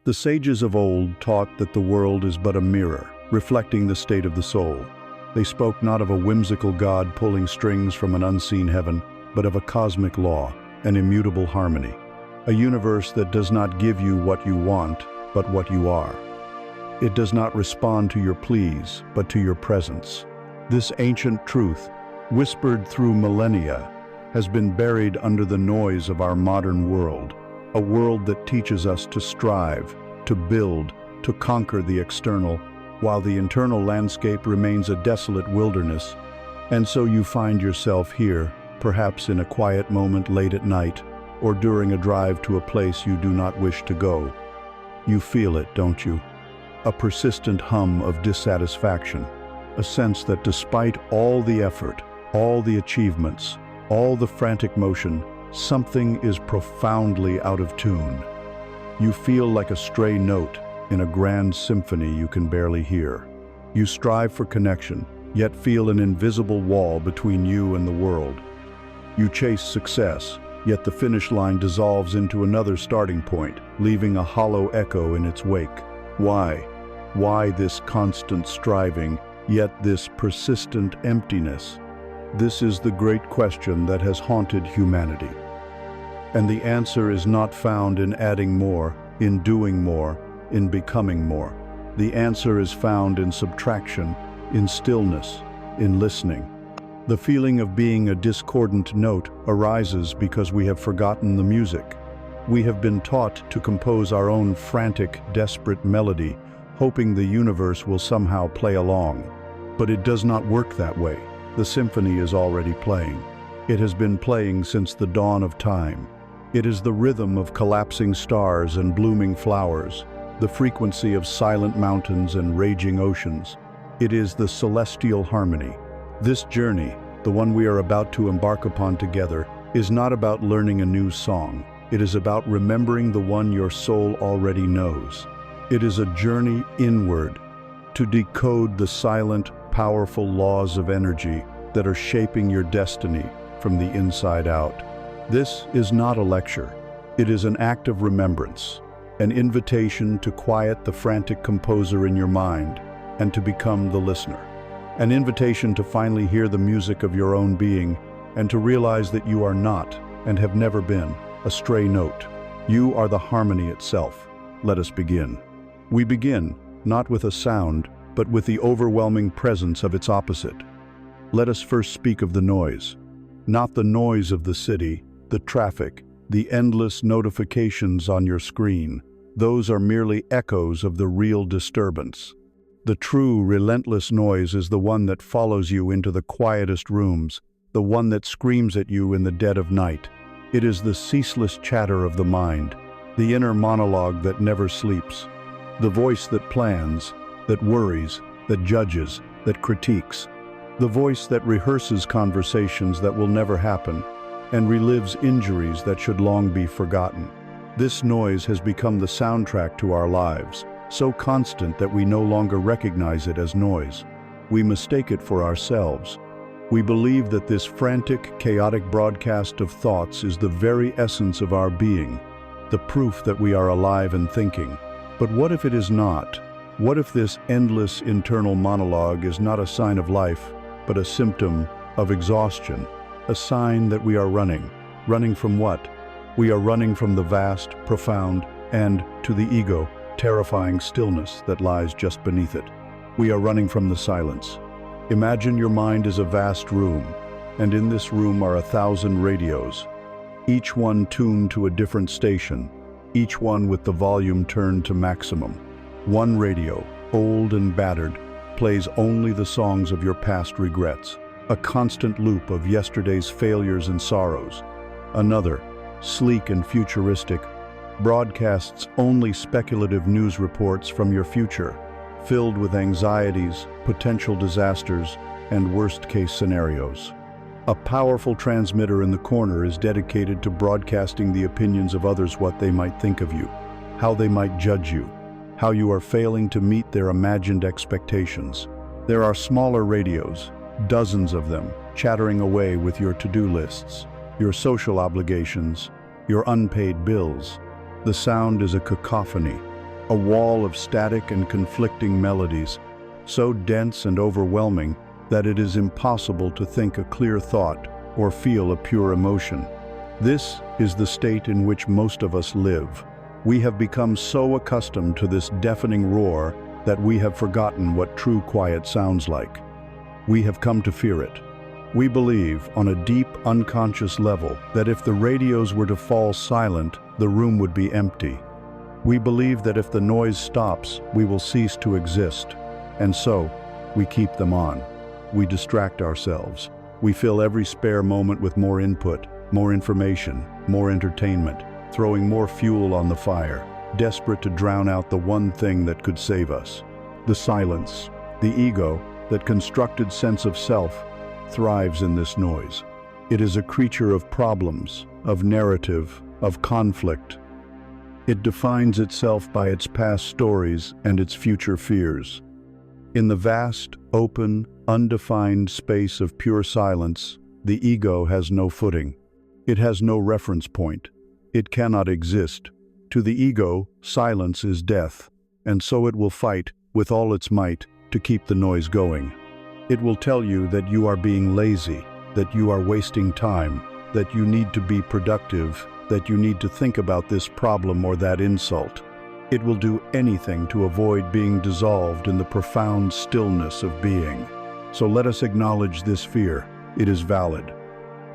The sages of old taught that the world is but a mirror, reflecting the state of the soul. They spoke not of a whimsical God pulling strings from an unseen heaven, but of a cosmic law, an immutable harmony, a universe that does not give you what you want, but what you are. It does not respond to your pleas, but to your presence. This ancient truth, whispered through millennia, has been buried under the noise of our modern world, a world that teaches us to strive, to build, to conquer the external, while the internal landscape remains a desolate wilderness. And so you find yourself here, perhaps in a quiet moment late at night, or during a drive to a place you do not wish to go. You feel it, don't you? A persistent hum of dissatisfaction, a sense that despite all the effort, all the achievements, all the frantic motion, something is profoundly out of tune. You feel like a stray note in a grand symphony you can barely hear. You strive for connection, yet feel an invisible wall between you and the world. You chase success, yet the finish line dissolves into another starting point, leaving a hollow echo in its wake. Why? Why this constant striving, yet this persistent emptiness? This is the great question that has haunted humanity. And the answer is not found in adding more, in doing more, in becoming more. The answer is found in subtraction, in stillness, in listening. The feeling of being a discordant note arises because we have forgotten the music. We have been taught to compose our own frantic, desperate melody, hoping the universe will somehow play along. But it does not work that way. The symphony is already playing. It has been playing since the dawn of time. It is the rhythm of collapsing stars and blooming flowers, the frequency of silent mountains and raging oceans. It is the celestial harmony. This journey, the one we are about to embark upon together, is not about learning a new song. It is about remembering the one your soul already knows. It is a journey inward, to decode the silent, powerful laws of energy that are shaping your destiny from the inside out. This is not a lecture. It is an act of remembrance, an invitation to quiet the frantic composer in your mind and to become the listener. An invitation to finally hear the music of your own being and to realize that you are not, and have never been, a stray note. You are the harmony itself. Let us begin. We begin, not with a sound, but with the overwhelming presence of its opposite. Let us first speak of the noise. Not the noise of the city, the traffic, the endless notifications on your screen. Those are merely echoes of the real disturbance. The true, relentless noise is the one that follows you into the quietest rooms, the one that screams at you in the dead of night. It is the ceaseless chatter of the mind, the inner monologue that never sleeps, the voice that plans, that worries, that judges, that critiques, the voice that rehearses conversations that will never happen and relives injuries that should long be forgotten. This noise has become the soundtrack to our lives, so constant that we no longer recognize it as noise. We mistake it for ourselves. We believe that this frantic, chaotic broadcast of thoughts is the very essence of our being, the proof that we are alive and thinking. But what if it is not? What if this endless internal monologue is not a sign of life, but a symptom of exhaustion, a sign that we are running? Running from what? We are running from the vast, profound, and, to the ego, terrifying stillness that lies just beneath it. We are running from the silence. Imagine your mind is a vast room, and in this room are 1,000 radios, each one tuned to a different station, each one with the volume turned to maximum. One radio, old and battered, plays only the songs of your past regrets, a constant loop of yesterday's failures and sorrows. Another, sleek and futuristic, broadcasts only speculative news reports from your future, filled with anxieties, potential disasters, and worst-case scenarios. A powerful transmitter in the corner is dedicated to broadcasting the opinions of others, what they might think of you, how they might judge you, how you are failing to meet their imagined expectations. There are smaller radios, dozens of them, chattering away with your to-do lists, your social obligations, your unpaid bills. The sound is a cacophony, a wall of static and conflicting melodies, so dense and overwhelming that it is impossible to think a clear thought or feel a pure emotion. This is the state in which most of us live. We have become so accustomed to this deafening roar that we have forgotten what true quiet sounds like. We have come to fear it. We believe, on a deep, unconscious level, that if the radios were to fall silent, the room would be empty. We believe that if the noise stops, we will cease to exist. And so, we keep them on. We distract ourselves. We fill every spare moment with more input, more information, more entertainment, throwing more fuel on the fire, desperate to drown out the one thing that could save us. The silence, the ego, that constructed sense of self, thrives in this noise. It is a creature of problems, of narrative, of conflict. It defines itself by its past stories and its future fears. In the vast, open, undefined space of pure silence, the ego has no footing. It has no reference point. It cannot exist. To the ego, silence is death, and so it will fight with all its might to keep the noise going. It will tell you that you are being lazy, that you are wasting time, that you need to be productive, that you need to think about this problem or that insult. It will do anything to avoid being dissolved in the profound stillness of being. So let us acknowledge this fear. It is valid.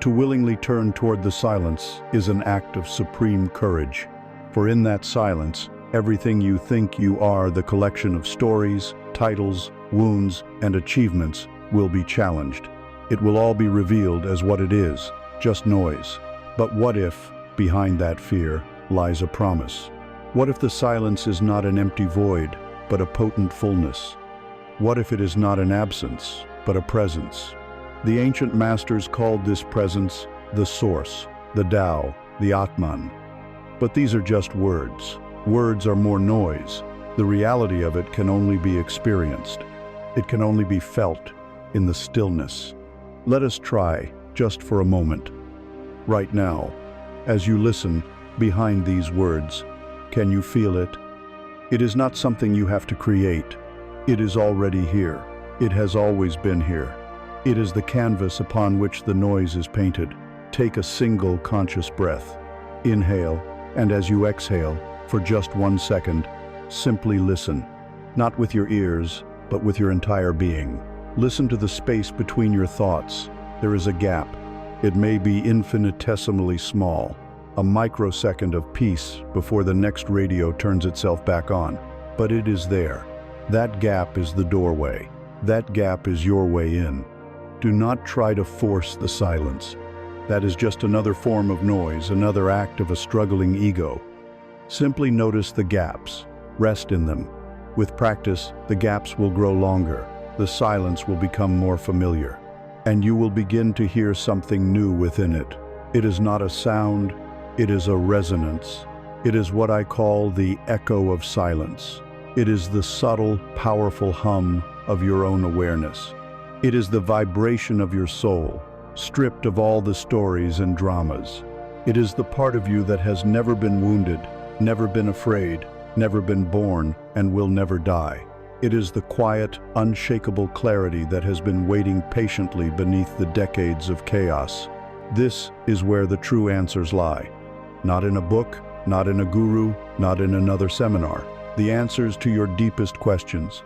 To willingly turn toward the silence is an act of supreme courage. For in that silence, everything you think you are, the collection of stories, titles, wounds, and achievements, will be challenged. It will all be revealed as what it is, just noise. But what if, behind that fear, lies a promise? What if the silence is not an empty void, but a potent fullness? What if it is not an absence, but a presence? The ancient masters called this presence the Source, the Tao, the Atman. But these are just words. Words are more noise. The reality of it can only be experienced. It can only be felt in the stillness. Let us try, just for a moment. Right now, as you listen, behind these words, can you feel it? It is not something you have to create. It is already here. It has always been here. It is the canvas upon which the noise is painted. Take a single conscious breath. Inhale, and as you exhale, for just 1 second, simply listen. Not with your ears, but with your entire being. Listen to the space between your thoughts. There is a gap. It may be infinitesimally small, a microsecond of peace before the next radio turns itself back on. But it is there. That gap is the doorway. That gap is your way in. Do not try to force the silence. That is just another form of noise, another act of a struggling ego. Simply notice the gaps. Rest in them. With practice, the gaps will grow longer. The silence will become more familiar. And you will begin to hear something new within it. It is not a sound, it is a resonance. It is what I call the echo of silence. It is the subtle, powerful hum of your own awareness. It is the vibration of your soul, stripped of all the stories and dramas. It is the part of you that has never been wounded, never been afraid, never been born, and will never die. It is the quiet, unshakable clarity that has been waiting patiently beneath the decades of chaos. This is where the true answers lie. Not in a book, not in a guru, not in another seminar. The answers to your deepest questions.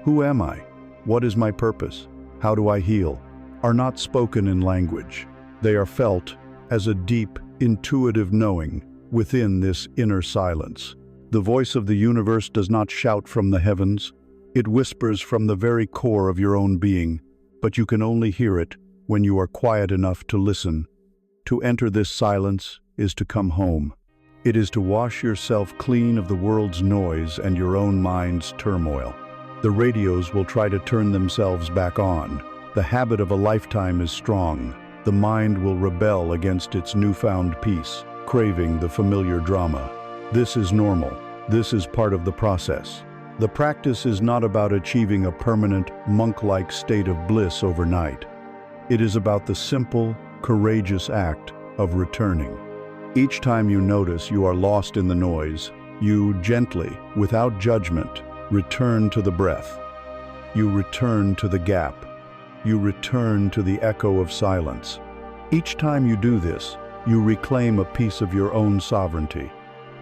Who am I? What is my purpose? How do I heal? Are not spoken in language. They are felt as a deep, intuitive knowing within this inner silence. The voice of the universe does not shout from the heavens. It whispers from the very core of your own being, but you can only hear it when you are quiet enough to listen. To enter this silence is to come home. It is to wash yourself clean of the world's noise and your own mind's turmoil. The radios will try to turn themselves back on. The habit of a lifetime is strong. The mind will rebel against its newfound peace, craving the familiar drama. This is normal. This is part of the process. The practice is not about achieving a permanent, monk-like state of bliss overnight. It is about the simple, courageous act of returning. Each time you notice you are lost in the noise, You gently, without judgment, return to the breath. You return to the gap. You return to the echo of silence. Each time you do this, you reclaim a piece of your own sovereignty.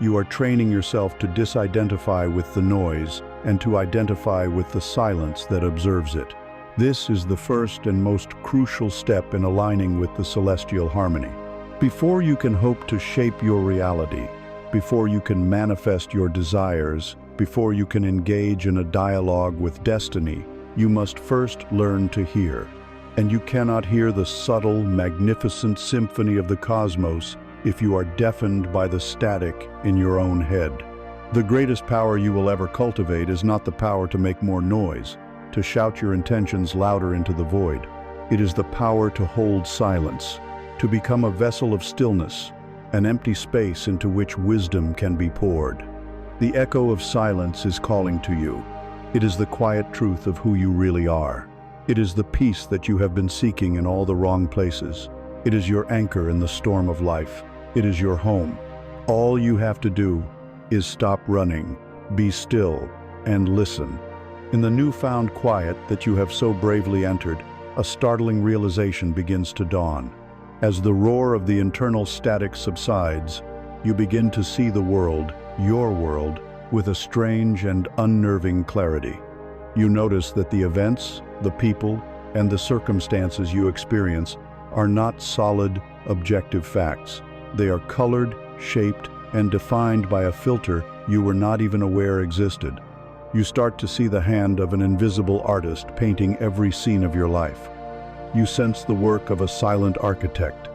You are training yourself to disidentify with the noise and to identify with the silence that observes it. This is the first and most crucial step in aligning with the celestial harmony. Before you can hope to shape your reality, before you can manifest your desires, before you can engage in a dialogue with destiny, you must first learn to hear. And you cannot hear the subtle, magnificent symphony of the cosmos if you are deafened by the static in your own head. The greatest power you will ever cultivate is not the power to make more noise, to shout your intentions louder into the void. It is the power to hold silence, to become a vessel of stillness, an empty space into which wisdom can be poured. The echo of silence is calling to you. It is the quiet truth of who you really are. It is the peace that you have been seeking in all the wrong places. It is your anchor in the storm of life. It is your home. All you have to do is stop running, be still, and listen. In the newfound quiet that you have so bravely entered, a startling realization begins to dawn. As the roar of the internal static subsides, you begin to see the world, your world, with a strange and unnerving clarity. You notice that the events, the people, and the circumstances you experience are not solid, objective facts. They are colored, shaped, and defined by a filter you were not even aware existed. You start to see the hand of an invisible artist painting every scene of your life. You sense the work of a silent architect,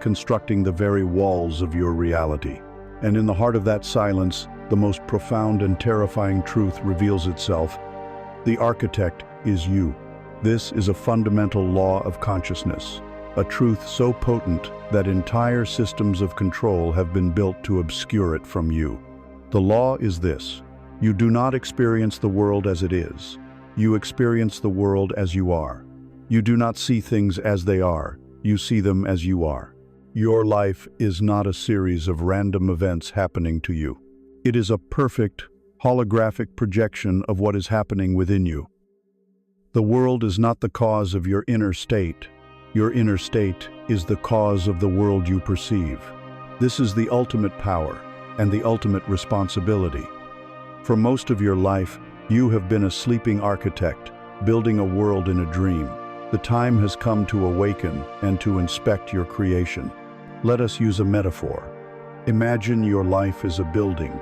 constructing the very walls of your reality. And in the heart of that silence, the most profound and terrifying truth reveals itself. The architect is you. This is a fundamental law of consciousness, a truth so potent that entire systems of control have been built to obscure it from you. The law is this: you do not experience the world as it is. You experience the world as you are. You do not see things as they are. You see them as you are. Your life is not a series of random events happening to you. It is a perfect, holographic projection of what is happening within you. The world is not the cause of your inner state. Your inner state is the cause of the world you perceive. This is the ultimate power and the ultimate responsibility. For most of your life, you have been a sleeping architect, building a world in a dream. The time has come to awaken and to inspect your creation. Let us use a metaphor. Imagine your life as a building.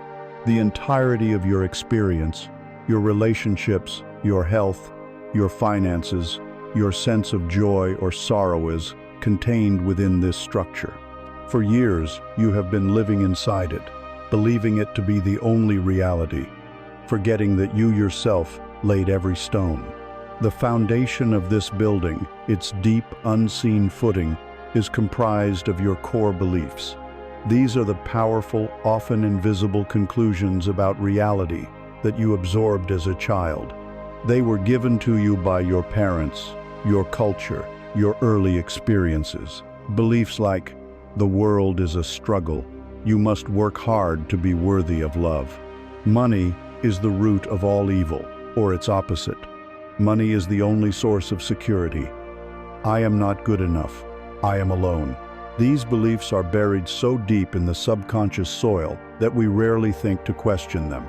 The entirety of your experience, your relationships, your health, your finances, your sense of joy or sorrow is contained within this structure. For years, you have been living inside it, believing it to be the only reality, forgetting that you yourself laid every stone. The foundation of this building, its deep, unseen footing, is comprised of your core beliefs. These are the powerful, often invisible conclusions about reality that you absorbed as a child. They were given to you by your parents, your culture, your early experiences. Beliefs like, the world is a struggle, you must work hard to be worthy of love. Money is the root of all evil, or its opposite. Money is the only source of security. I am not good enough. I am alone. These beliefs are buried so deep in the subconscious soil that we rarely think to question them.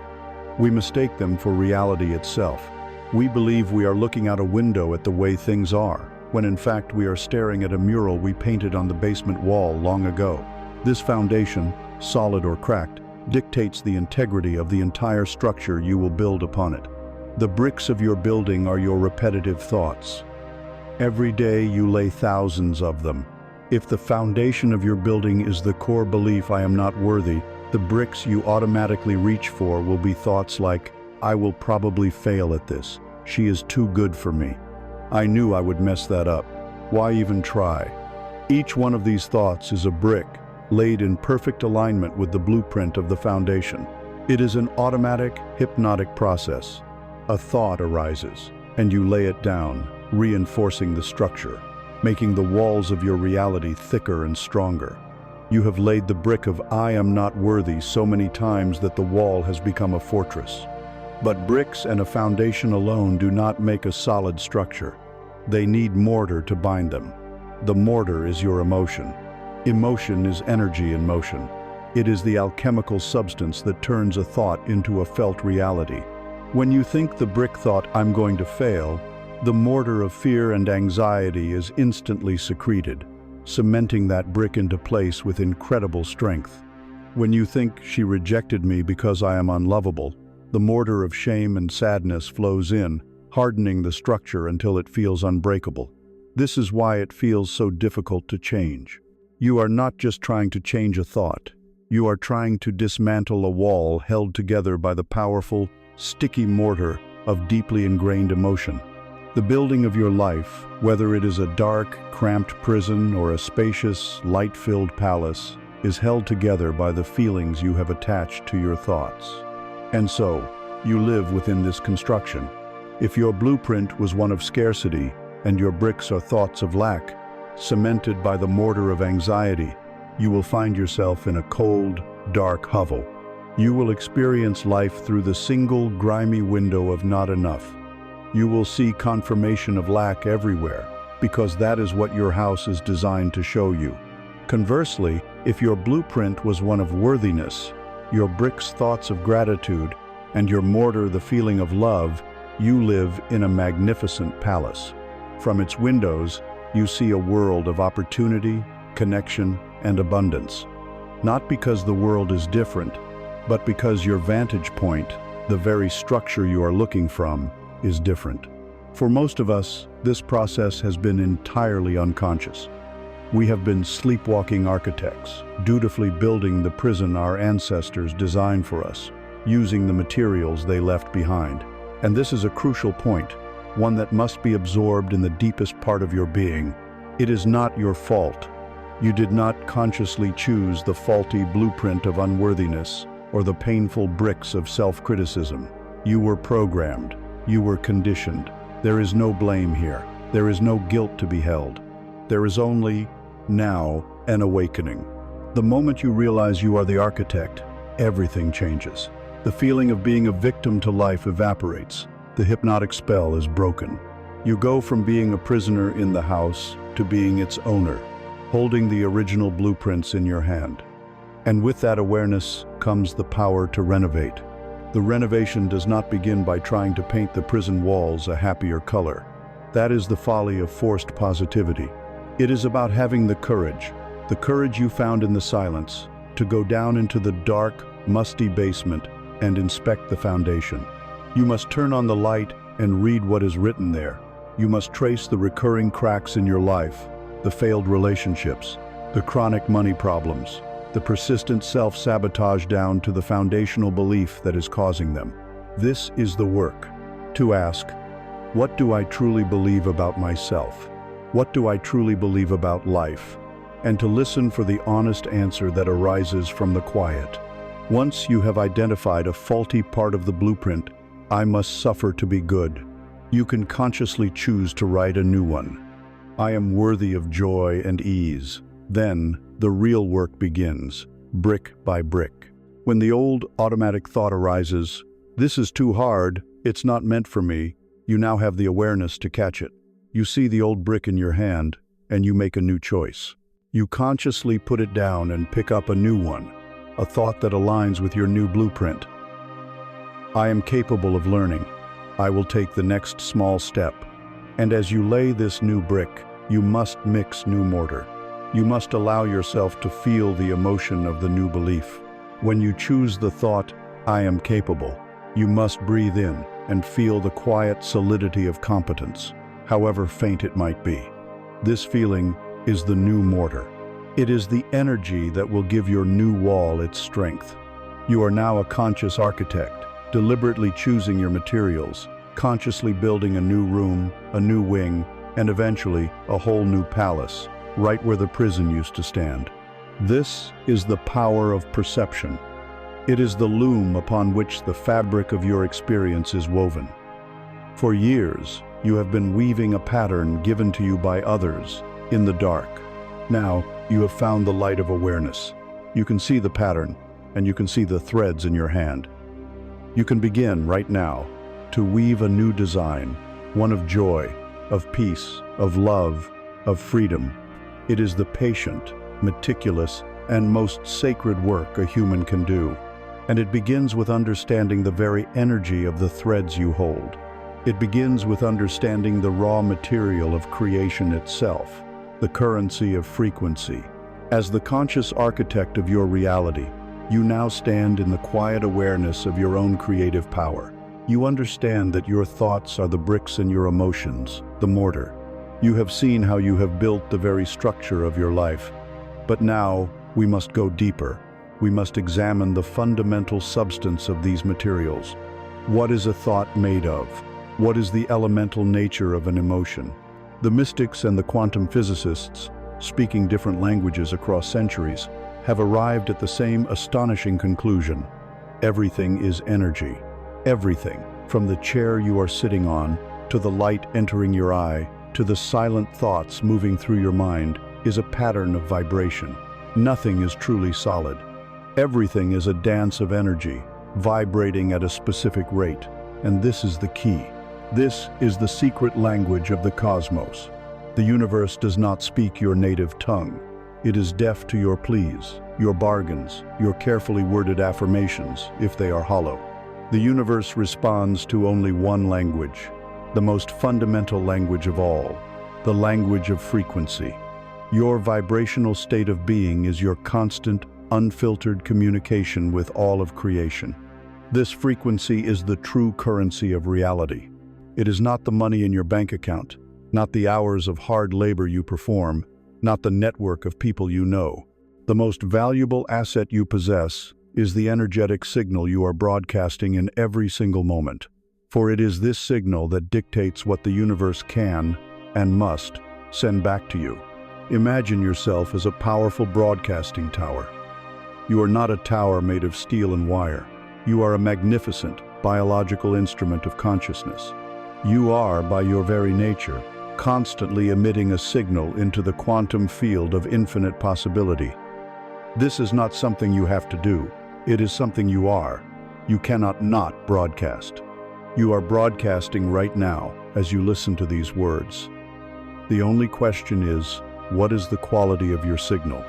We mistake them for reality itself. We believe we are looking out a window at the way things are, when in fact we are staring at a mural we painted on the basement wall long ago. This foundation, solid or cracked, dictates the integrity of the entire structure you will build upon it. The bricks of your building are your repetitive thoughts. Every day you lay thousands of them. If the foundation of your building is the core belief, I am not worthy, the bricks you automatically reach for will be thoughts like, I will probably fail at this. She is too good for me. I knew I would mess that up. Why even try? Each one of these thoughts is a brick, laid in perfect alignment with the blueprint of the foundation. It is an automatic, hypnotic process. A thought arises, and you lay it down, reinforcing the structure, making the walls of your reality thicker and stronger. You have laid the brick of "I am not worthy" so many times that the wall has become a fortress. But bricks and a foundation alone do not make a solid structure. They need mortar to bind them. The mortar is your emotion. Emotion is energy in motion. It is the alchemical substance that turns a thought into a felt reality. When you think the brick thought, "I'm going to fail," the mortar of fear and anxiety is instantly secreted, cementing that brick into place with incredible strength. When you think, "She rejected me because I am unlovable," the mortar of shame and sadness flows in, hardening the structure until it feels unbreakable. This is why it feels so difficult to change. You are not just trying to change a thought. You are trying to dismantle a wall held together by the powerful, sticky mortar of deeply ingrained emotion. The building of your life, whether it is a dark, cramped prison or a spacious, light-filled palace, is held together by the feelings you have attached to your thoughts. And so, you live within this construction. If your blueprint was one of scarcity, and your bricks are thoughts of lack, cemented by the mortar of anxiety, you will find yourself in a cold, dark hovel. You will experience life through the single, grimy window of not enough. You will see confirmation of lack everywhere, because that is what your house is designed to show you. Conversely, if your blueprint was one of worthiness, your bricks thoughts of gratitude, and your mortar the feeling of love, you live in a magnificent palace. From its windows, you see a world of opportunity, connection, and abundance. Not because the world is different, but because your vantage point, the very structure you are looking from, is different. For most of us, this process has been entirely unconscious. We have been sleepwalking architects, dutifully building the prison our ancestors designed for us, using the materials they left behind. And this is a crucial point, one that must be absorbed in the deepest part of your being. It is not your fault. You did not consciously choose the faulty blueprint of unworthiness or the painful bricks of self-criticism. You were programmed. You were conditioned. There is no blame here. There is no guilt to be held. There is only, now, an awakening. The moment you realize you are the architect, everything changes. The feeling of being a victim to life evaporates. The hypnotic spell is broken. You go from being a prisoner in the house to being its owner, holding the original blueprints in your hand. And with that awareness comes the power to renovate. The renovation does not begin by trying to paint the prison walls a happier color. That is the folly of forced positivity. It is about having the courage you found in the silence, to go down into the dark, musty basement and inspect the foundation. You must turn on the light and read what is written there. You must trace the recurring cracks in your life, the failed relationships, the chronic money problems, the persistent self-sabotage down to the foundational belief that is causing them. This is the work. To ask, what do I truly believe about myself? What do I truly believe about life? And to listen for the honest answer that arises from the quiet. Once you have identified a faulty part of the blueprint, "I must suffer to be good," you can consciously choose to write a new one. "I am worthy of joy and ease." Then, the real work begins, brick by brick. When the old automatic thought arises, "This is too hard, it's not meant for me," you now have the awareness to catch it. You see the old brick in your hand, and you make a new choice. You consciously put it down and pick up a new one, a thought that aligns with your new blueprint. "I am capable of learning. I will take the next small step." And as you lay this new brick, you must mix new mortar. You must allow yourself to feel the emotion of the new belief. When you choose the thought, "I am capable," you must breathe in and feel the quiet solidity of competence, however faint it might be. This feeling is the new mortar. It is the energy that will give your new wall its strength. You are now a conscious architect, deliberately choosing your materials, consciously building a new room, a new wing, and eventually a whole new palace, right where the prison used to stand. This is the power of perception. It is the loom upon which the fabric of your experience is woven. For years, you have been weaving a pattern given to you by others, in the dark. Now, you have found the light of awareness. You can see the pattern, and you can see the threads in your hand. You can begin right now to weave a new design, one of joy, of peace, of love, of freedom. It is the patient, meticulous, and most sacred work a human can do. And it begins with understanding the very energy of the threads you hold. It begins with understanding the raw material of creation itself, the currency of frequency. As the conscious architect of your reality, you now stand in the quiet awareness of your own creative power. You understand that your thoughts are the bricks in your emotions, the mortar. You have seen how you have built the very structure of your life. But now, we must go deeper. We must examine the fundamental substance of these materials. What is a thought made of? What is the elemental nature of an emotion? The mystics and the quantum physicists, speaking different languages across centuries, have arrived at the same astonishing conclusion. Everything is energy. Everything, from the chair you are sitting on, to the light entering your eye, to the silent thoughts moving through your mind, is a pattern of vibration. Nothing is truly solid. Everything is a dance of energy, vibrating at a specific rate. And this is the key. This is the secret language of the cosmos. The universe does not speak your native tongue. It is deaf to your pleas, your bargains, your carefully worded affirmations, if they are hollow. The universe responds to only one language, the most fundamental language of all, the language of frequency. Your vibrational state of being is your constant, unfiltered communication with all of creation. This frequency is the true currency of reality. It is not the money in your bank account, not the hours of hard labor you perform, not the network of people you know. The most valuable asset you possess is the energetic signal you are broadcasting in every single moment. For it is this signal that dictates what the universe can and must send back to you. Imagine yourself as a powerful broadcasting tower. You are not a tower made of steel and wire. You are a magnificent biological instrument of consciousness. You are, by your very nature, constantly emitting a signal into the quantum field of infinite possibility. This is not something you have to do. It is something you are. You cannot not broadcast. You are broadcasting right now as you listen to these words. The only question is, what is the quality of your signal?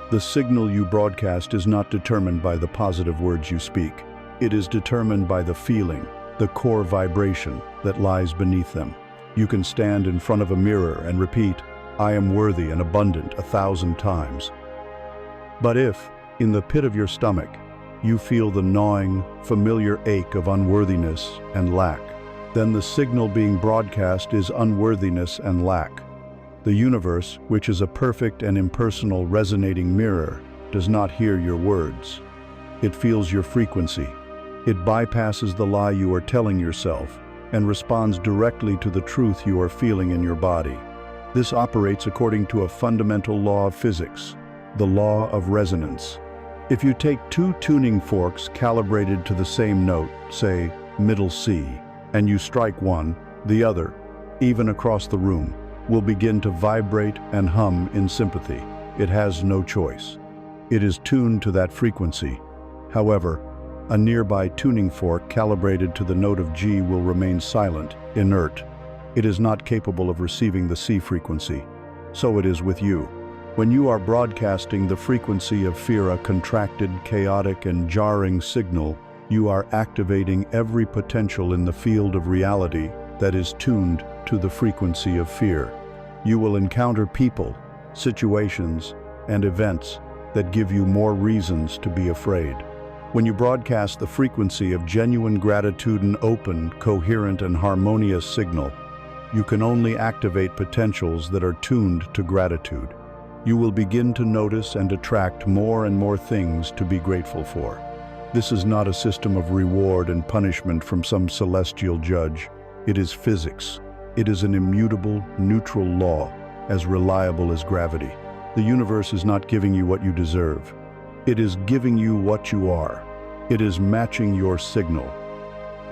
The signal you broadcast is not determined by the positive words you speak. It is determined by the feeling, the core vibration that lies beneath them. You can stand in front of a mirror and repeat, "I am worthy and abundant," 1,000 times. But if, in the pit of your stomach, you feel the gnawing, familiar ache of unworthiness and lack, then the signal being broadcast is unworthiness and lack. The universe, which is a perfect and impersonal resonating mirror, does not hear your words. It feels your frequency. It bypasses the lie you are telling yourself and responds directly to the truth you are feeling in your body. This operates according to a fundamental law of physics, the law of resonance. If you take two tuning forks calibrated to the same note, say middle C, and you strike one, the other, even across the room, will begin to vibrate and hum in sympathy. It has no choice. It is tuned to that frequency. However, a nearby tuning fork calibrated to the note of G will remain silent, inert. It is not capable of receiving the C frequency. So it is with you. When you are broadcasting the frequency of fear, a contracted, chaotic, and jarring signal, you are activating every potential in the field of reality that is tuned to the frequency of fear. You will encounter people, situations, and events that give you more reasons to be afraid. When you broadcast the frequency of genuine gratitude, an open, coherent, and harmonious signal, you can only activate potentials that are tuned to gratitude. You will begin to notice and attract more and more things to be grateful for. This is not a system of reward and punishment from some celestial judge. It is physics. It is an immutable, neutral law, as reliable as gravity. The universe is not giving you what you deserve. It is giving you what you are. It is matching your signal.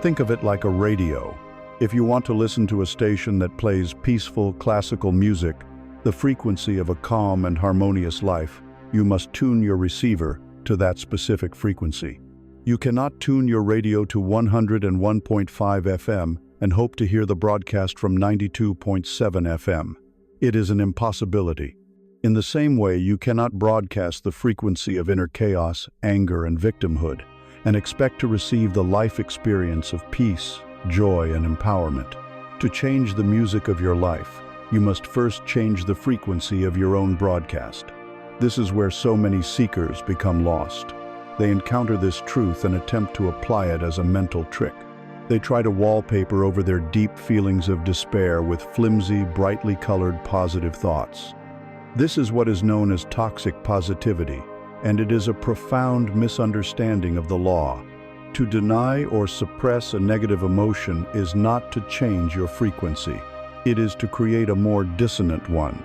Think of it like a radio. If you want to listen to a station that plays peaceful, classical music, the frequency of a calm and harmonious life, you must tune your receiver to that specific frequency. You cannot tune your radio to 101.5 FM and hope to hear the broadcast from 92.7 FM. It is an impossibility. In the same way, you cannot broadcast the frequency of inner chaos, anger, and victimhood, and expect to receive the life experience of peace, joy, and empowerment. To change the music of your life, you must first change the frequency of your own broadcast. This is where so many seekers become lost. They encounter this truth and attempt to apply it as a mental trick. They try to wallpaper over their deep feelings of despair with flimsy, brightly colored positive thoughts. This is what is known as toxic positivity, and it is a profound misunderstanding of the law. To deny or suppress a negative emotion is not to change your frequency. It is to create a more dissonant one.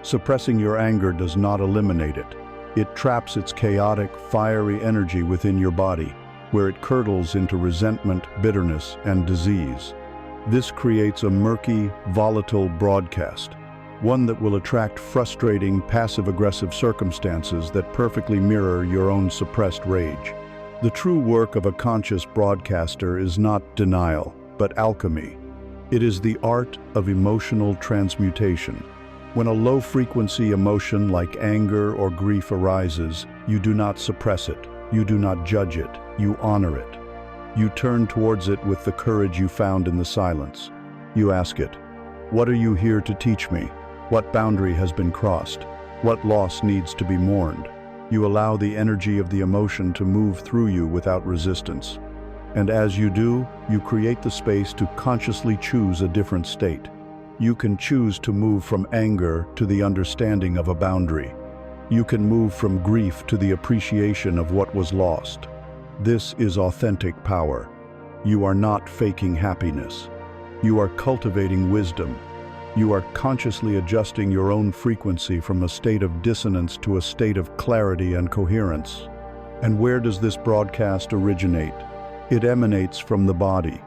Suppressing your anger does not eliminate it. It traps its chaotic, fiery energy within your body, where it curdles into resentment, bitterness, and disease. This creates a murky, volatile broadcast, one that will attract frustrating, passive-aggressive circumstances that perfectly mirror your own suppressed rage. The true work of a conscious broadcaster is not denial, but alchemy. It is the art of emotional transmutation. When a low-frequency emotion like anger or grief arises, you do not suppress it, you do not judge it, you honor it. You turn towards it with the courage you found in the silence. You ask it, "What are you here to teach me? What boundary has been crossed? What loss needs to be mourned?" You allow the energy of the emotion to move through you without resistance. And as you do, you create the space to consciously choose a different state. You can choose to move from anger to the understanding of a boundary. You can move from grief to the appreciation of what was lost. This is authentic power. You are not faking happiness. You are cultivating wisdom. You are consciously adjusting your own frequency from a state of dissonance to a state of clarity and coherence. And where does this broadcast originate? It emanates from the body.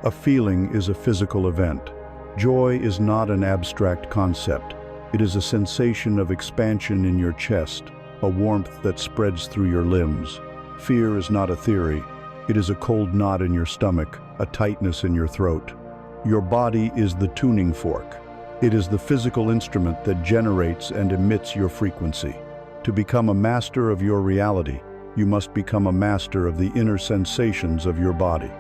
A feeling is a physical event. Joy is not an abstract concept. It is a sensation of expansion in your chest, a warmth that spreads through your limbs. Fear is not a theory. It is a cold knot in your stomach, a tightness in your throat. Your body is the tuning fork. It is the physical instrument that generates and emits your frequency. To become a master of your reality, you must become a master of the inner sensations of your body.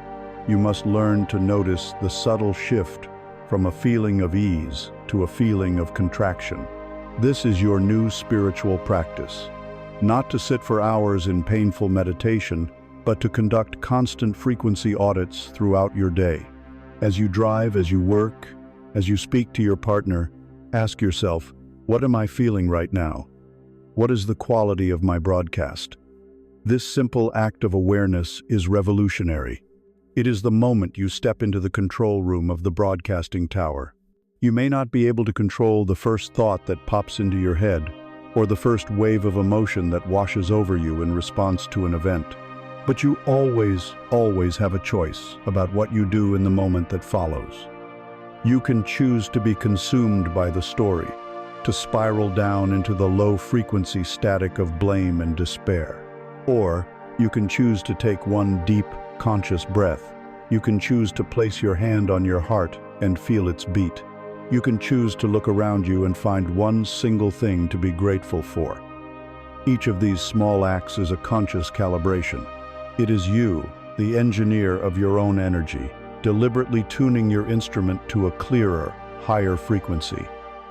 You must learn to notice the subtle shift from a feeling of ease to a feeling of contraction. This is your new spiritual practice. Not to sit for hours in painful meditation, but to conduct constant frequency audits throughout your day. As you drive, as you work, as you speak to your partner, ask yourself, what am I feeling right now? What is the quality of my broadcast? This simple act of awareness is revolutionary. It is the moment you step into the control room of the broadcasting tower. You may not be able to control the first thought that pops into your head, or the first wave of emotion that washes over you in response to an event. But you always have a choice about what you do in the moment that follows. You can choose to be consumed by the story, to spiral down into the low-frequency static of blame and despair. Or you can choose to take one deep, conscious breath. You can choose to place your hand on your heart and feel its beat. You can choose to look around you and find one single thing to be grateful for. Each of these small acts is a conscious calibration. It is you, the engineer of your own energy, deliberately tuning your instrument to a clearer, higher frequency.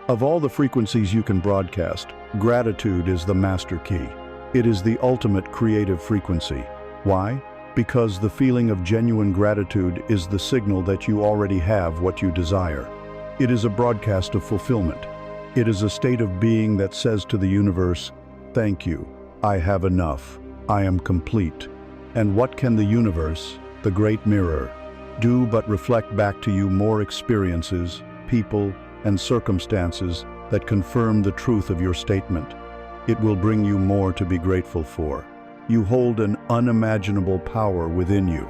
Of all the frequencies you can broadcast, gratitude is the master key. It is the ultimate creative frequency. Why? Because the feeling of genuine gratitude is the signal that you already have what you desire. It is a broadcast of fulfillment. It is a state of being that says to the universe, "Thank you, I have enough, I am complete." And what can the universe, the great mirror, do but reflect back to you more experiences, people, and circumstances that confirm the truth of your statement? It will bring you more to be grateful for. You hold an unimaginable power within you.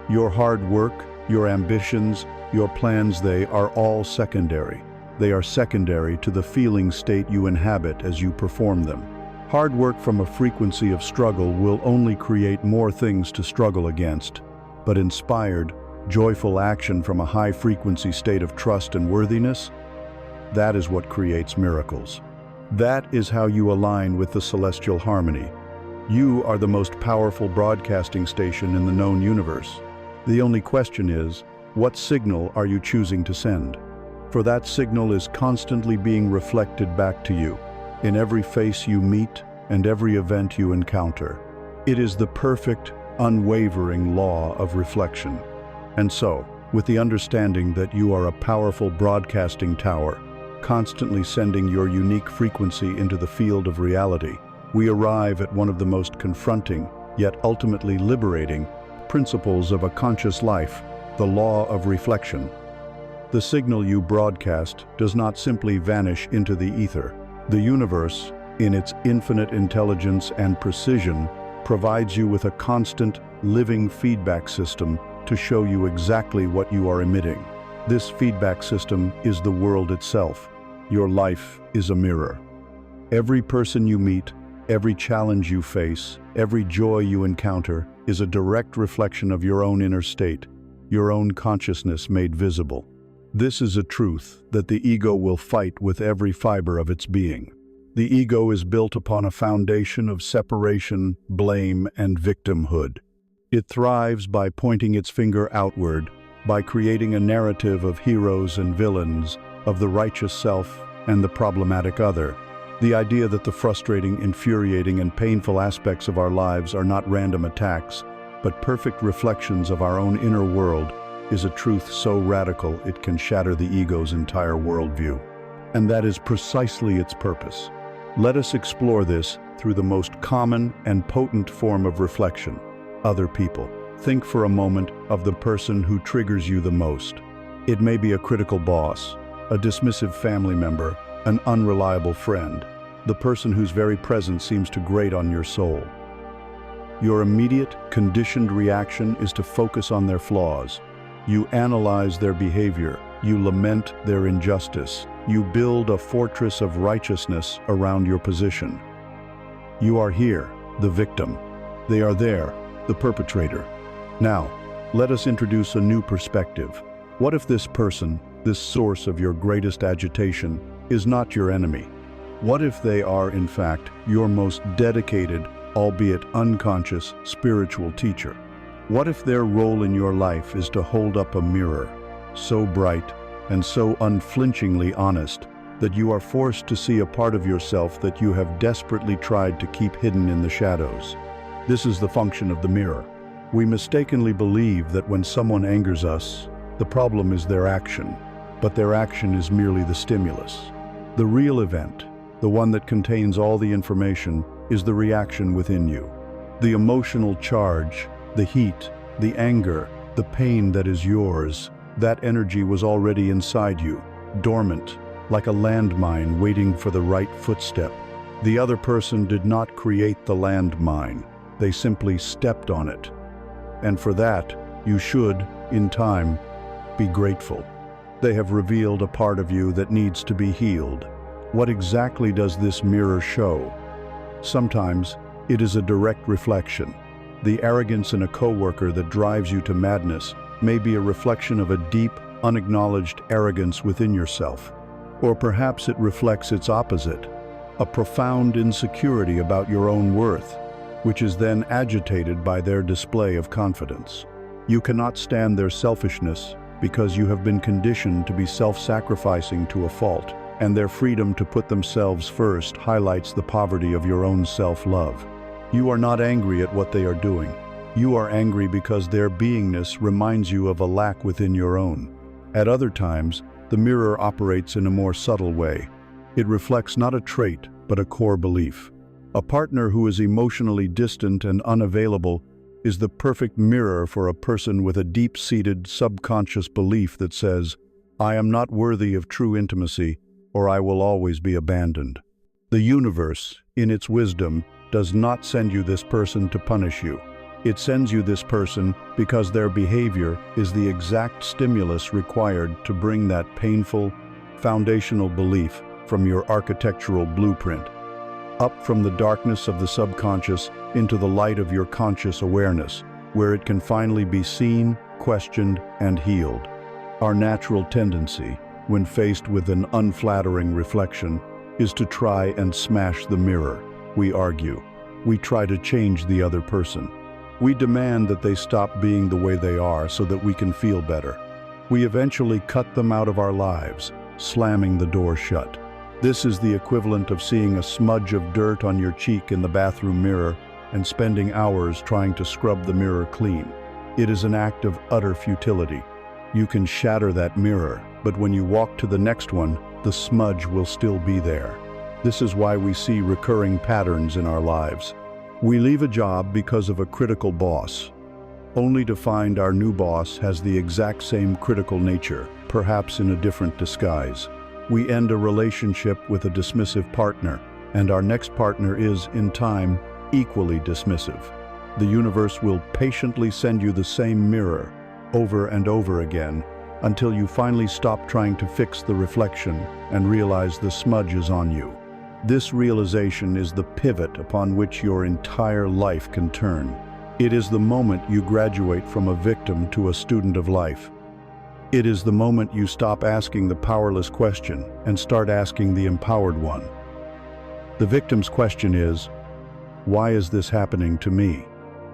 Your hard work, your ambitions, your plans, they are all secondary. They are secondary to the feeling state you inhabit as you perform them. Hard work from a frequency of struggle will only create more things to struggle against, but inspired, joyful action from a high-frequency state of trust and worthiness, that is what creates miracles. That is how you align with the celestial harmony. You are the most powerful broadcasting station in the known universe. The only question is, what signal are you choosing to send? For that signal is constantly being reflected back to you, in every face you meet and every event you encounter. It is the perfect, unwavering law of reflection. And so, with the understanding that you are a powerful broadcasting tower, constantly sending your unique frequency into the field of reality, we arrive at one of the most confronting, yet ultimately liberating, principles of a conscious life, the law of reflection. The signal you broadcast does not simply vanish into the ether. The universe, in its infinite intelligence and precision, provides you with a constant, living feedback system to show you exactly what you are emitting. This feedback system is the world itself. Your life is a mirror. Every person you meet, every challenge you face, every joy you encounter is a direct reflection of your own inner state, your own consciousness made visible. This is a truth that the ego will fight with every fiber of its being. The ego is built upon a foundation of separation, blame, and victimhood. It thrives by pointing its finger outward, by creating a narrative of heroes and villains, of the righteous self and the problematic other. The idea that the frustrating, infuriating, and painful aspects of our lives are not random attacks, but perfect reflections of our own inner world, is a truth so radical it can shatter the ego's entire worldview. And that is precisely its purpose. Let us explore this through the most common and potent form of reflection: other people. Think for a moment of the person who triggers you the most. It may be a critical boss, a dismissive family member, an unreliable friend, the person whose very presence seems to grate on your soul. Your immediate, conditioned reaction is to focus on their flaws. You analyze their behavior, you lament their injustice, you build a fortress of righteousness around your position. You are here, the victim. They are there, the perpetrator. Now, let us introduce a new perspective. What if this person, this source of your greatest agitation, is not your enemy? What if they are, in fact, your most dedicated, albeit unconscious, spiritual teacher? What if their role in your life is to hold up a mirror, so bright and so unflinchingly honest that you are forced to see a part of yourself that you have desperately tried to keep hidden in the shadows? This is the function of the mirror. We mistakenly believe that when someone angers us, the problem is their action, but their action is merely the stimulus. The real event, the one that contains all the information, is the reaction within you. The emotional charge, the heat, the anger, the pain that is yours, that energy was already inside you, dormant, like a landmine waiting for the right footstep. The other person did not create the landmine. They simply stepped on it. And for that, you should, in time, be grateful. They have revealed a part of you that needs to be healed. What exactly does this mirror show? Sometimes, it is a direct reflection. The arrogance in a coworker that drives you to madness may be a reflection of a deep, unacknowledged arrogance within yourself. Or perhaps it reflects its opposite, a profound insecurity about your own worth, which is then agitated by their display of confidence. You cannot stand their selfishness because you have been conditioned to be self-sacrificing to a fault, and their freedom to put themselves first highlights the poverty of your own self-love. You are not angry at what they are doing. You are angry because their beingness reminds you of a lack within your own. At other times, the mirror operates in a more subtle way. It reflects not a trait, but a core belief. A partner who is emotionally distant and unavailable is the perfect mirror for a person with a deep-seated subconscious belief that says, "I am not worthy of true intimacy, or I will always be abandoned." The universe, in its wisdom, does not send you this person to punish you. It sends you this person because their behavior is the exact stimulus required to bring that painful, foundational belief from your architectural blueprint, up from the darkness of the subconscious into the light of your conscious awareness, where it can finally be seen, questioned, and healed. Our natural tendency, when faced with an unflattering reflection, is to try and smash the mirror. We argue. We try to change the other person. We demand that they stop being the way they are so that we can feel better. We eventually cut them out of our lives, slamming the door shut. This is the equivalent of seeing a smudge of dirt on your cheek in the bathroom mirror and spending hours trying to scrub the mirror clean. It is an act of utter futility. You can shatter that mirror, but when you walk to the next one, the smudge will still be there. This is why we see recurring patterns in our lives. We leave a job because of a critical boss, only to find our new boss has the exact same critical nature, perhaps in a different disguise. We end a relationship with a dismissive partner, and our next partner is, in time, equally dismissive. The universe will patiently send you the same mirror, over and over again, until you finally stop trying to fix the reflection and realize the smudge is on you. This realization is the pivot upon which your entire life can turn. It is the moment you graduate from a victim to a student of life. It is the moment you stop asking the powerless question and start asking the empowered one. The victim's question is, why is this happening to me?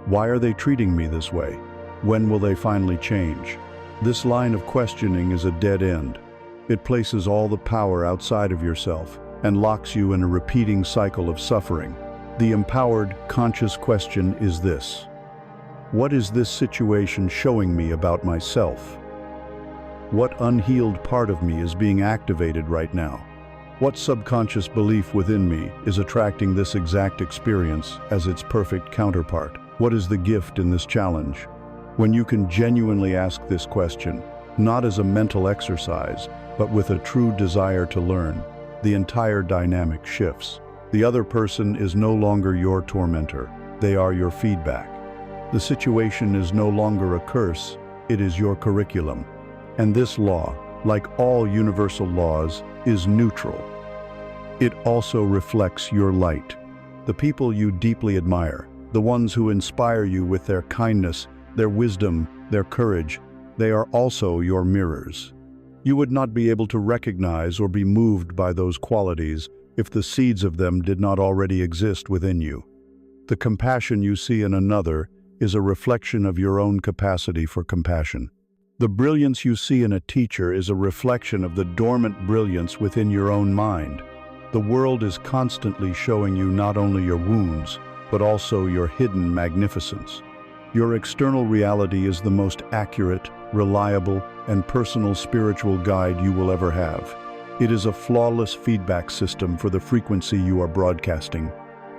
Why are they treating me this way? When will they finally change? This line of questioning is a dead end. It places all the power outside of yourself and locks you in a repeating cycle of suffering. The empowered, conscious question is this: what is this situation showing me about myself? What unhealed part of me is being activated right now? What subconscious belief within me is attracting this exact experience as its perfect counterpart? What is the gift in this challenge? When you can genuinely ask this question, not as a mental exercise, but with a true desire to learn, the entire dynamic shifts. The other person is no longer your tormentor. They are your feedback. The situation is no longer a curse, it is your curriculum. And this law, like all universal laws, is neutral. It also reflects your light. The people you deeply admire, the ones who inspire you with their kindness, their wisdom, their courage, they are also your mirrors. You would not be able to recognize or be moved by those qualities if the seeds of them did not already exist within you. The compassion you see in another is a reflection of your own capacity for compassion. The brilliance you see in a teacher is a reflection of the dormant brilliance within your own mind. The world is constantly showing you not only your wounds, but also your hidden magnificence. Your external reality is the most accurate, reliable, and personal spiritual guide you will ever have. It is a flawless feedback system for the frequency you are broadcasting.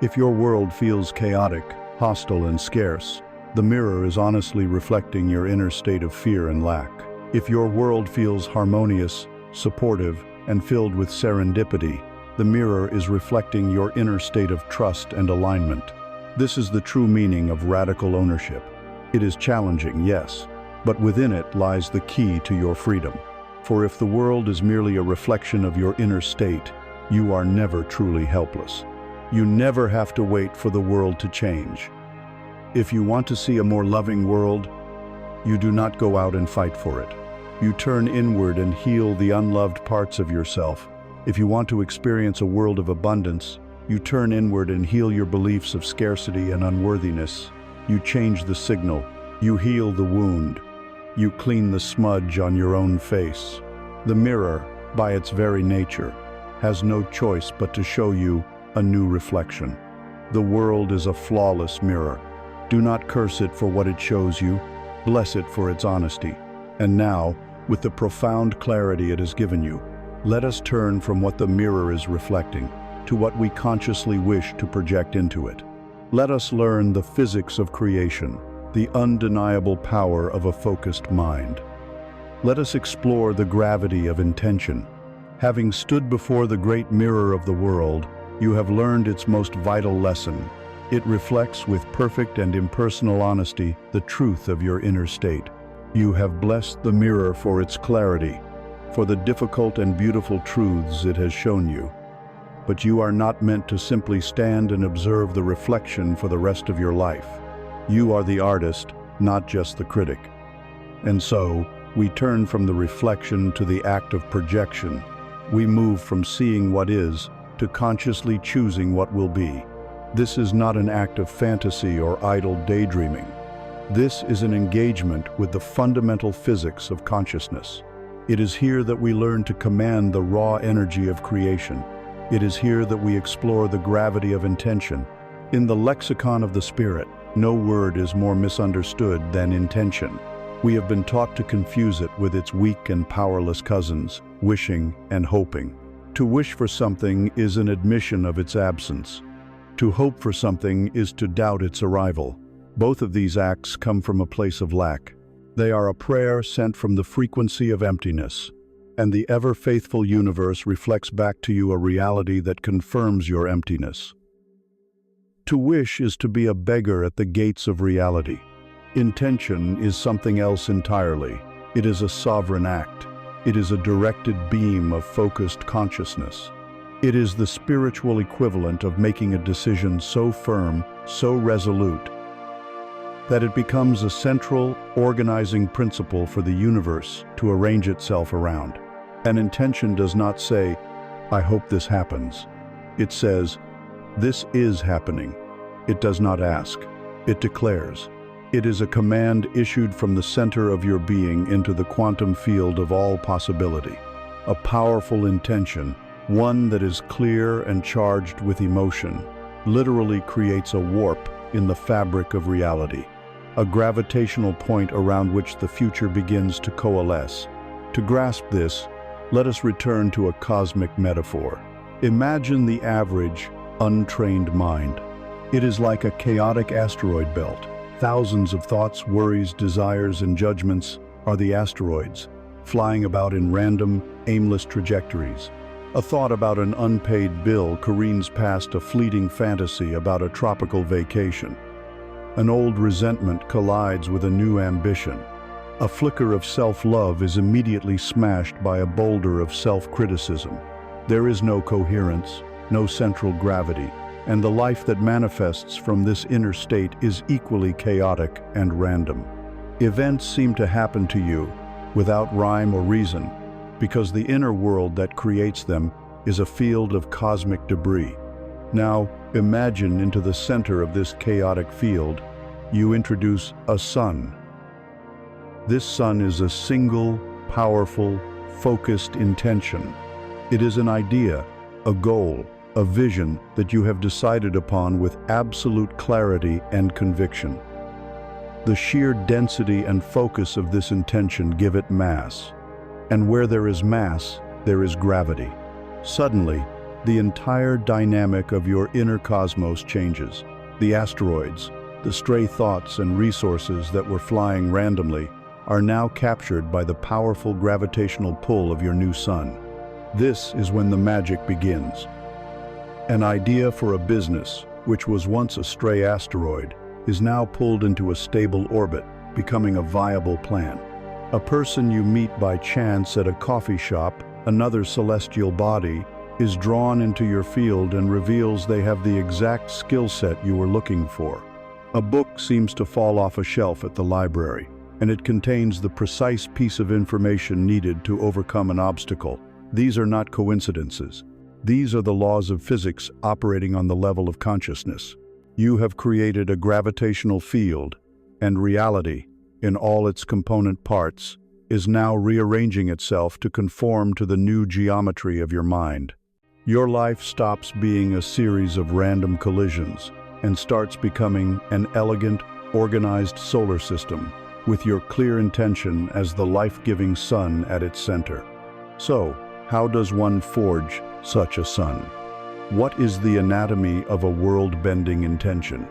If your world feels chaotic, hostile, and scarce, the mirror is honestly reflecting your inner state of fear and lack. If your world feels harmonious, supportive, and filled with serendipity, the mirror is reflecting your inner state of trust and alignment. This is the true meaning of radical ownership. It is challenging, yes, but within it lies the key to your freedom. For if the world is merely a reflection of your inner state, you are never truly helpless. You never have to wait for the world to change. If you want to see a more loving world, you do not go out and fight for it. You turn inward and heal the unloved parts of yourself. If you want to experience a world of abundance, you turn inward and heal your beliefs of scarcity and unworthiness. You change the signal. You heal the wound. You clean the smudge on your own face. The mirror, by its very nature, has no choice but to show you a new reflection. The world is a flawless mirror. Do not curse it for what it shows you. Bless it for its honesty. And now, with the profound clarity it has given you, let us turn from what the mirror is reflecting to what we consciously wish to project into it. Let us learn the physics of creation, the undeniable power of a focused mind. Let us explore the gravity of intention. Having stood before the great mirror of the world, you have learned its most vital lesson. It reflects with perfect and impersonal honesty the truth of your inner state. You have blessed the mirror for its clarity. for the difficult and beautiful truths it has shown you. But you are not meant to simply stand and observe the reflection for the rest of your life. You are the artist, not just the critic. And so, we turn from the reflection to the act of projection. We move from seeing what is to consciously choosing what will be. This is not an act of fantasy or idle daydreaming. This is an engagement with the fundamental physics of consciousness. It is here that we learn to command the raw energy of creation. It is here that we explore the gravity of intention. In the lexicon of the spirit, no word is more misunderstood than intention. We have been taught to confuse it with its weak and powerless cousins, wishing and hoping. To wish for something is an admission of its absence. To hope for something is to doubt its arrival. Both of these acts come from a place of lack. They are a prayer sent from the frequency of emptiness, and the ever-faithful universe reflects back to you a reality that confirms your emptiness. To wish is to be a beggar at the gates of reality. Intention is something else entirely. It is a sovereign act. It is a directed beam of focused consciousness. It is the spiritual equivalent of making a decision so firm, so resolute, that it becomes a central, organizing principle for the universe to arrange itself around. An intention does not say, "I hope this happens." It says, "This is happening." It does not ask. It declares. It is a command issued from the center of your being into the quantum field of all possibility. A powerful intention, one that is clear and charged with emotion, literally creates a warp in the fabric of reality, a gravitational point around which the future begins to coalesce. To grasp this, let us return to a cosmic metaphor. Imagine the average, untrained mind. It is like a chaotic asteroid belt. Thousands of thoughts, worries, desires, and judgments are the asteroids, flying about in random, aimless trajectories. A thought about an unpaid bill careens past a fleeting fantasy about a tropical vacation. An old resentment collides with a new ambition. A flicker of self-love is immediately smashed by a boulder of self-criticism. There is no coherence, no central gravity, and the life that manifests from this inner state is equally chaotic and random. Events seem to happen to you without rhyme or reason, because the inner world that creates them is a field of cosmic debris. Now, imagine into the center of this chaotic field, you introduce a sun. This sun is a single, powerful, focused intention. It is an idea, a goal, a vision that you have decided upon with absolute clarity and conviction. The sheer density and focus of this intention give it mass. And where there is mass, there is gravity. Suddenly, the entire dynamic of your inner cosmos changes. The asteroids, the stray thoughts and resources that were flying randomly, are now captured by the powerful gravitational pull of your new sun. This is when the magic begins. An idea for a business, which was once a stray asteroid, is now pulled into a stable orbit, becoming a viable plan. A person you meet by chance at a coffee shop, another celestial body, is drawn into your field and reveals they have the exact skill set you were looking for. A book seems to fall off a shelf at the library, and it contains the precise piece of information needed to overcome an obstacle. These are not coincidences. These are the laws of physics operating on the level of consciousness. You have created a gravitational field, and reality, in all its component parts, is now rearranging itself to conform to the new geometry of your mind. Your life stops being a series of random collisions and starts becoming an elegant, organized solar system, with your clear intention as the life-giving sun at its center. So, how does one forge such a sun? What is the anatomy of a world-bending intention?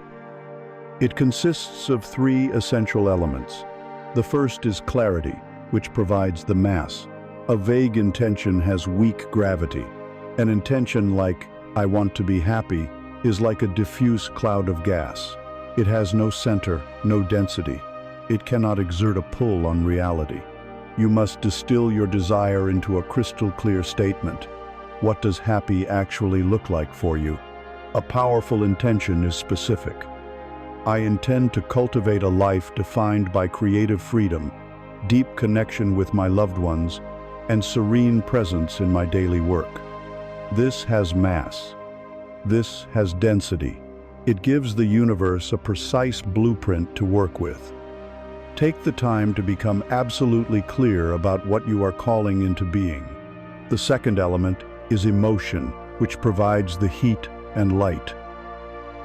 It consists of three essential elements. The first is clarity, which provides the mass. A vague intention has weak gravity. An intention like, "I want to be happy," is like a diffuse cloud of gas. It has no center, no density. It cannot exert a pull on reality. You must distill your desire into a crystal-clear statement. What does happy actually look like for you? A powerful intention is specific. I intend to cultivate a life defined by creative freedom, deep connection with my loved ones, and serene presence in my daily work. This has mass. This has density. It gives the universe a precise blueprint to work with. Take the time to become absolutely clear about what you are calling into being. The second element is emotion, which provides the heat and light.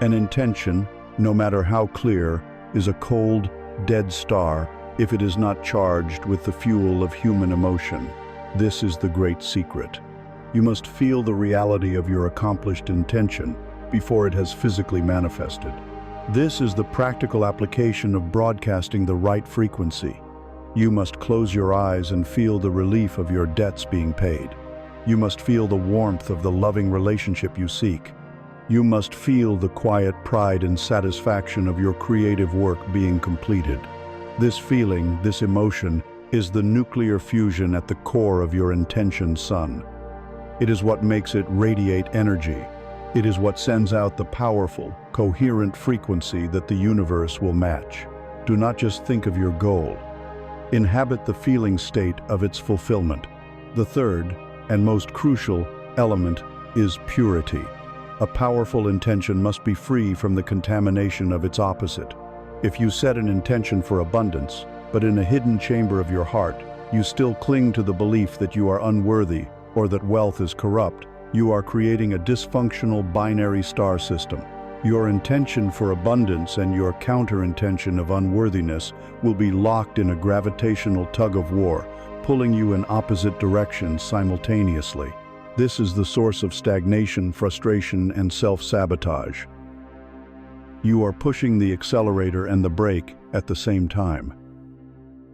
An intention, no matter how clear, is a cold, dead star if it is not charged with the fuel of human emotion. This is the great secret. You must feel the reality of your accomplished intention before it has physically manifested. This is the practical application of broadcasting the right frequency. You must close your eyes and feel the relief of your debts being paid. You must feel the warmth of the loving relationship you seek. You must feel the quiet pride and satisfaction of your creative work being completed. This feeling, this emotion, is the nuclear fusion at the core of your intention sun. It is what makes it radiate energy. It is what sends out the powerful, coherent frequency that the universe will match. Do not just think of your goal. Inhabit the feeling state of its fulfillment. The third, and most crucial, element is purity. A powerful intention must be free from the contamination of its opposite. If you set an intention for abundance, but in a hidden chamber of your heart, you still cling to the belief that you are unworthy or that wealth is corrupt, you are creating a dysfunctional binary star system. Your intention for abundance and your counter-intention of unworthiness will be locked in a gravitational tug-of-war, pulling you in opposite directions simultaneously. This is the source of stagnation, frustration, and self-sabotage. You are pushing the accelerator and the brake at the same time.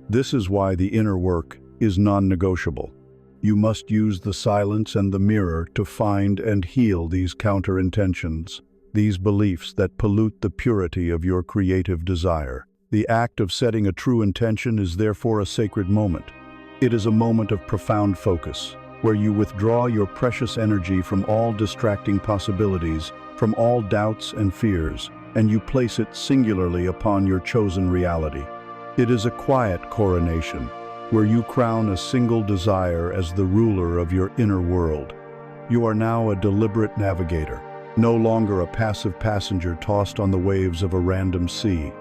This is why the inner work is non-negotiable. You must use the silence and the mirror to find and heal these counter-intentions, these beliefs that pollute the purity of your creative desire. The act of setting a true intention is therefore a sacred moment. It is a moment of profound focus, where you withdraw your precious energy from all distracting possibilities, from all doubts and fears, and you place it singularly upon your chosen reality. It is a quiet coronation, where you crown a single desire as the ruler of your inner world. You are now a deliberate navigator, no longer a passive passenger tossed on the waves of a random sea.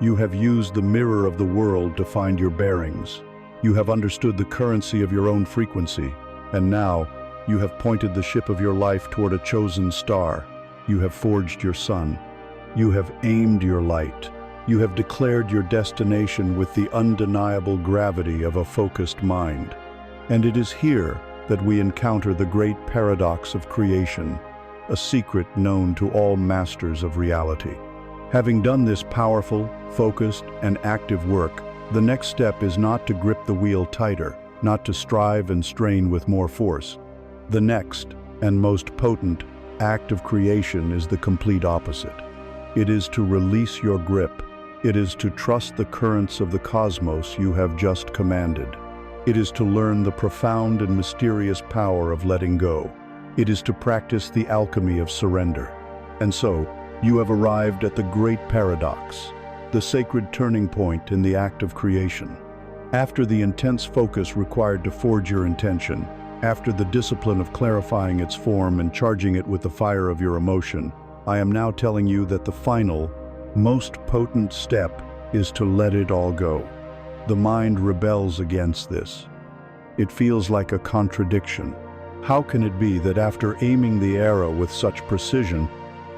You have used the mirror of the world to find your bearings. You have understood the currency of your own frequency, and now you have pointed the ship of your life toward a chosen star. You have forged your sun. You have aimed your light. You have declared your destination with the undeniable gravity of a focused mind. And it is here that we encounter the great paradox of creation, a secret known to all masters of reality. Having done this powerful, focused, and active work, the next step is not to grip the wheel tighter, not to strive and strain with more force. The next, and most potent, act of creation is the complete opposite. It is to release your grip. It is to trust the currents of the cosmos you have just commanded. It is to learn the profound and mysterious power of letting go. It is to practice the alchemy of surrender. And so, you have arrived at the great paradox, the sacred turning point in the act of creation. After the intense focus required to forge your intention, after the discipline of clarifying its form and charging it with the fire of your emotion, I am now telling you that the final, most potent step is to let it all go. The mind rebels against this. It feels like a contradiction. How can it be that after aiming the arrow with such precision,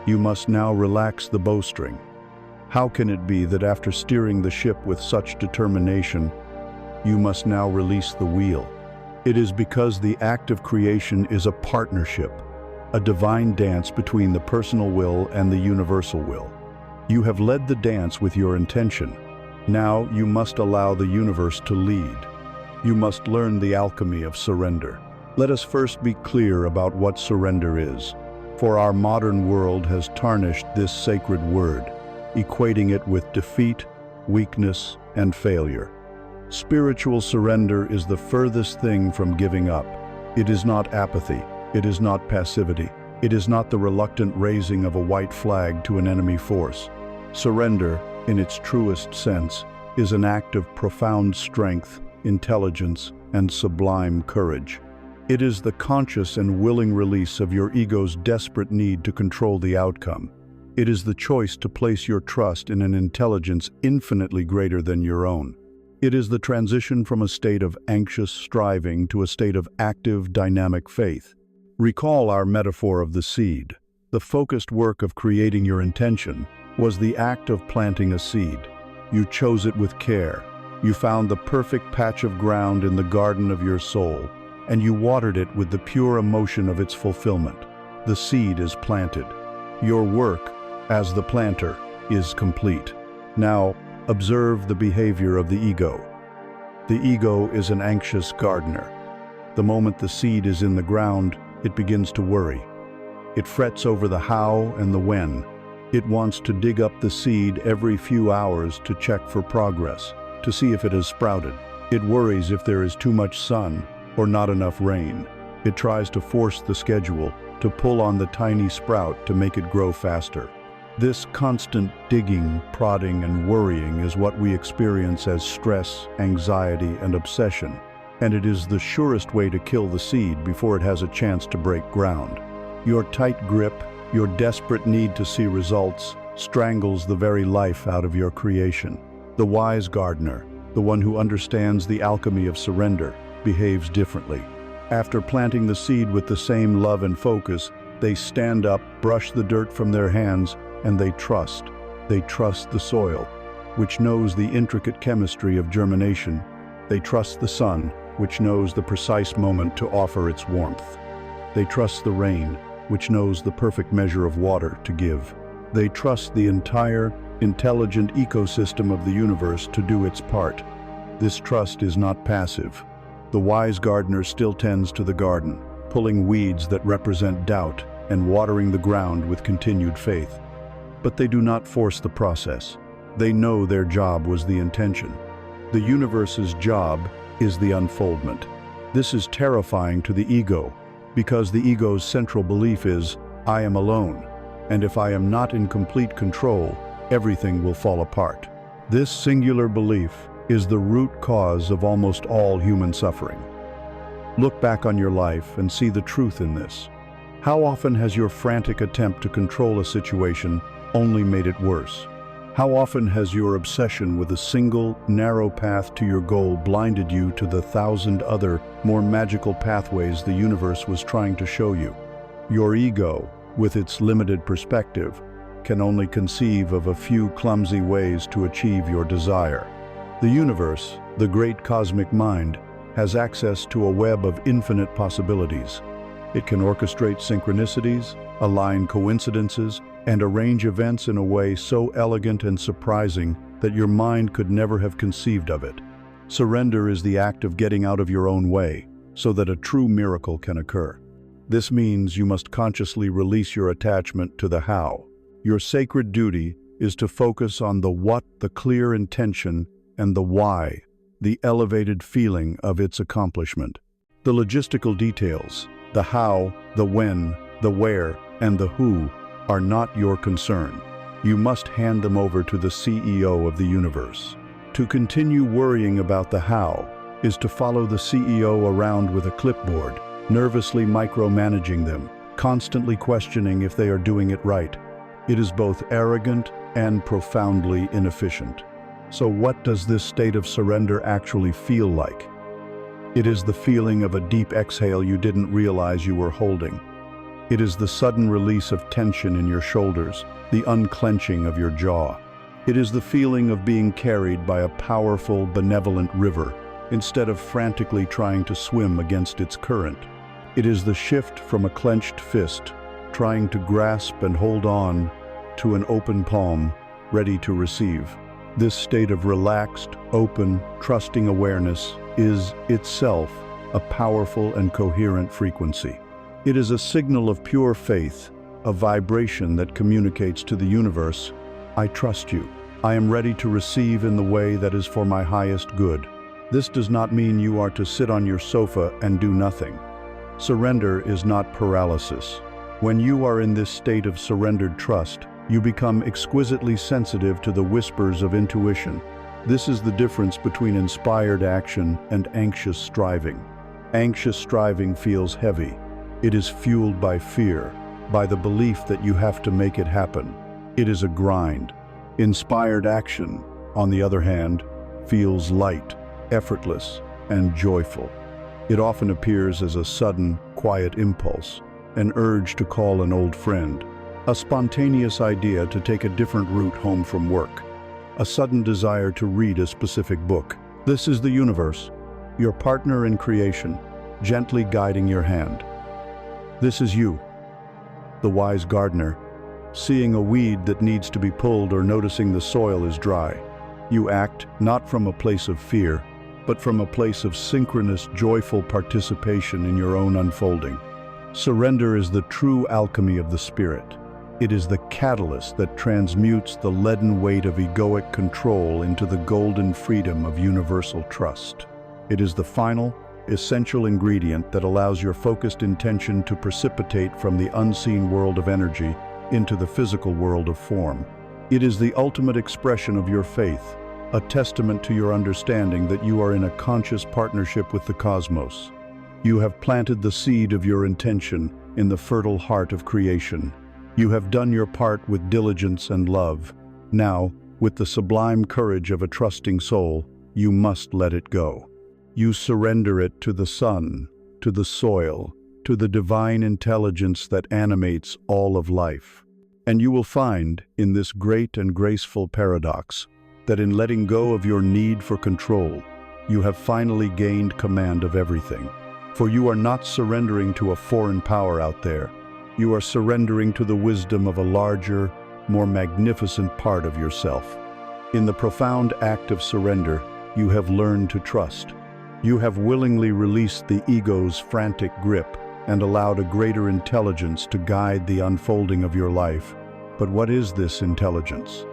you must now relax the bowstring? How can it be that after steering the ship with such determination, you must now release the wheel? It is because the act of creation is a partnership, a divine dance between the personal will and the universal will. You have led the dance with your intention. Now you must allow the universe to lead. You must learn the alchemy of surrender. Let us first be clear about what surrender is, for our modern world has tarnished this sacred word, equating it with defeat, weakness, and failure. Spiritual surrender is the furthest thing from giving up. It is not apathy. It is not passivity. It is not the reluctant raising of a white flag to an enemy force. Surrender, in its truest sense, is an act of profound strength, intelligence, and sublime courage. It is the conscious and willing release of your ego's desperate need to control the outcome. It is the choice to place your trust in an intelligence infinitely greater than your own. It is the transition from a state of anxious striving to a state of active, dynamic faith. Recall our metaphor of the seed. The focused work of creating your intention was the act of planting a seed. You chose it with care. You found the perfect patch of ground in the garden of your soul, and you watered it with the pure emotion of its fulfillment. The seed is planted. Your work, as the planter, is complete. Now, observe the behavior of the ego. The ego is an anxious gardener. The moment the seed is in the ground, it begins to worry. It frets over the how and the when. It wants to dig up the seed every few hours to check for progress, to see if it has sprouted. It worries if there is too much sun or not enough rain. It tries to force the schedule, to pull on the tiny sprout to make it grow faster. This constant digging, prodding, and worrying is what we experience as stress, anxiety, and obsession, and it is the surest way to kill the seed before it has a chance to break ground. Your tight grip, your desperate need to see results, strangles the very life out of your creation. The wise gardener, the one who understands the alchemy of surrender, behaves differently. After planting the seed with the same love and focus, they stand up, brush the dirt from their hands, and they trust. They trust the soil, which knows the intricate chemistry of germination. They trust the sun, which knows the precise moment to offer its warmth. They trust the rain, which knows the perfect measure of water to give. They trust the entire, intelligent ecosystem of the universe to do its part. This trust is not passive. The wise gardener still tends to the garden, pulling weeds that represent doubt and watering the ground with continued faith. But they do not force the process. They know their job was the intention. The universe's job is the unfoldment. This is terrifying to the ego, because the ego's central belief is, I am alone, and if I am not in complete control, everything will fall apart. This singular belief is the root cause of almost all human suffering. Look back on your life and see the truth in this. How often has your frantic attempt to control a situation only made it worse? How often has your obsession with a single, narrow path to your goal blinded you to the 1,000 other, more magical pathways the universe was trying to show you? Your ego, with its limited perspective, can only conceive of a few clumsy ways to achieve your desire. The universe, the great cosmic mind, has access to a web of infinite possibilities. It can orchestrate synchronicities, align coincidences, and arrange events in a way so elegant and surprising that your mind could never have conceived of it. Surrender is the act of getting out of your own way, so that a true miracle can occur. This means you must consciously release your attachment to the how. Your sacred duty is to focus on the what, the clear intention, and the why, the elevated feeling of its accomplishment. The logistical details, the how, the when, the where, and the who, are not your concern. You must hand them over to the CEO of the universe. To continue worrying about the how is to follow the CEO around with a clipboard, nervously micromanaging them, constantly questioning if they are doing it right. It is both arrogant and profoundly inefficient. So what does this state of surrender actually feel like? It is the feeling of a deep exhale you didn't realize you were holding. It is the sudden release of tension in your shoulders, the unclenching of your jaw. It is the feeling of being carried by a powerful, benevolent river, instead of frantically trying to swim against its current. It is the shift from a clenched fist, trying to grasp and hold on, to an open palm, ready to receive. This state of relaxed, open, trusting awareness is itself a powerful and coherent frequency. It is a signal of pure faith, a vibration that communicates to the universe, I trust you. I am ready to receive in the way that is for my highest good. This does not mean you are to sit on your sofa and do nothing. Surrender is not paralysis. When you are in this state of surrendered trust, you become exquisitely sensitive to the whispers of intuition. This is the difference between inspired action and anxious striving. Anxious striving feels heavy. It is fueled by fear, by the belief that you have to make it happen. It is a grind. Inspired action, on the other hand, feels light, effortless, and joyful. It often appears as a sudden, quiet impulse, an urge to call an old friend, a spontaneous idea to take a different route home from work, a sudden desire to read a specific book. This is the universe, your partner in creation, gently guiding your hand. This is you, the wise gardener, seeing a weed that needs to be pulled or noticing the soil is dry. You act not from a place of fear, but from a place of synchronous, joyful participation in your own unfolding. Surrender is the true alchemy of the spirit. It is the catalyst that transmutes the leaden weight of egoic control into the golden freedom of universal trust. It is the final, essential ingredient that allows your focused intention to precipitate from the unseen world of energy into the physical world of form. It is the ultimate expression of your faith, a testament to your understanding that you are in a conscious partnership with the cosmos. You have planted the seed of your intention in the fertile heart of creation. You have done your part with diligence and love. Now, with the sublime courage of a trusting soul, you must let it go. You surrender it to the sun, to the soil, to the divine intelligence that animates all of life. And you will find, in this great and graceful paradox, that in letting go of your need for control, you have finally gained command of everything. For you are not surrendering to a foreign power out there. You are surrendering to the wisdom of a larger, more magnificent part of yourself. In the profound act of surrender, you have learned to trust. You have willingly released the ego's frantic grip and allowed a greater intelligence to guide the unfolding of your life. But what is this intelligence?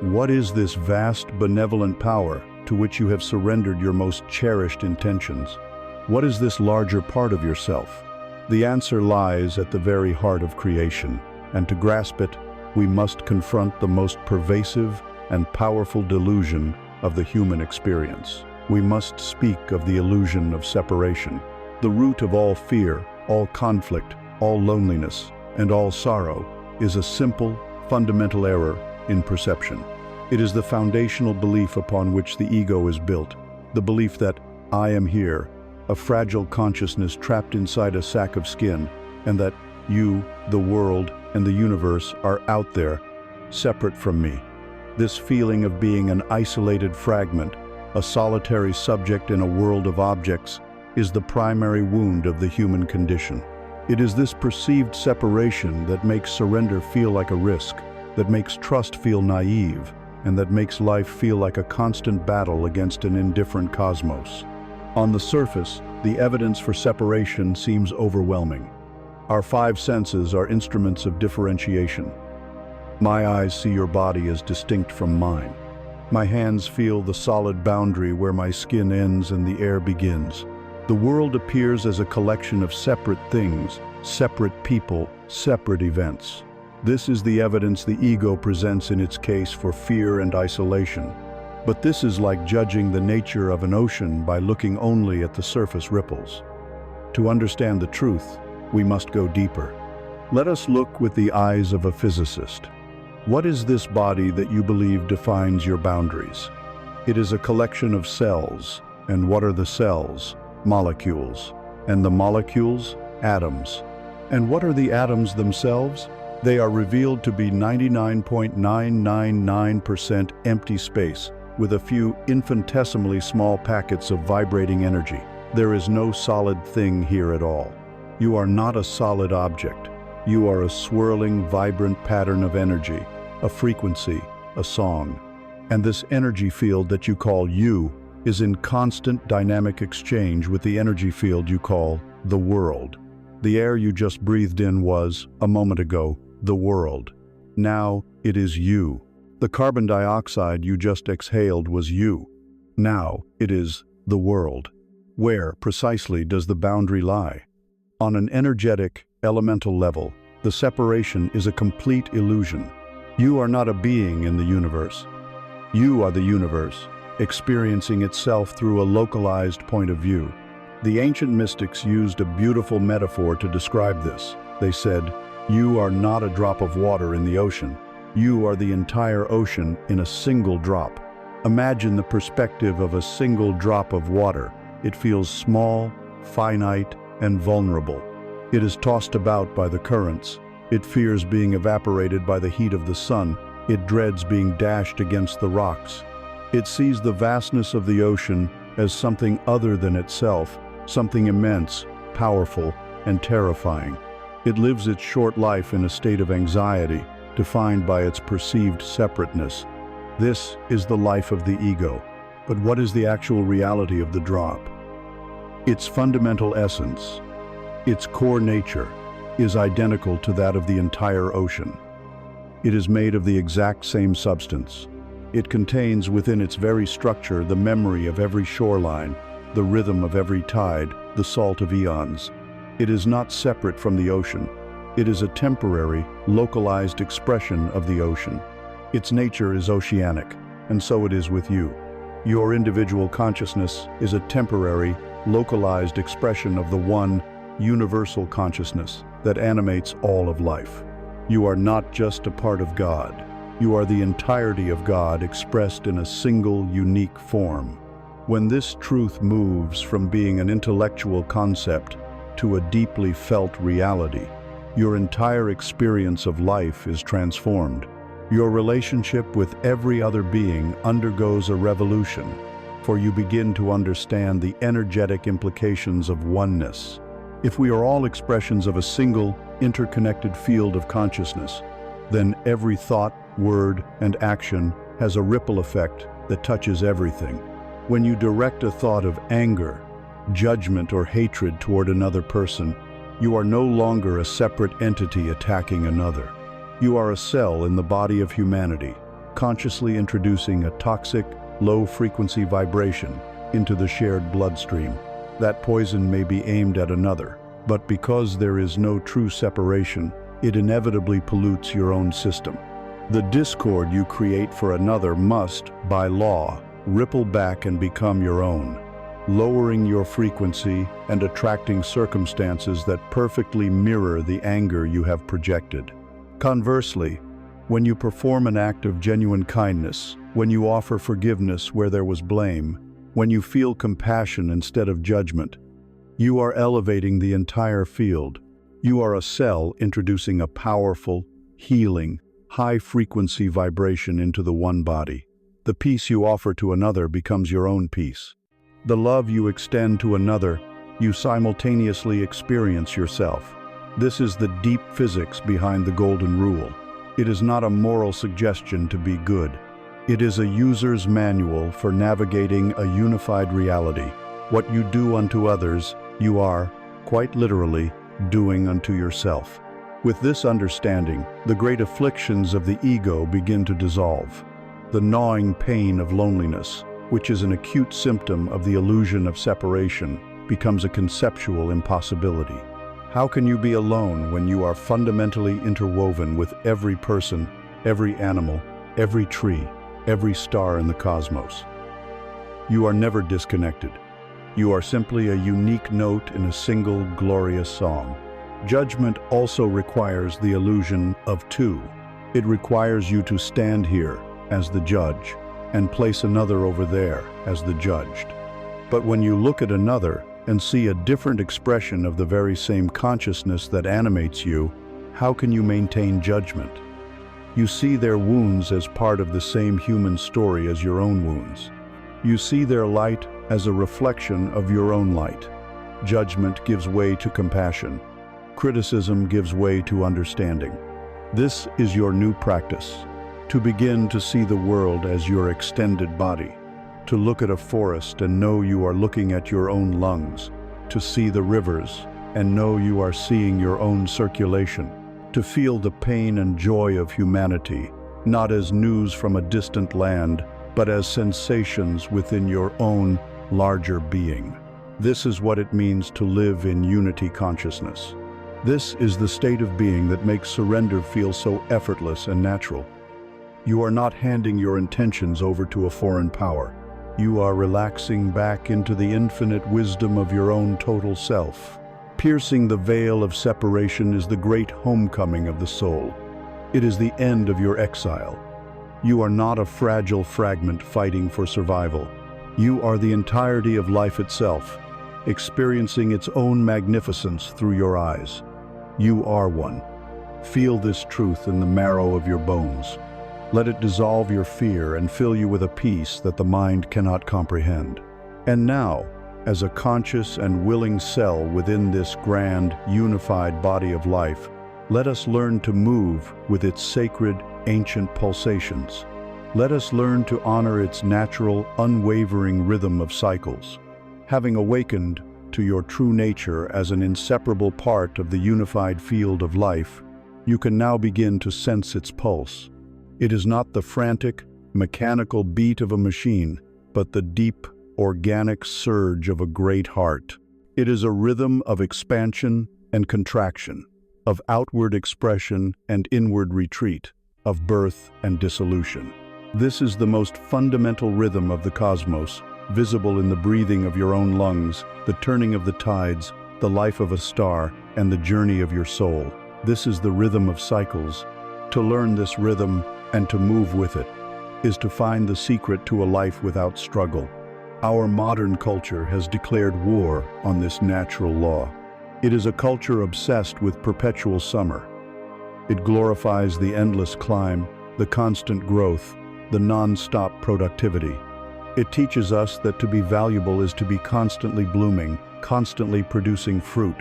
What is this vast, benevolent power to which you have surrendered your most cherished intentions? What is this larger part of yourself? The answer lies at the very heart of creation, and to grasp it, we must confront the most pervasive and powerful delusion of the human experience. We must speak of the illusion of separation. The root of all fear, all conflict, all loneliness, and all sorrow is a simple, fundamental error in perception. It is the foundational belief upon which the ego is built, the belief that I am here, a fragile consciousness trapped inside a sack of skin, and that you, the world, and the universe are out there, separate from me. This feeling of being an isolated fragment, a solitary subject in a world of objects, is the primary wound of the human condition. It is this perceived separation that makes surrender feel like a risk, that makes trust feel naive, and that makes life feel like a constant battle against an indifferent cosmos. On the surface, the evidence for separation seems overwhelming. Our five senses are instruments of differentiation. My eyes see your body as distinct from mine. My hands feel the solid boundary where my skin ends and the air begins. The world appears as a collection of separate things, separate people, separate events. This is the evidence the ego presents in its case for fear and isolation. But this is like judging the nature of an ocean by looking only at the surface ripples. To understand the truth, we must go deeper. Let us look with the eyes of a physicist. What is this body that you believe defines your boundaries? It is a collection of cells. And what are the cells? Molecules. And the molecules? Atoms. And what are the atoms themselves? They are revealed to be 99.999% empty space, with a few infinitesimally small packets of vibrating energy. There is no solid thing here at all. You are not a solid object. You are a swirling, vibrant pattern of energy, a frequency, a song. And this energy field that you call you is in constant dynamic exchange with the energy field you call the world. The air you just breathed in was, a moment ago, the world. Now it is you. The carbon dioxide you just exhaled was you. Now it is the world. Where, precisely, does the boundary lie? On an energetic, elemental level, the separation is a complete illusion. You are not a being in the universe. You are the universe, experiencing itself through a localized point of view. The ancient mystics used a beautiful metaphor to describe this. They said, "You are not a drop of water in the ocean. You are the entire ocean in a single drop." Imagine the perspective of a single drop of water. It feels small, finite, and vulnerable. It is tossed about by the currents. It fears being evaporated by the heat of the sun. It dreads being dashed against the rocks. It sees the vastness of the ocean as something other than itself, something immense, powerful, and terrifying. It lives its short life in a state of anxiety, defined by its perceived separateness. This is the life of the ego. But what is the actual reality of the drop? Its fundamental essence, its core nature, is identical to that of the entire ocean. It is made of the exact same substance. It contains within its very structure the memory of every shoreline, the rhythm of every tide, the salt of eons. It is not separate from the ocean. It is a temporary, localized expression of the ocean. Its nature is oceanic, and so it is with you. Your individual consciousness is a temporary, localized expression of the one, universal consciousness that animates all of life. You are not just a part of God. You are the entirety of God expressed in a single, unique form. When this truth moves from being an intellectual concept to a deeply felt reality, your entire experience of life is transformed. Your relationship with every other being undergoes a revolution, for you begin to understand the energetic implications of oneness. If we are all expressions of a single, interconnected field of consciousness, then every thought, word, and action has a ripple effect that touches everything. When you direct a thought of anger, judgment, or hatred toward another person, you are no longer a separate entity attacking another. You are a cell in the body of humanity, consciously introducing a toxic, low-frequency vibration into the shared bloodstream. That poison may be aimed at another, but because there is no true separation, it inevitably pollutes your own system. The discord you create for another must, by law, ripple back and become your own, lowering your frequency and attracting circumstances that perfectly mirror the anger you have projected. Conversely, when you perform an act of genuine kindness, when you offer forgiveness where there was blame, when you feel compassion instead of judgment, you are elevating the entire field. You are a cell introducing a powerful, healing, high-frequency vibration into the one body. The peace you offer to another becomes your own peace. The love you extend to another, you simultaneously experience yourself. This is the deep physics behind the golden rule. It is not a moral suggestion to be good. It is a user's manual for navigating a unified reality. What you do unto others, you are, quite literally, doing unto yourself. With this understanding, the great afflictions of the ego begin to dissolve. The gnawing pain of loneliness, which is an acute symptom of the illusion of separation, becomes a conceptual impossibility. How can you be alone when you are fundamentally interwoven with every person, every animal, every tree, every star in the cosmos? You are never disconnected. You are simply a unique note in a single glorious song. Judgment also requires the illusion of two. It requires you to stand here as the judge and place another over there as the judged. But when you look at another and see a different expression of the very same consciousness that animates you, how can you maintain judgment? You see their wounds as part of the same human story as your own wounds. You see their light as a reflection of your own light. Judgment gives way to compassion. Criticism gives way to understanding. This is your new practice, to begin to see the world as your extended body, to look at a forest and know you are looking at your own lungs, to see the rivers and know you are seeing your own circulation, to feel the pain and joy of humanity, not as news from a distant land, but as sensations within your own larger being. This is what it means to live in unity consciousness. This is the state of being that makes surrender feel so effortless and natural. You are not handing your intentions over to a foreign power. You are relaxing back into the infinite wisdom of your own total self. Piercing the veil of separation is the great homecoming of the soul. It is the end of your exile. You are not a fragile fragment fighting for survival. You are the entirety of life itself, experiencing its own magnificence through your eyes. You are one. Feel this truth in the marrow of your bones. Let it dissolve your fear and fill you with a peace that the mind cannot comprehend. And now, as a conscious and willing cell within this grand, unified body of life, let us learn to move with its sacred, ancient pulsations. Let us learn to honor its natural, unwavering rhythm of cycles. Having awakened to your true nature as an inseparable part of the unified field of life, you can now begin to sense its pulse. It is not the frantic, mechanical beat of a machine, but the deep, organic surge of a great heart. It is a rhythm of expansion and contraction, of outward expression and inward retreat, of birth and dissolution. This is the most fundamental rhythm of the cosmos, visible in the breathing of your own lungs, the turning of the tides, the life of a star, and the journey of your soul. This is the rhythm of cycles. To learn this rhythm and to move with it is to find the secret to a life without struggle. Our modern culture has declared war on this natural law. It is a culture obsessed with perpetual summer. It glorifies the endless climb, the constant growth, the non-stop productivity. It teaches us that to be valuable is to be constantly blooming, constantly producing fruit.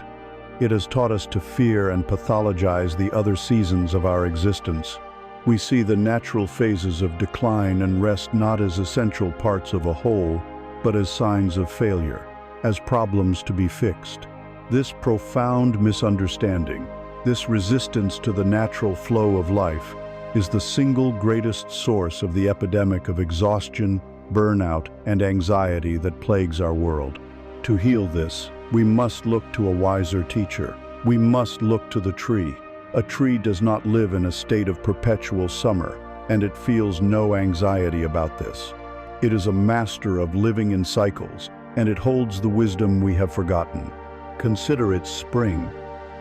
It has taught us to fear and pathologize the other seasons of our existence. We see the natural phases of decline and rest not as essential parts of a whole, but as signs of failure, as problems to be fixed. This profound misunderstanding, this resistance to the natural flow of life, is the single greatest source of the epidemic of exhaustion, burnout, and anxiety that plagues our world. To heal this, we must look to a wiser teacher. We must look to the tree. A tree does not live in a state of perpetual summer, and it feels no anxiety about this. It is a master of living in cycles, and it holds the wisdom we have forgotten. Consider its spring.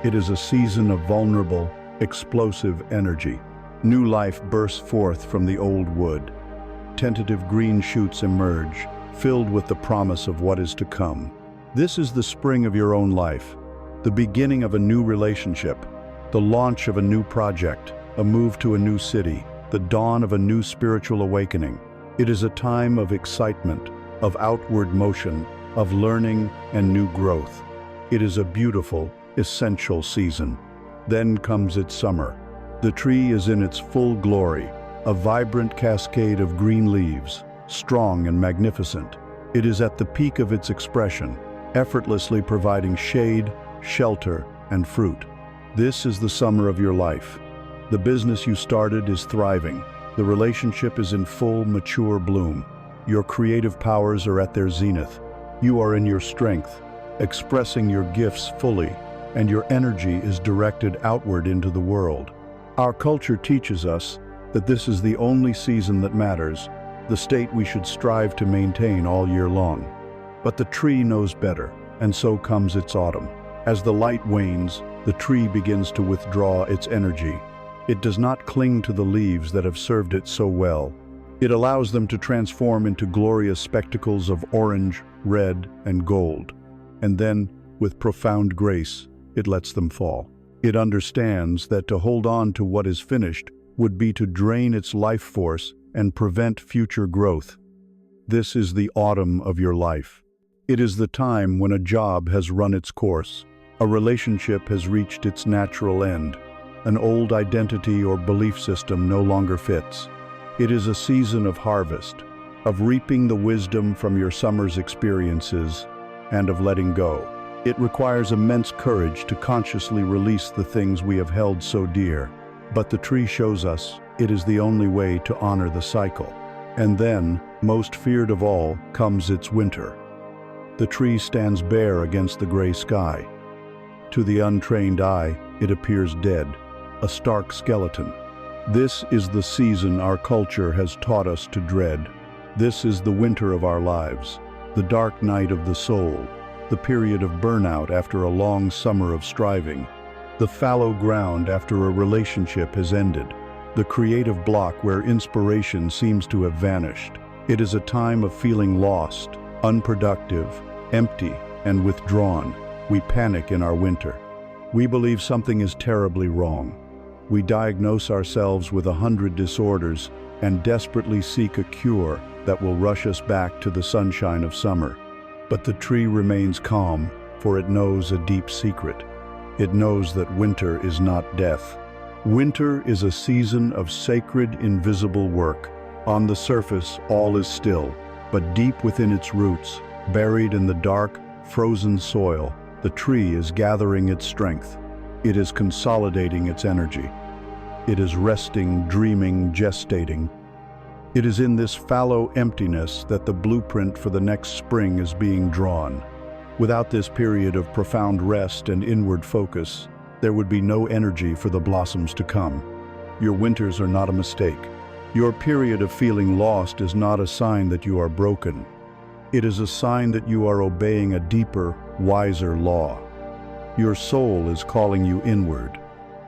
It is a season of vulnerable, explosive energy. New life bursts forth from the old wood. Tentative green shoots emerge, filled with the promise of what is to come. This is the spring of your own life, the beginning of a new relationship, the launch of a new project, a move to a new city, the dawn of a new spiritual awakening. It is a time of excitement, of outward motion, of learning and new growth. It is a beautiful, essential season. Then comes its summer. The tree is in its full glory, a vibrant cascade of green leaves, strong and magnificent. It is at the peak of its expression, effortlessly providing shade, shelter, and fruit. This is the summer of your life. The business you started is thriving. The relationship is in full, mature bloom. Your creative powers are at their zenith. You are in your strength, expressing your gifts fully, and your energy is directed outward into the world. Our culture teaches us that this is the only season that matters, the state we should strive to maintain all year long. But the tree knows better, and so comes its autumn. As the light wanes, the tree begins to withdraw its energy. It does not cling to the leaves that have served it so well. It allows them to transform into glorious spectacles of orange, red, and gold. And then, with profound grace, it lets them fall. It understands that to hold on to what is finished would be to drain its life force and prevent future growth. This is the autumn of your life. It is the time when a job has run its course, a relationship has reached its natural end, an old identity or belief system no longer fits. It is a season of harvest, of reaping the wisdom from your summer's experiences, and of letting go. It requires immense courage to consciously release the things we have held so dear. But the tree shows us it is the only way to honor the cycle. And then, most feared of all, comes its winter. The tree stands bare against the gray sky. To the untrained eye, it appears dead, a stark skeleton. This is the season our culture has taught us to dread. This is the winter of our lives, the dark night of the soul, the period of burnout after a long summer of striving, the fallow ground after a relationship has ended, the creative block where inspiration seems to have vanished. It is a time of feeling lost, unproductive, empty, and withdrawn. We panic in our winter. We believe something is terribly wrong. We diagnose ourselves with 100 disorders and desperately seek a cure that will rush us back to the sunshine of summer. But the tree remains calm, for it knows a deep secret. It knows that winter is not death. Winter is a season of sacred, invisible work. On the surface, all is still, but deep within its roots, buried in the dark, frozen soil, the tree is gathering its strength. It is consolidating its energy. It is resting, dreaming, gestating. It is in this fallow emptiness that the blueprint for the next spring is being drawn. Without this period of profound rest and inward focus, there would be no energy for the blossoms to come. Your winters are not a mistake. Your period of feeling lost is not a sign that you are broken. It is a sign that you are obeying a deeper, wiser law. Your soul is calling you inward.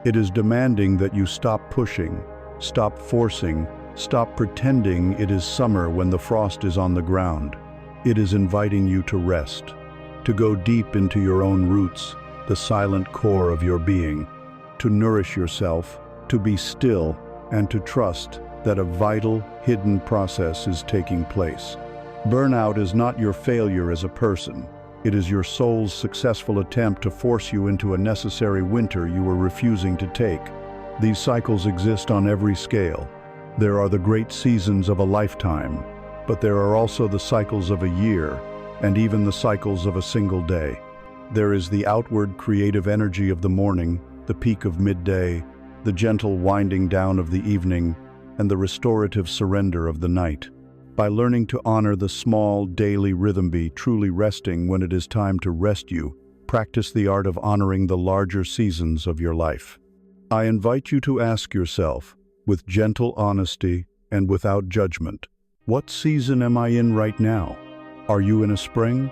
It is demanding that you stop pushing, stop forcing, stop pretending it is summer when the frost is on the ground. It is inviting you to rest, to go deep into your own roots, the silent core of your being, to nourish yourself, to be still, and to trust that a vital, hidden process is taking place. Burnout is not your failure as a person. It is your soul's successful attempt to force you into a necessary winter you were refusing to take. These cycles exist on every scale. There are the great seasons of a lifetime, but there are also the cycles of a year, and even the cycles of a single day. There is the outward creative energy of the morning, the peak of midday, the gentle winding down of the evening, and the restorative surrender of the night. By learning to honor the small, daily rhythm, be truly resting when it is time to rest you, practice the art of honoring the larger seasons of your life. I invite you to ask yourself, with gentle honesty and without judgment, what season am I in right now? Are you in a spring?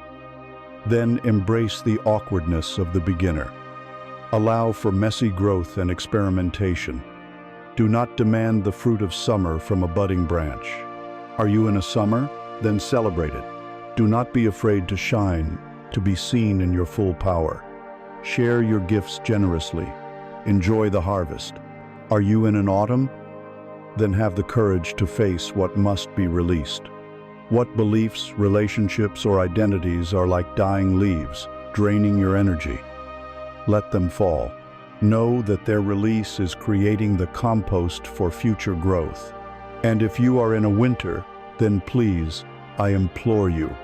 Then embrace the awkwardness of the beginner. Allow for messy growth and experimentation. Do not demand the fruit of summer from a budding branch. Are you in a summer? Then celebrate it. Do not be afraid to shine, to be seen in your full power. Share your gifts generously. Enjoy the harvest. Are you in an autumn? Then have the courage to face what must be released. What beliefs, relationships, or identities are like dying leaves, draining your energy? Let them fall. Know that their release is creating the compost for future growth. And if you are in a winter, then please, I implore you,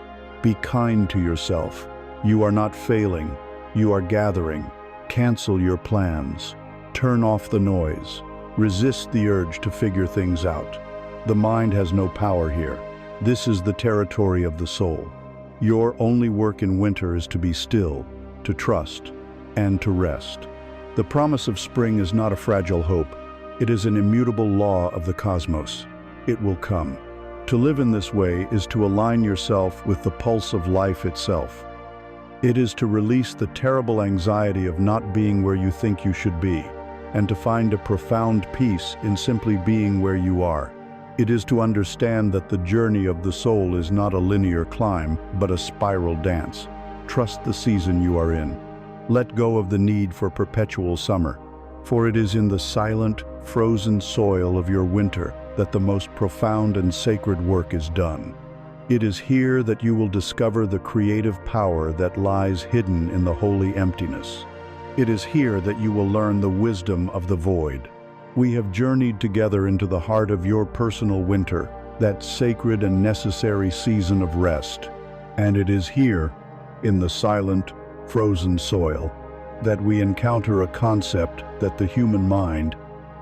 be kind to yourself. You are not failing, you are gathering. Cancel your plans. Turn off the noise. Resist the urge to figure things out. The mind has no power here. This is the territory of the soul. Your only work in winter is to be still, to trust, and to rest. The promise of spring is not a fragile hope. It is an immutable law of the cosmos. It will come. To live in this way is to align yourself with the pulse of life itself. It is to release the terrible anxiety of not being where you think you should be, and to find a profound peace in simply being where you are. It is to understand that the journey of the soul is not a linear climb, but a spiral dance. Trust the season you are in. Let go of the need for perpetual summer, for it is in the silent, frozen soil of your winter that the most profound and sacred work is done. It is here that you will discover the creative power that lies hidden in the holy emptiness. It is here that you will learn the wisdom of the void. We have journeyed together into the heart of your personal winter, that sacred and necessary season of rest. And it is here, in the silent, frozen soil, that we encounter a concept that the human mind,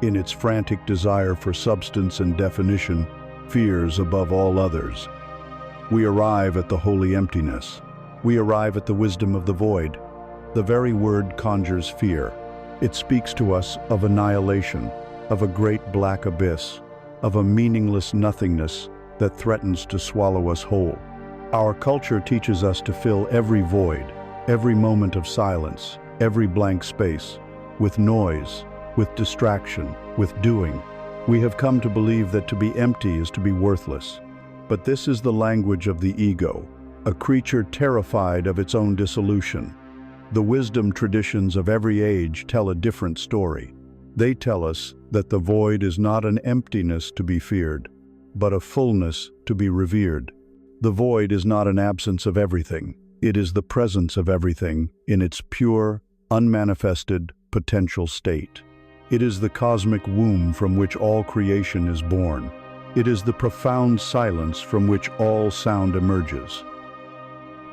in its frantic desire for substance and definition, fears above all others. We arrive at the holy emptiness, we arrive at the wisdom of the void. The very word conjures fear. It speaks to us of annihilation, of a great black abyss, of a meaningless nothingness that threatens to swallow us whole. Our culture teaches us to fill every void, every moment of silence, every blank space, with noise, with distraction, with doing. We have come to believe that to be empty is to be worthless. But this is the language of the ego, a creature terrified of its own dissolution. The wisdom traditions of every age tell a different story. They tell us that the void is not an emptiness to be feared, but a fullness to be revered. The void is not an absence of everything. It is the presence of everything in its pure, unmanifested, potential state. It is the cosmic womb from which all creation is born. It is the profound silence from which all sound emerges.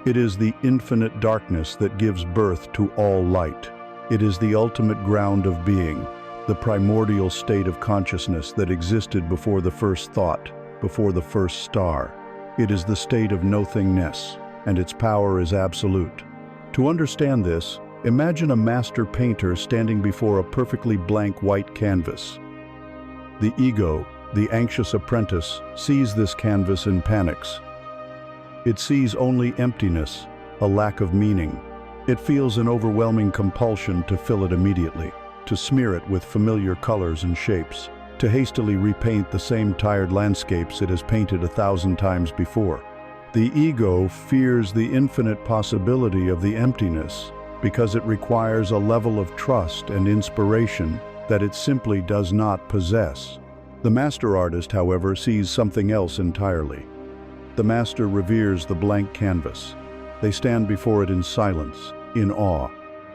It is the infinite darkness that gives birth to all light. It is the ultimate ground of being, the primordial state of consciousness that existed before the first thought, before the first star. It is the state of nothingness, and its power is absolute. To understand this, imagine a master painter standing before a perfectly blank white canvas. The ego, the anxious apprentice, sees this canvas and panics. It sees only emptiness, a lack of meaning. It feels an overwhelming compulsion to fill it immediately, to smear it with familiar colors and shapes, to hastily repaint the same tired landscapes it has painted 1,000 times before. The ego fears the infinite possibility of the emptiness because it requires a level of trust and inspiration that it simply does not possess. The master artist, however, sees something else entirely. The master reveres the blank canvas. They stand before it in silence, in awe.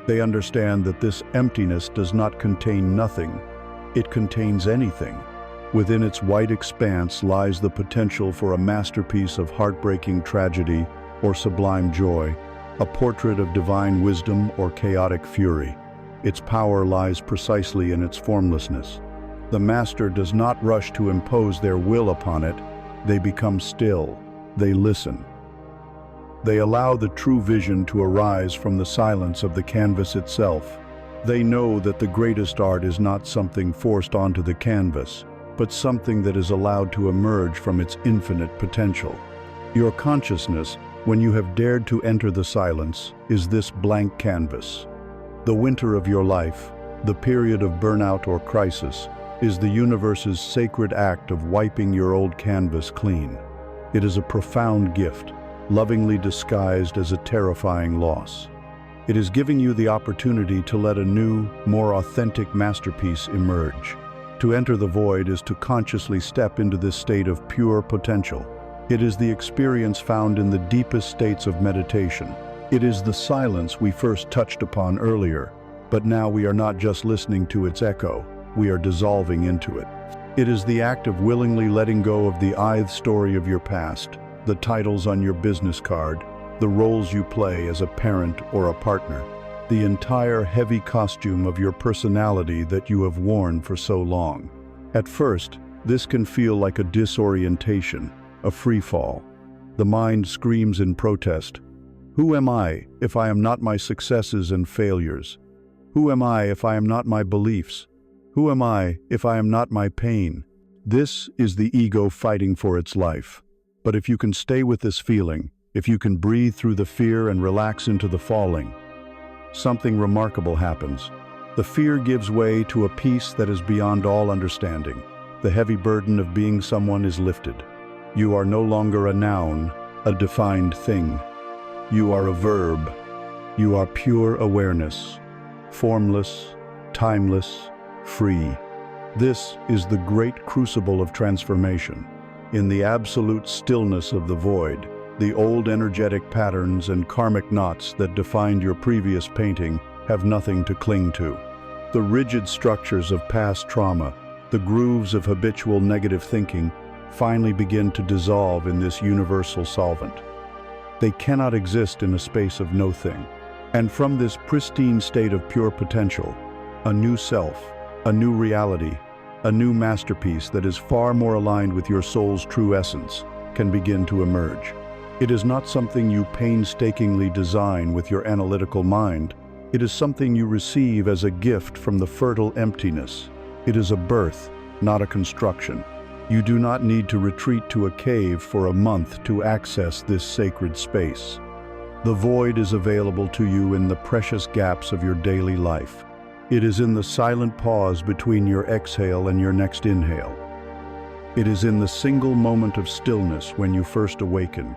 They understand that this emptiness does not contain nothing. It contains anything. Within its white expanse lies the potential for a masterpiece of heartbreaking tragedy or sublime joy, a portrait of divine wisdom or chaotic fury. Its power lies precisely in its formlessness. The master does not rush to impose their will upon it. They become still. They listen. They allow the true vision to arise from the silence of the canvas itself. They know that the greatest art is not something forced onto the canvas, but something that is allowed to emerge from its infinite potential. Your consciousness, when you have dared to enter the silence, is this blank canvas. The winter of your life, the period of burnout or crisis, is the universe's sacred act of wiping your old canvas clean. It is a profound gift, lovingly disguised as a terrifying loss. It is giving you the opportunity to let a new, more authentic masterpiece emerge. To enter the void is to consciously step into this state of pure potential. It is the experience found in the deepest states of meditation. It is the silence we first touched upon earlier, but now we are not just listening to its echo, we are dissolving into it. It is the act of willingly letting go of the ithe story of your past, the titles on your business card, the roles you play as a parent or a partner, the entire heavy costume of your personality that you have worn for so long. At first, this can feel like a disorientation, a free fall. The mind screams in protest. Who am I if I am not my successes and failures? Who am I if I am not my beliefs? Who am I if I am not my pain? This is the ego fighting for its life. But if you can stay with this feeling, if you can breathe through the fear and relax into the falling, something remarkable happens. The fear gives way to a peace that is beyond all understanding. The heavy burden of being someone is lifted. You are no longer a noun, a defined thing. You are a verb. You are pure awareness, formless, timeless, free. This is the great crucible of transformation. In the absolute stillness of the void, the old energetic patterns and karmic knots that defined your previous painting have nothing to cling to. The rigid structures of past trauma, the grooves of habitual negative thinking, finally begin to dissolve in this universal solvent. They cannot exist in a space of no thing. And from this pristine state of pure potential, a new self, a new reality, a new masterpiece that is far more aligned with your soul's true essence can begin to emerge. It is not something you painstakingly design with your analytical mind. It is something you receive as a gift from the fertile emptiness. It is a birth, not a construction. You do not need to retreat to a cave for a month to access this sacred space. The void is available to you in the precious gaps of your daily life. It is in the silent pause between your exhale and your next inhale. It is in the single moment of stillness when you first awaken,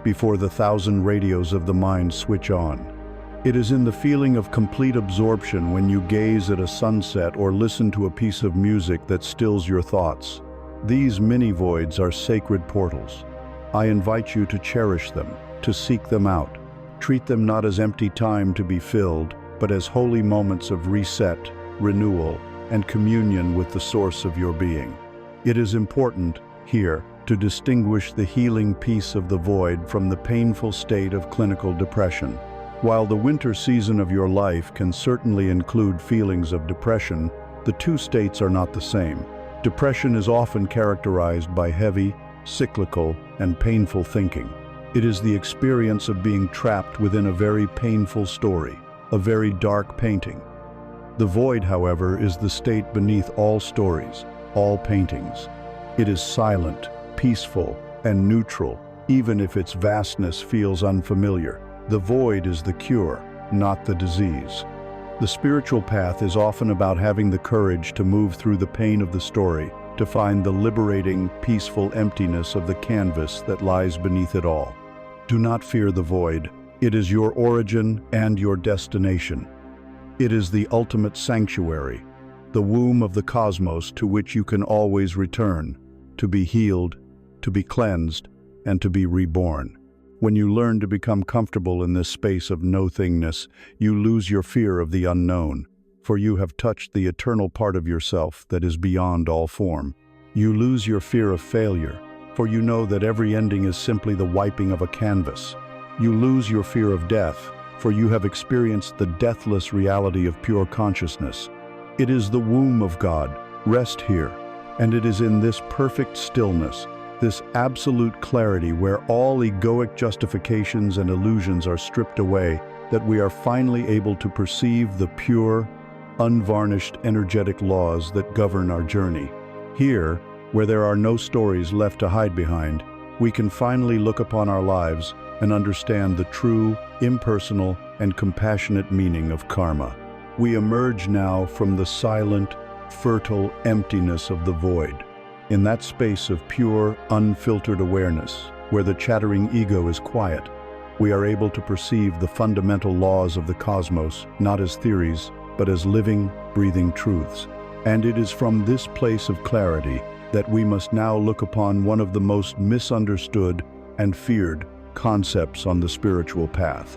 before the 1,000 radios of the mind switch on. It is in the feeling of complete absorption when you gaze at a sunset or listen to a piece of music that stills your thoughts. These mini-voids are sacred portals. I invite you to cherish them, to seek them out. Treat them not as empty time to be filled, but as holy moments of reset, renewal, and communion with the source of your being. It is important, here, to distinguish the healing peace of the void from the painful state of clinical depression. While the winter season of your life can certainly include feelings of depression, the two states are not the same. Depression is often characterized by heavy, cyclical, and painful thinking. It is the experience of being trapped within a very painful story, a very dark painting. The void, however, is the state beneath all stories, all paintings. It is silent, peaceful, and neutral, even if its vastness feels unfamiliar. The void is the cure, not the disease. The spiritual path is often about having the courage to move through the pain of the story, to find the liberating, peaceful emptiness of the canvas that lies beneath it all. Do not fear the void. It is your origin and your destination. It is the ultimate sanctuary, the womb of the cosmos to which you can always return, to be healed, to be cleansed, and to be reborn. When you learn to become comfortable in this space of no-thingness, you lose your fear of the unknown, for you have touched the eternal part of yourself that is beyond all form. You lose your fear of failure, for you know that every ending is simply the wiping of a canvas. You lose your fear of death, for you have experienced the deathless reality of pure consciousness. It is the womb of God. Rest here, and it is in this perfect stillness, this absolute clarity where all egoic justifications and illusions are stripped away, that we are finally able to perceive the pure, unvarnished energetic laws that govern our journey. Here, where there are no stories left to hide behind, we can finally look upon our lives and understand the true, impersonal, and compassionate meaning of karma. We emerge now from the silent, fertile emptiness of the void. In that space of pure, unfiltered awareness, where the chattering ego is quiet, we are able to perceive the fundamental laws of the cosmos, not as theories, but as living, breathing truths. And it is from this place of clarity that we must now look upon one of the most misunderstood and feared concepts on the spiritual path.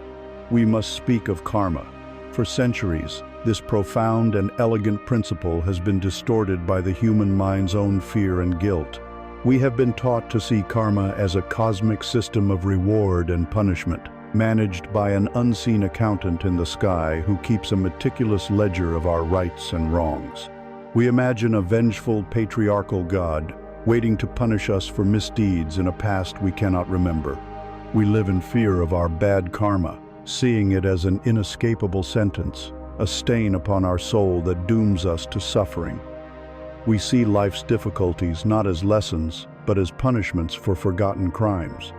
We must speak of karma. For centuries, this profound and elegant principle has been distorted by the human mind's own fear and guilt. We have been taught to see karma as a cosmic system of reward and punishment, managed by an unseen accountant in the sky who keeps a meticulous ledger of our rights and wrongs. We imagine a vengeful, patriarchal God, waiting to punish us for misdeeds in a past we cannot remember. We live in fear of our bad karma, seeing it as an inescapable sentence, a stain upon our soul that dooms us to suffering. We see life's difficulties not as lessons, but as punishments for forgotten crimes.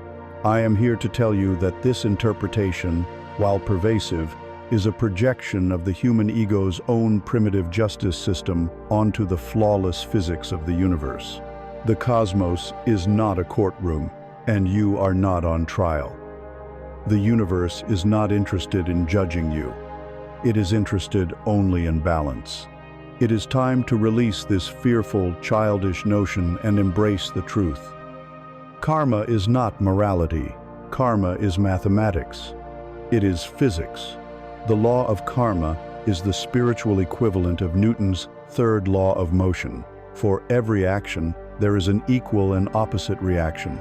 I am here to tell you that this interpretation, while pervasive, is a projection of the human ego's own primitive justice system onto the flawless physics of the universe. The cosmos is not a courtroom, and you are not on trial. The universe is not interested in judging you. It is interested only in balance. It is time to release this fearful, childish notion and embrace the truth. Karma is not morality. Karma is mathematics. It is physics. The law of karma is the spiritual equivalent of Newton's third law of motion. For every action, there is an equal and opposite reaction.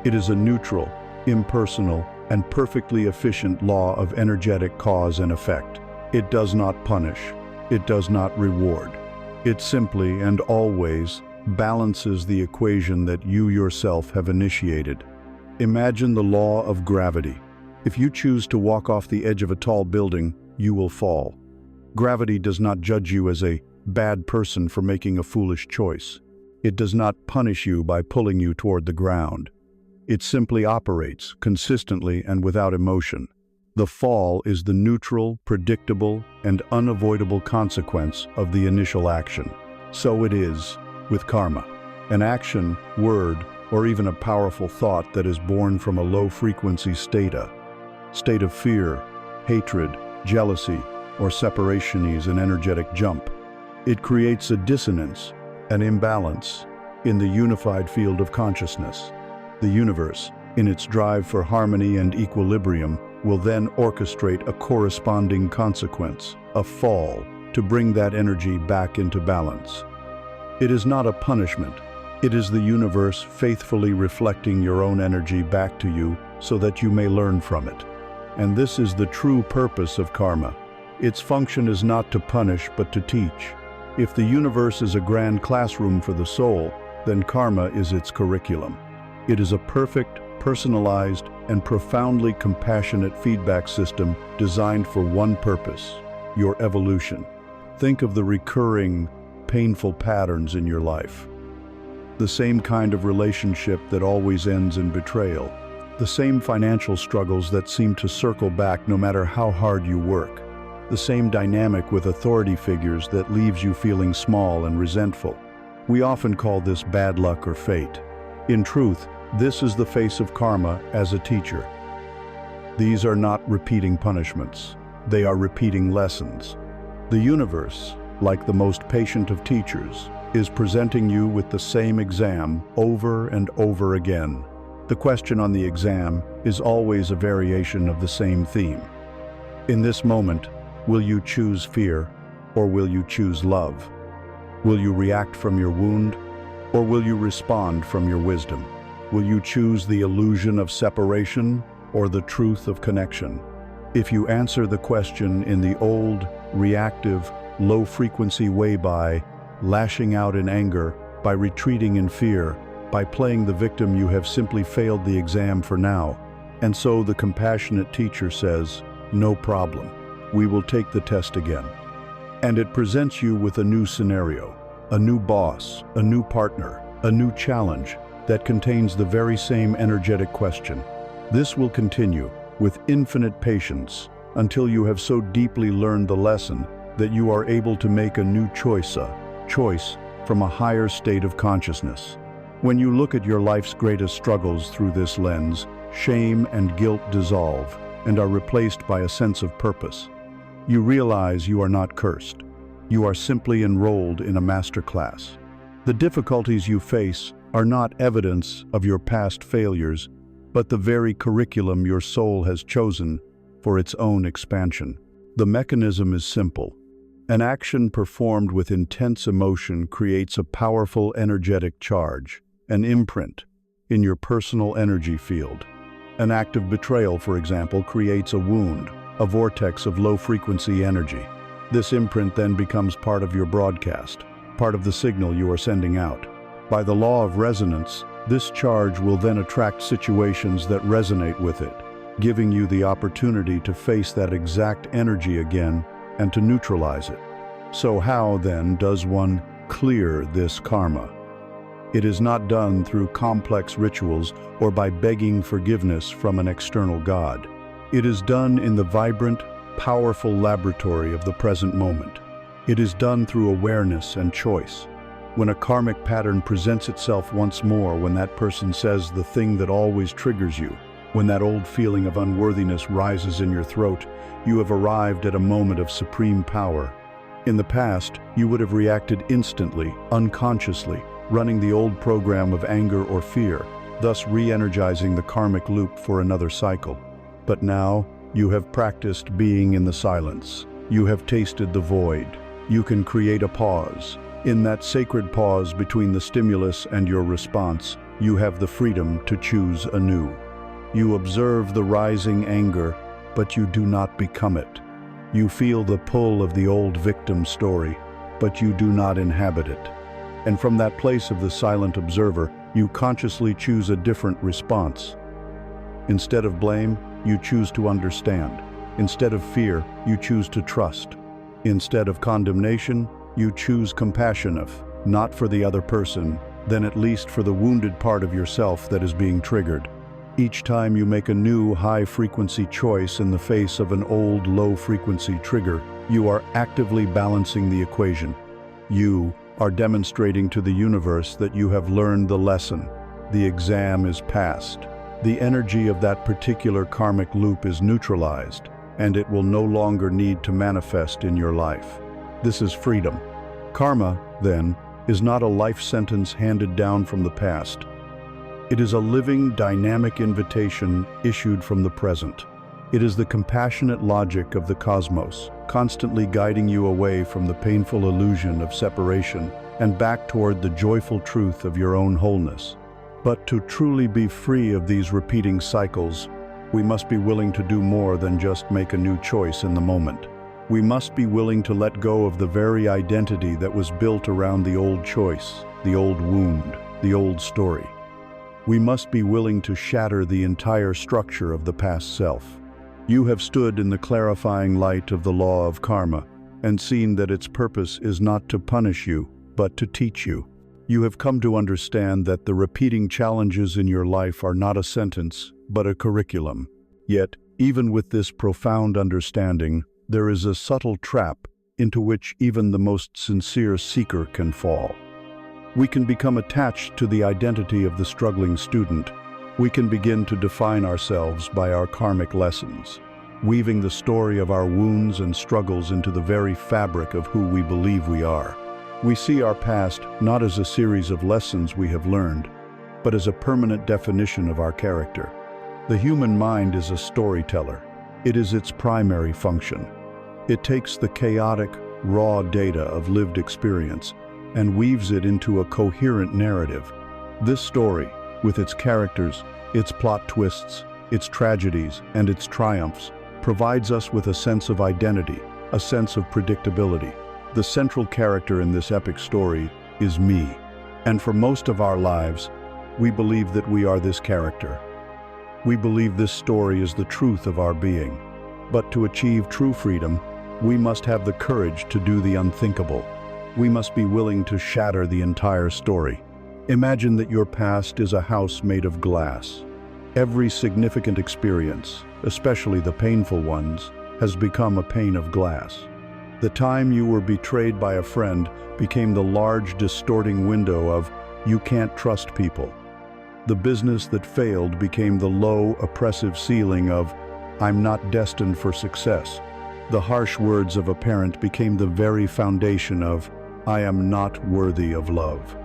It is a neutral, impersonal, and perfectly efficient law of energetic cause and effect. It does not punish. It does not reward. It simply and always balances the equation that you yourself have initiated. Imagine the law of gravity. If you choose to walk off the edge of a tall building, you will fall. Gravity does not judge you as a bad person for making a foolish choice. It does not punish you by pulling you toward the ground. It simply operates consistently and without emotion. The fall is the neutral, predictable, and unavoidable consequence of the initial action. So it is with karma. An action, word, or even a powerful thought that is born from a low-frequency state of fear, hatred, jealousy, or separation is an energetic jump. It creates a dissonance, an imbalance, in the unified field of consciousness. The universe, in its drive for harmony and equilibrium, will then orchestrate a corresponding consequence, a fall, to bring that energy back into balance. It is not a punishment. It is the universe faithfully reflecting your own energy back to you so that you may learn from it. And this is the true purpose of karma. Its function is not to punish but to teach. If the universe is a grand classroom for the soul, then karma is its curriculum. It is a perfect, personalized, and profoundly compassionate feedback system designed for one purpose: your evolution. Think of the recurring, painful patterns in your life. The same kind of relationship that always ends in betrayal. The same financial struggles that seem to circle back no matter how hard you work. The same dynamic with authority figures that leaves you feeling small and resentful. We often call this bad luck or fate. In truth, this is the face of karma as a teacher. These are not repeating punishments. They are repeating lessons. The universe, like the most patient of teachers, is presenting you with the same exam over and over again. The question on the exam is always a variation of the same theme. In this moment, will you choose fear or will you choose love? Will you react from your wound or will you respond from your wisdom? Will you choose the illusion of separation or the truth of connection? If you answer the question in the old, reactive, low-frequency way by lashing out in anger, by retreating in fear, by playing the victim, you have simply failed the exam for now. And so the compassionate teacher says, no problem, we will take the test again. And it presents you with a new scenario, a new boss, a new partner, a new challenge that contains the very same energetic question. This will continue with infinite patience until you have so deeply learned the lesson that you are able to make a new choice from a higher state of consciousness. When you look at your life's greatest struggles through this lens, shame and guilt dissolve and are replaced by a sense of purpose. You realize you are not cursed. You are simply enrolled in a master class. The difficulties you face are not evidence of your past failures, but the very curriculum your soul has chosen for its own expansion. The mechanism is simple. An action performed with intense emotion creates a powerful energetic charge, an imprint, in your personal energy field. An act of betrayal, for example, creates a wound, a vortex of low-frequency energy. This imprint then becomes part of your broadcast, part of the signal you are sending out. By the law of resonance, this charge will then attract situations that resonate with it, giving you the opportunity to face that exact energy again and to neutralize it. So how, then, does one clear this karma? It is not done through complex rituals or by begging forgiveness from an external god. It is done in the vibrant, powerful laboratory of the present moment. It is done through awareness and choice. When a karmic pattern presents itself once more, when that person says the thing that always triggers you, when that old feeling of unworthiness rises in your throat, you have arrived at a moment of supreme power. In the past, you would have reacted instantly, unconsciously, running the old program of anger or fear, thus re-energizing the karmic loop for another cycle. But now, you have practiced being in the silence. You have tasted the void. You can create a pause. In that sacred pause between the stimulus and your response, you have the freedom to choose anew. You observe the rising anger, but you do not become it. You feel the pull of the old victim story, but you do not inhabit it. And from that place of the silent observer, you consciously choose a different response. Instead of blame, you choose to understand. Instead of fear, you choose to trust. Instead of condemnation, you choose compassion, if not for the other person, then at least for the wounded part of yourself that is being triggered. Each time you make a new high-frequency choice in the face of an old low-frequency trigger, you are actively balancing the equation. You are demonstrating to the universe that you have learned the lesson. The exam is passed. The energy of that particular karmic loop is neutralized, and it will no longer need to manifest in your life. This is freedom. Karma, then, is not a life sentence handed down from the past. It is a living, dynamic invitation issued from the present. It is the compassionate logic of the cosmos, constantly guiding you away from the painful illusion of separation and back toward the joyful truth of your own wholeness. But to truly be free of these repeating cycles, we must be willing to do more than just make a new choice in the moment. We must be willing to let go of the very identity that was built around the old choice, the old wound, the old story. We must be willing to shatter the entire structure of the past self. You have stood in the clarifying light of the law of karma and seen that its purpose is not to punish you, but to teach you. You have come to understand that the repeating challenges in your life are not a sentence, but a curriculum. Yet, even with this profound understanding, there is a subtle trap into which even the most sincere seeker can fall. We can become attached to the identity of the struggling student. We can begin to define ourselves by our karmic lessons, weaving the story of our wounds and struggles into the very fabric of who we believe we are. We see our past not as a series of lessons we have learned, but as a permanent definition of our character. The human mind is a storyteller. It is its primary function. It takes the chaotic, raw data of lived experience and weaves it into a coherent narrative. This story, with its characters, its plot twists, its tragedies, and its triumphs, provides us with a sense of identity, a sense of predictability. The central character in this epic story is me, and for most of our lives, we believe that we are this character. We believe this story is the truth of our being. But to achieve true freedom, we must have the courage to do the unthinkable. We must be willing to shatter the entire story. Imagine that your past is a house made of glass. Every significant experience, especially the painful ones, has become a pane of glass. The time you were betrayed by a friend became the large, distorting window of "you can't trust people." The business that failed became the low, oppressive ceiling of "I'm not destined for success." The harsh words of a parent became the very foundation of "I am not worthy of love."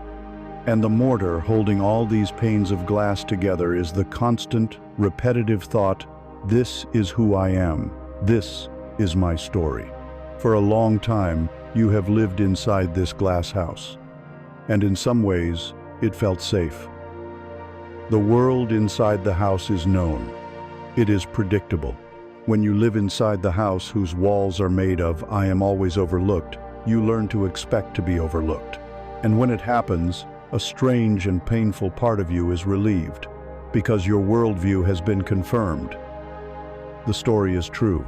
And the mortar holding all these panes of glass together is the constant, repetitive thought, "This is who I am. This is my story." For a long time, you have lived inside this glass house. And in some ways, it felt safe. The world inside the house is known. It is predictable. When you live inside the house whose walls are made of "I am always overlooked," you learn to expect to be overlooked. And when it happens, a strange and painful part of you is relieved, because your worldview has been confirmed. The story is true.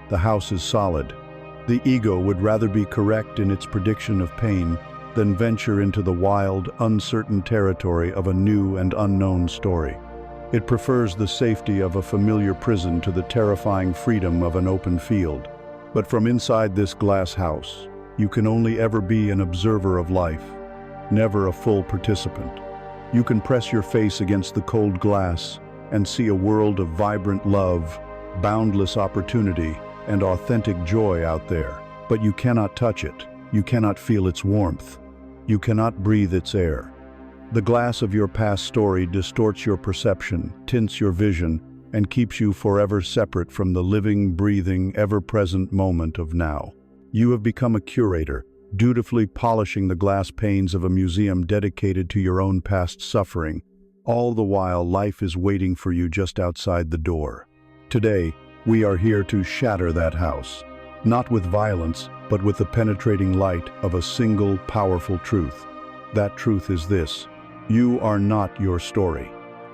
The house is solid. The ego would rather be correct in its prediction of pain than venture into the wild, uncertain territory of a new and unknown story. It prefers the safety of a familiar prison to the terrifying freedom of an open field. But from inside this glass house, you can only ever be an observer of life, never a full participant. You can press your face against the cold glass and see a world of vibrant love, boundless opportunity, and authentic joy out there. But you cannot touch it. You cannot feel its warmth. You cannot breathe its air. The glass of your past story distorts your perception, tints your vision, and keeps you forever separate from the living, breathing, ever-present moment of now. You have become a curator, dutifully polishing the glass panes of a museum dedicated to your own past suffering. All the while, life is waiting for you just outside the door. Today, we are here to shatter that house, not with violence, but with the penetrating light of a single, powerful truth. That truth is this: you are not your story.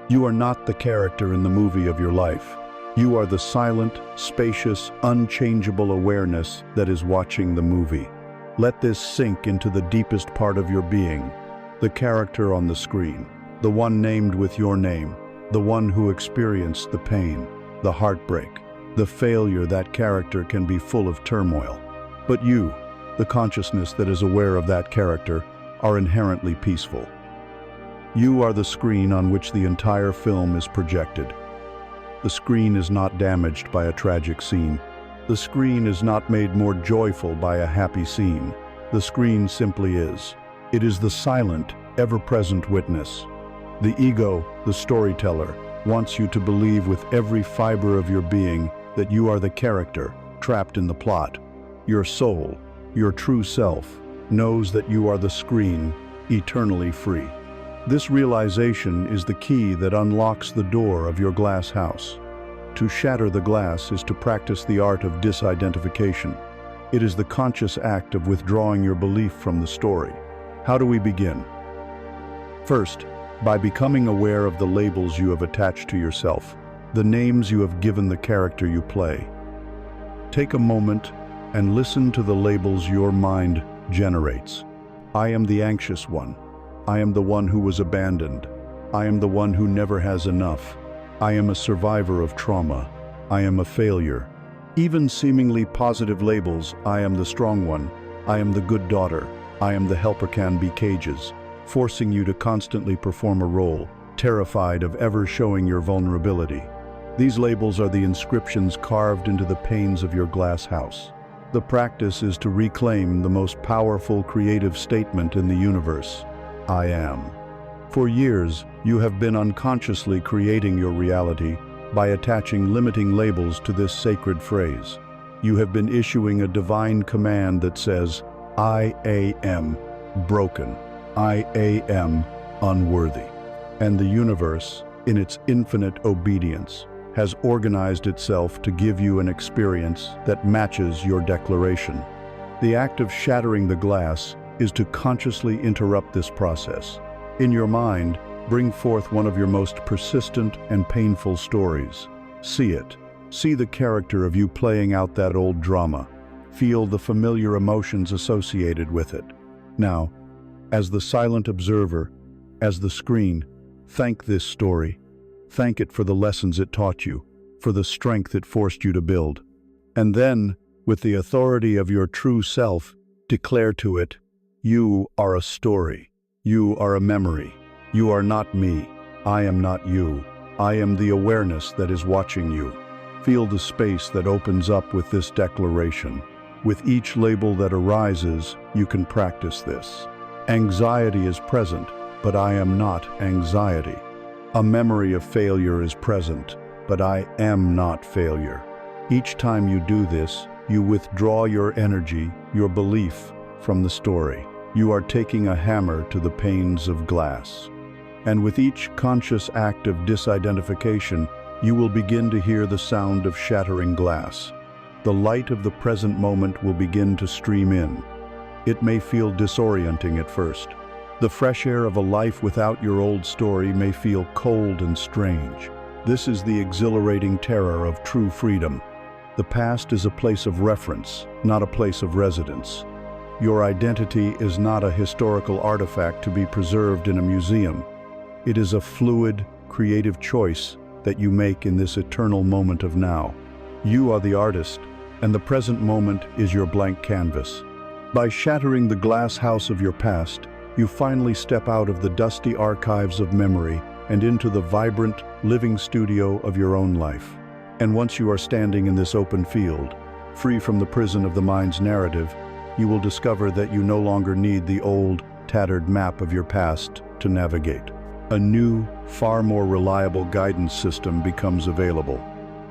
You are not the character in the movie of your life. You are the silent, spacious, unchangeable awareness that is watching the movie. Let this sink into the deepest part of your being. The character on the screen, the one named with your name, the one who experienced the pain, the heartbreak, the failure. That character can be full of turmoil. But you, the consciousness that is aware of that character, are inherently peaceful. You are the screen on which the entire film is projected. The screen is not damaged by a tragic scene. The screen is not made more joyful by a happy scene. The screen simply is. It is the silent, ever-present witness. The ego, the storyteller, wants you to believe with every fiber of your being that you are the character, trapped in the plot. Your soul, your true self, knows that you are the screen, eternally free. This realization is the key that unlocks the door of your glass house. To shatter the glass is to practice the art of disidentification. It is the conscious act of withdrawing your belief from the story. How do we begin? First, by becoming aware of the labels you have attached to yourself, the names you have given the character you play. Take a moment and listen to the labels your mind generates. I am the anxious one. I am the one who was abandoned. I am the one who never has enough. I am a survivor of trauma. I am a failure. Even seemingly positive labels, I am the strong one. I am the good daughter. I am the helper, can be cages, forcing you to constantly perform a role, terrified of ever showing your vulnerability. These labels are the inscriptions carved into the panes of your glass house. The practice is to reclaim the most powerful creative statement in the universe: I am. For years, you have been unconsciously creating your reality by attaching limiting labels to this sacred phrase. You have been issuing a divine command that says, I am broken. I am unworthy. And the universe, in its infinite obedience, has organized itself to give you an experience that matches your declaration. The act of shattering the glass is to consciously interrupt this process. In your mind, bring forth one of your most persistent and painful stories. See it. See the character of you playing out that old drama. Feel the familiar emotions associated with it. Now, as the silent observer, as the screen, thank this story. Thank it for the lessons it taught you, for the strength it forced you to build. And then, with the authority of your true self, declare to it, you are a story. You are a memory. You are not me. I am not you. I am the awareness that is watching you. Feel the space that opens up with this declaration. With each label that arises, you can practice this. Anxiety is present, but I am not anxiety. A memory of failure is present, but I am not failure. Each time you do this, you withdraw your energy, your belief, from the story. You are taking a hammer to the panes of glass. And with each conscious act of disidentification, you will begin to hear the sound of shattering glass. The light of the present moment will begin to stream in. It may feel disorienting at first. The fresh air of a life without your old story may feel cold and strange. This is the exhilarating terror of true freedom. The past is a place of reference, not a place of residence. Your identity is not a historical artifact to be preserved in a museum. It is a fluid, creative choice that you make in this eternal moment of now. You are the artist, and the present moment is your blank canvas. By shattering the glass house of your past, you finally step out of the dusty archives of memory and into the vibrant, living studio of your own life. And once you are standing in this open field, free from the prison of the mind's narrative, you will discover that you no longer need the old, tattered map of your past to navigate. A new, far more reliable guidance system becomes available.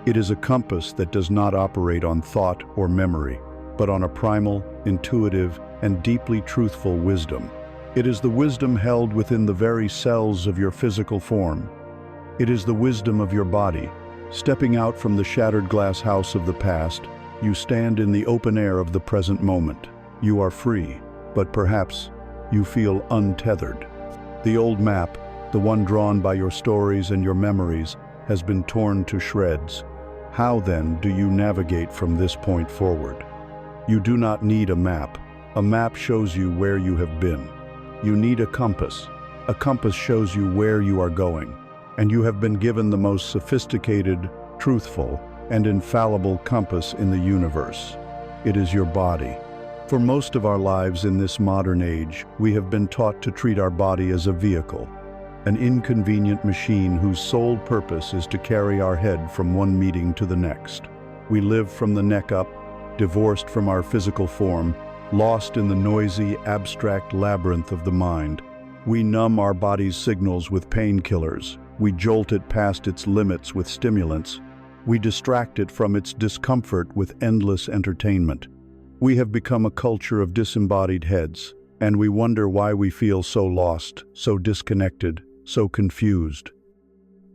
It is a compass that does not operate on thought or memory, but on a primal, intuitive, and deeply truthful wisdom. It is the wisdom held within the very cells of your physical form. It is the wisdom of your body. Stepping out from the shattered glass house of the past, you stand in the open air of the present moment. You are free, but perhaps you feel untethered. The old map, the one drawn by your stories and your memories, has been torn to shreds. How then do you navigate from this point forward? You do not need a map. A map shows you where you have been. You need a compass. A compass shows you where you are going. And you have been given the most sophisticated, truthful, and infallible compass in the universe. It is your body. For most of our lives in this modern age, we have been taught to treat our body as a vehicle, an inconvenient machine whose sole purpose is to carry our head from one meeting to the next. We live from the neck up, divorced from our physical form, lost in the noisy, abstract labyrinth of the mind. We numb our body's signals with painkillers. We jolt it past its limits with stimulants. We distract it from its discomfort with endless entertainment. We have become a culture of disembodied heads, and we wonder why we feel so lost, so disconnected, so confused.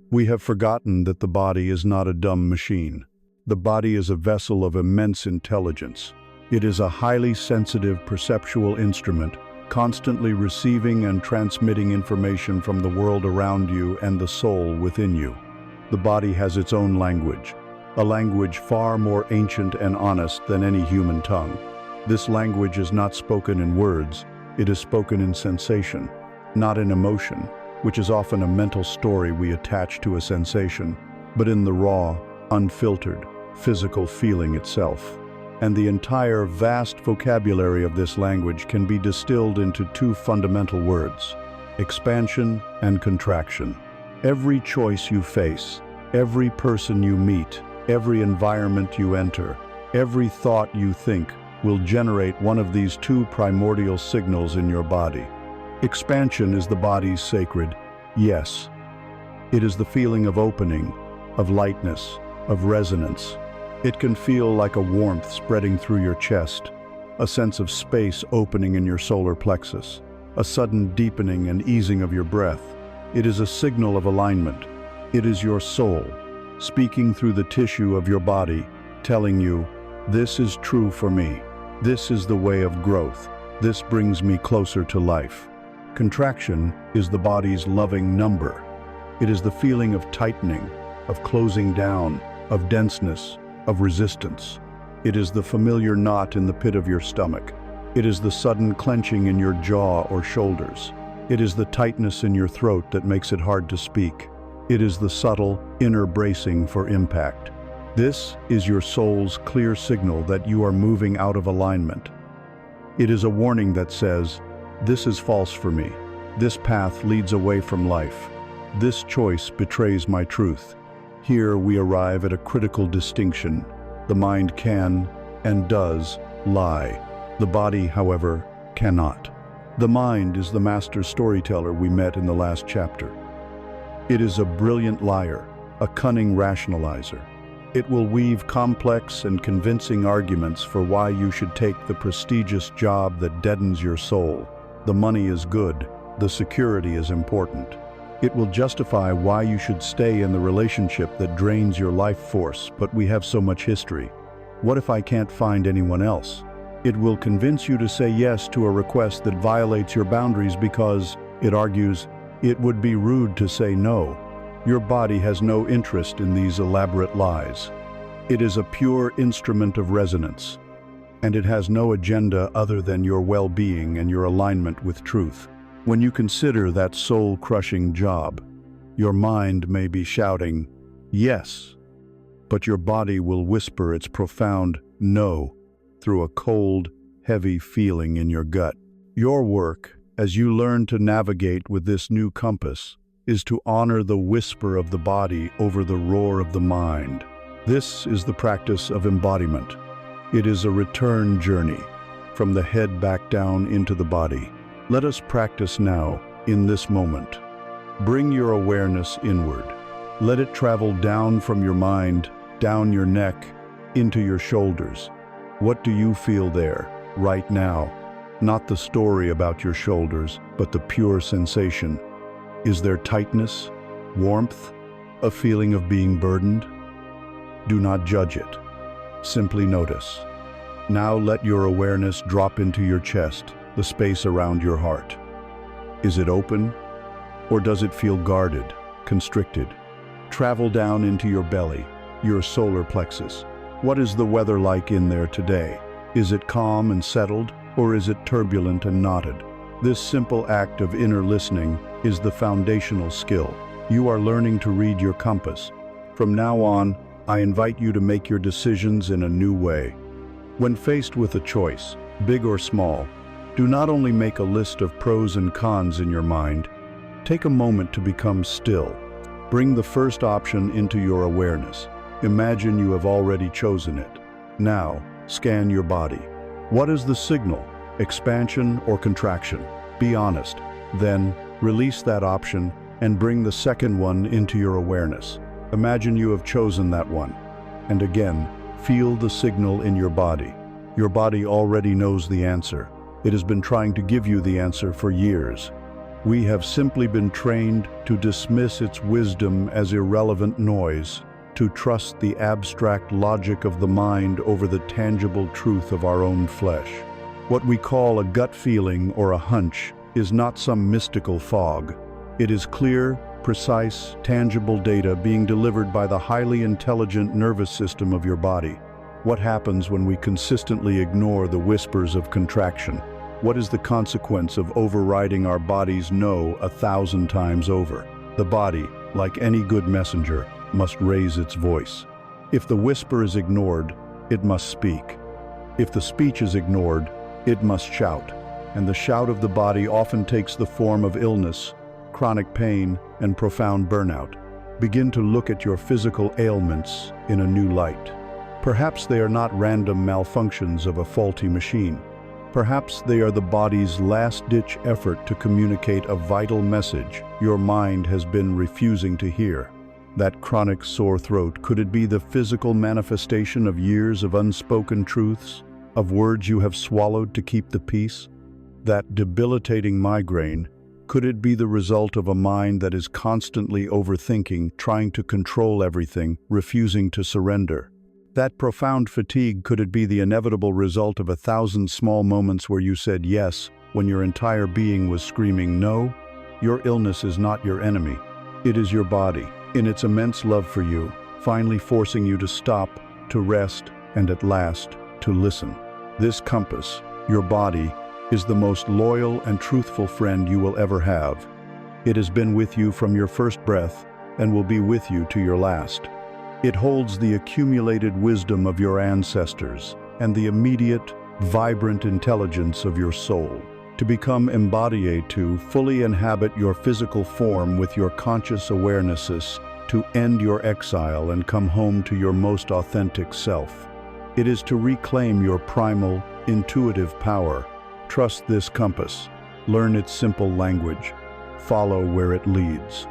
We have forgotten that the body is not a dumb machine. The body is a vessel of immense intelligence. It is a highly sensitive perceptual instrument, constantly receiving and transmitting information from the world around you and the soul within you. The body has its own language, a language far more ancient and honest than any human tongue. This language is not spoken in words, it is spoken in sensation, not in emotion, which is often a mental story we attach to a sensation, but in the raw, unfiltered, physical feeling itself. And the entire vast vocabulary of this language can be distilled into two fundamental words: expansion and contraction. Every choice you face, every person you meet, every environment you enter, every thought you think will generate one of these two primordial signals in your body. Expansion is the body's sacred yes. It is the feeling of opening, of lightness, of resonance. It can feel like a warmth spreading through your chest, a sense of space opening in your solar plexus, a sudden deepening and easing of your breath. It is a signal of alignment. It is your soul, speaking through the tissue of your body, telling you, this is true for me. This is the way of growth. This brings me closer to life. Contraction is the body's loving number. It is the feeling of tightening, of closing down, of denseness, of resistance. It is the familiar knot in the pit of your stomach. It is the sudden clenching in your jaw or shoulders. It is the tightness in your throat that makes it hard to speak. It is the subtle, inner bracing for impact. This is your soul's clear signal that you are moving out of alignment. It is a warning that says, this is false for me. This path leads away from life. This choice betrays my truth. Here we arrive at a critical distinction. The mind can and does lie. The body, however, cannot. The mind is the master storyteller we met in the last chapter. It is a brilliant liar, a cunning rationalizer. It will weave complex and convincing arguments for why you should take the prestigious job that deadens your soul. The money is good, the security is important. It will justify why you should stay in the relationship that drains your life force, but we have so much history. What if I can't find anyone else? It will convince you to say yes to a request that violates your boundaries because, it argues, it would be rude to say no. Your body has no interest in these elaborate lies. It is a pure instrument of resonance, and it has no agenda other than your well-being and your alignment with truth. When you consider that soul-crushing job, your mind may be shouting, yes, but your body will whisper its profound no through a cold, heavy feeling in your gut. Your work, as you learn to navigate with this new compass, is to honor the whisper of the body over the roar of the mind. This is the practice of embodiment. It is a return journey, from the head back down into the body. Let us practice now, in this moment. Bring your awareness inward. Let it travel down from your mind, down your neck, into your shoulders. What do you feel there, right now? Not the story about your shoulders, but the pure sensation. Is there tightness, warmth, a feeling of being burdened? Do not judge it. Simply notice. Now let your awareness drop into your chest, the space around your heart. Is it open? Or does it feel guarded, constricted? Travel down into your belly, your solar plexus. What is the weather like in there today? Is it calm and settled, or is it turbulent and knotted? This simple act of inner listening is the foundational skill. You are learning to read your compass. From now on, I invite you to make your decisions in a new way. When faced with a choice, big or small, do not only make a list of pros and cons in your mind. Take a moment to become still. Bring the first option into your awareness. Imagine you have already chosen it. Now, scan your body. What is the signal? Expansion or contraction? Be honest. Then, release that option and bring the second one into your awareness. Imagine you have chosen that one. And again, feel the signal in your body. Your body already knows the answer. It has been trying to give you the answer for years. We have simply been trained to dismiss its wisdom as irrelevant noise, to trust the abstract logic of the mind over the tangible truth of our own flesh. What we call a gut feeling or a hunch is not some mystical fog. It is clear, precise, tangible data being delivered by the highly intelligent nervous system of your body. What happens when we consistently ignore the whispers of contraction? What is the consequence of overriding our body's no 1,000 times over? The body, like any good messenger, must raise its voice. If the whisper is ignored, it must speak. If the speech is ignored, it must shout. And the shout of the body often takes the form of illness, chronic pain, and profound burnout. Begin to look at your physical ailments in a new light. Perhaps they are not random malfunctions of a faulty machine. Perhaps they are the body's last-ditch effort to communicate a vital message your mind has been refusing to hear. That chronic sore throat, could it be the physical manifestation of years of unspoken truths, of words you have swallowed to keep the peace? That debilitating migraine, could it be the result of a mind that is constantly overthinking, trying to control everything, refusing to surrender? That profound fatigue, could it be the inevitable result of 1,000 small moments where you said yes when your entire being was screaming no? Your illness is not your enemy. It is your body, in its immense love for you, finally forcing you to stop, to rest, and at last, to listen. This compass, your body, is the most loyal and truthful friend you will ever have. It has been with you from your first breath and will be with you to your last. It holds the accumulated wisdom of your ancestors and the immediate, vibrant intelligence of your soul. To become embodied, to fully inhabit your physical form with your conscious awarenesses, to end your exile and come home to your most authentic self. It is to reclaim your primal, intuitive power. Trust this compass. Learn its simple language. Follow where it leads.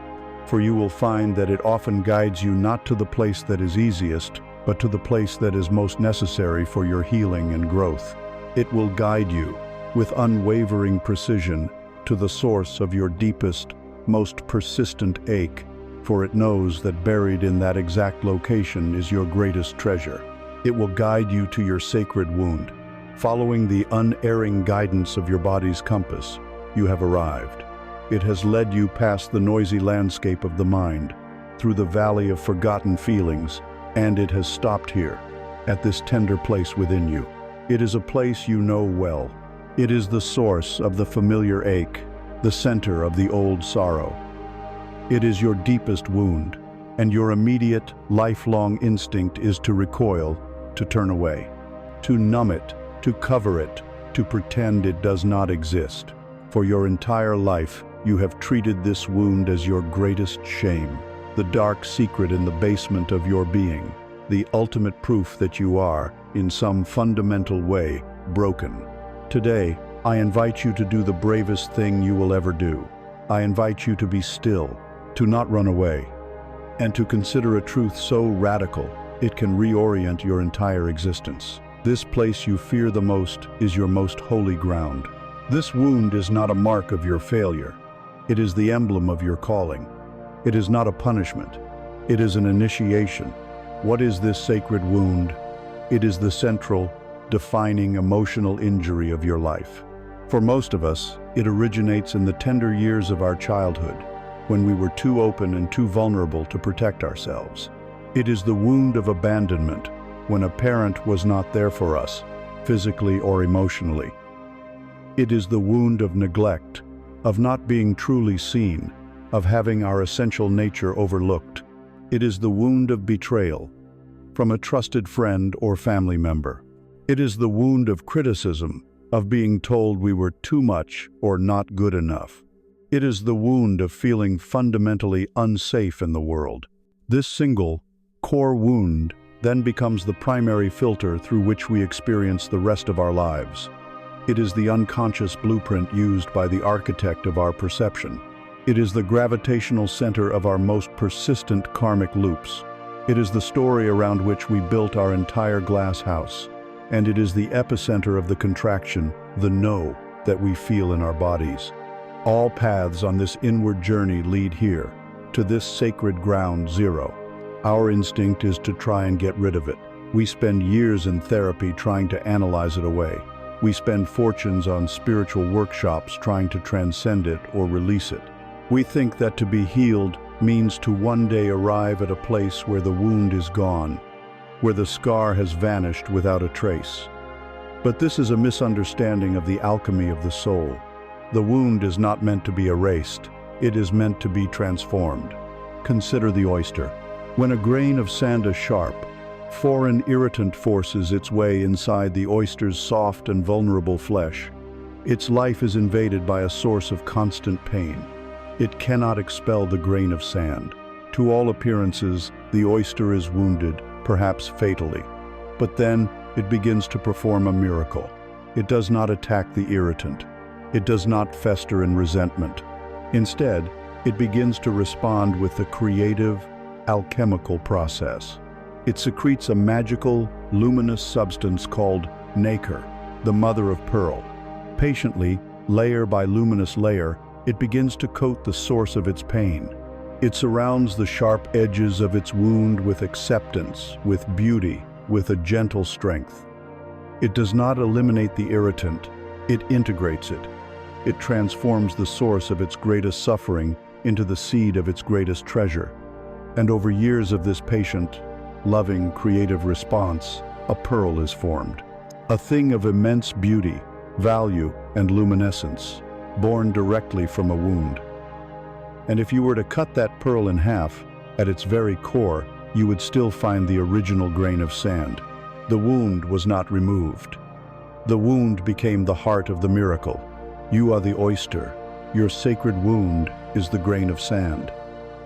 For you will find that it often guides you not to the place that is easiest, but to the place that is most necessary for your healing and growth. It will guide you, with unwavering precision, to the source of your deepest, most persistent ache, for it knows that buried in that exact location is your greatest treasure. It will guide you to your sacred wound. Following the unerring guidance of your body's compass, you have arrived. It has led you past the noisy landscape of the mind, through the valley of forgotten feelings, and it has stopped here, at this tender place within you. It is a place you know well. It is the source of the familiar ache, the center of the old sorrow. It is your deepest wound, and your immediate, lifelong instinct is to recoil, to turn away, to numb it, to cover it, to pretend it does not exist. For your entire life, you have treated this wound as your greatest shame, the dark secret in the basement of your being, the ultimate proof that you are, in some fundamental way, broken. Today, I invite you to do the bravest thing you will ever do. I invite you to be still, to not run away, and to consider a truth so radical it can reorient your entire existence. This place you fear the most is your most holy ground. This wound is not a mark of your failure. It is the emblem of your calling. It is not a punishment. It is an initiation. What is this sacred wound? It is the central, defining emotional injury of your life. For most of us, it originates in the tender years of our childhood. when we were too open and too vulnerable to protect ourselves. It is the wound of abandonment, when a parent was not there for us, physically or emotionally. It is the wound of neglect, of not being truly seen, of having our essential nature overlooked. It is the wound of betrayal, from a trusted friend or family member. It is the wound of criticism, of being told we were too much or not good enough. It is the wound of feeling fundamentally unsafe in the world. This single, core wound then becomes the primary filter through which we experience the rest of our lives. It is the unconscious blueprint used by the architect of our perception. It is the gravitational center of our most persistent karmic loops. It is the story around which we built our entire glass house. And it is the epicenter of the contraction, the no, that we feel in our bodies. All paths on this inward journey lead here, to this sacred ground zero. Our instinct is to try and get rid of it. We spend years in therapy trying to analyze it away. We spend fortunes on spiritual workshops trying to transcend it or release it. We think that to be healed means to one day arrive at a place where the wound is gone, where the scar has vanished without a trace. But this is a misunderstanding of the alchemy of the soul. The wound is not meant to be erased. It is meant to be transformed. Consider the oyster. When a grain of sand is sharp, foreign irritant forces its way inside the oyster's soft and vulnerable flesh. Its life is invaded by a source of constant pain. It cannot expel the grain of sand. To all appearances, the oyster is wounded, perhaps fatally. But then it begins to perform a miracle. It does not attack the irritant. It does not fester in resentment. Instead, it begins to respond with the creative, alchemical process. It secretes a magical, luminous substance called nacre, the mother of pearl. Patiently, layer by luminous layer, it begins to coat the source of its pain. It surrounds the sharp edges of its wound with acceptance, with beauty, with a gentle strength. It does not eliminate the irritant, it integrates it. It transforms the source of its greatest suffering into the seed of its greatest treasure. And over years of this patient, loving, creative response, a pearl is formed. A thing of immense beauty, value, and luminescence, born directly from a wound. And if you were to cut that pearl in half, at its very core, you would still find the original grain of sand. The wound was not removed. The wound became the heart of the miracle. You are the oyster. Your sacred wound is the grain of sand.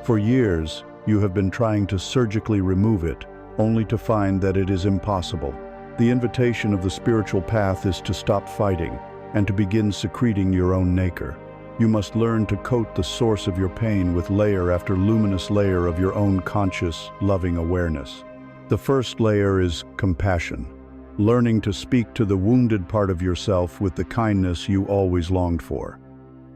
For years, you have been trying to surgically remove it, only to find that it is impossible. The invitation of the spiritual path is to stop fighting and to begin secreting your own nacre. You must learn to coat the source of your pain with layer after luminous layer of your own conscious, loving awareness. The first layer is compassion, learning to speak to the wounded part of yourself with the kindness you always longed for.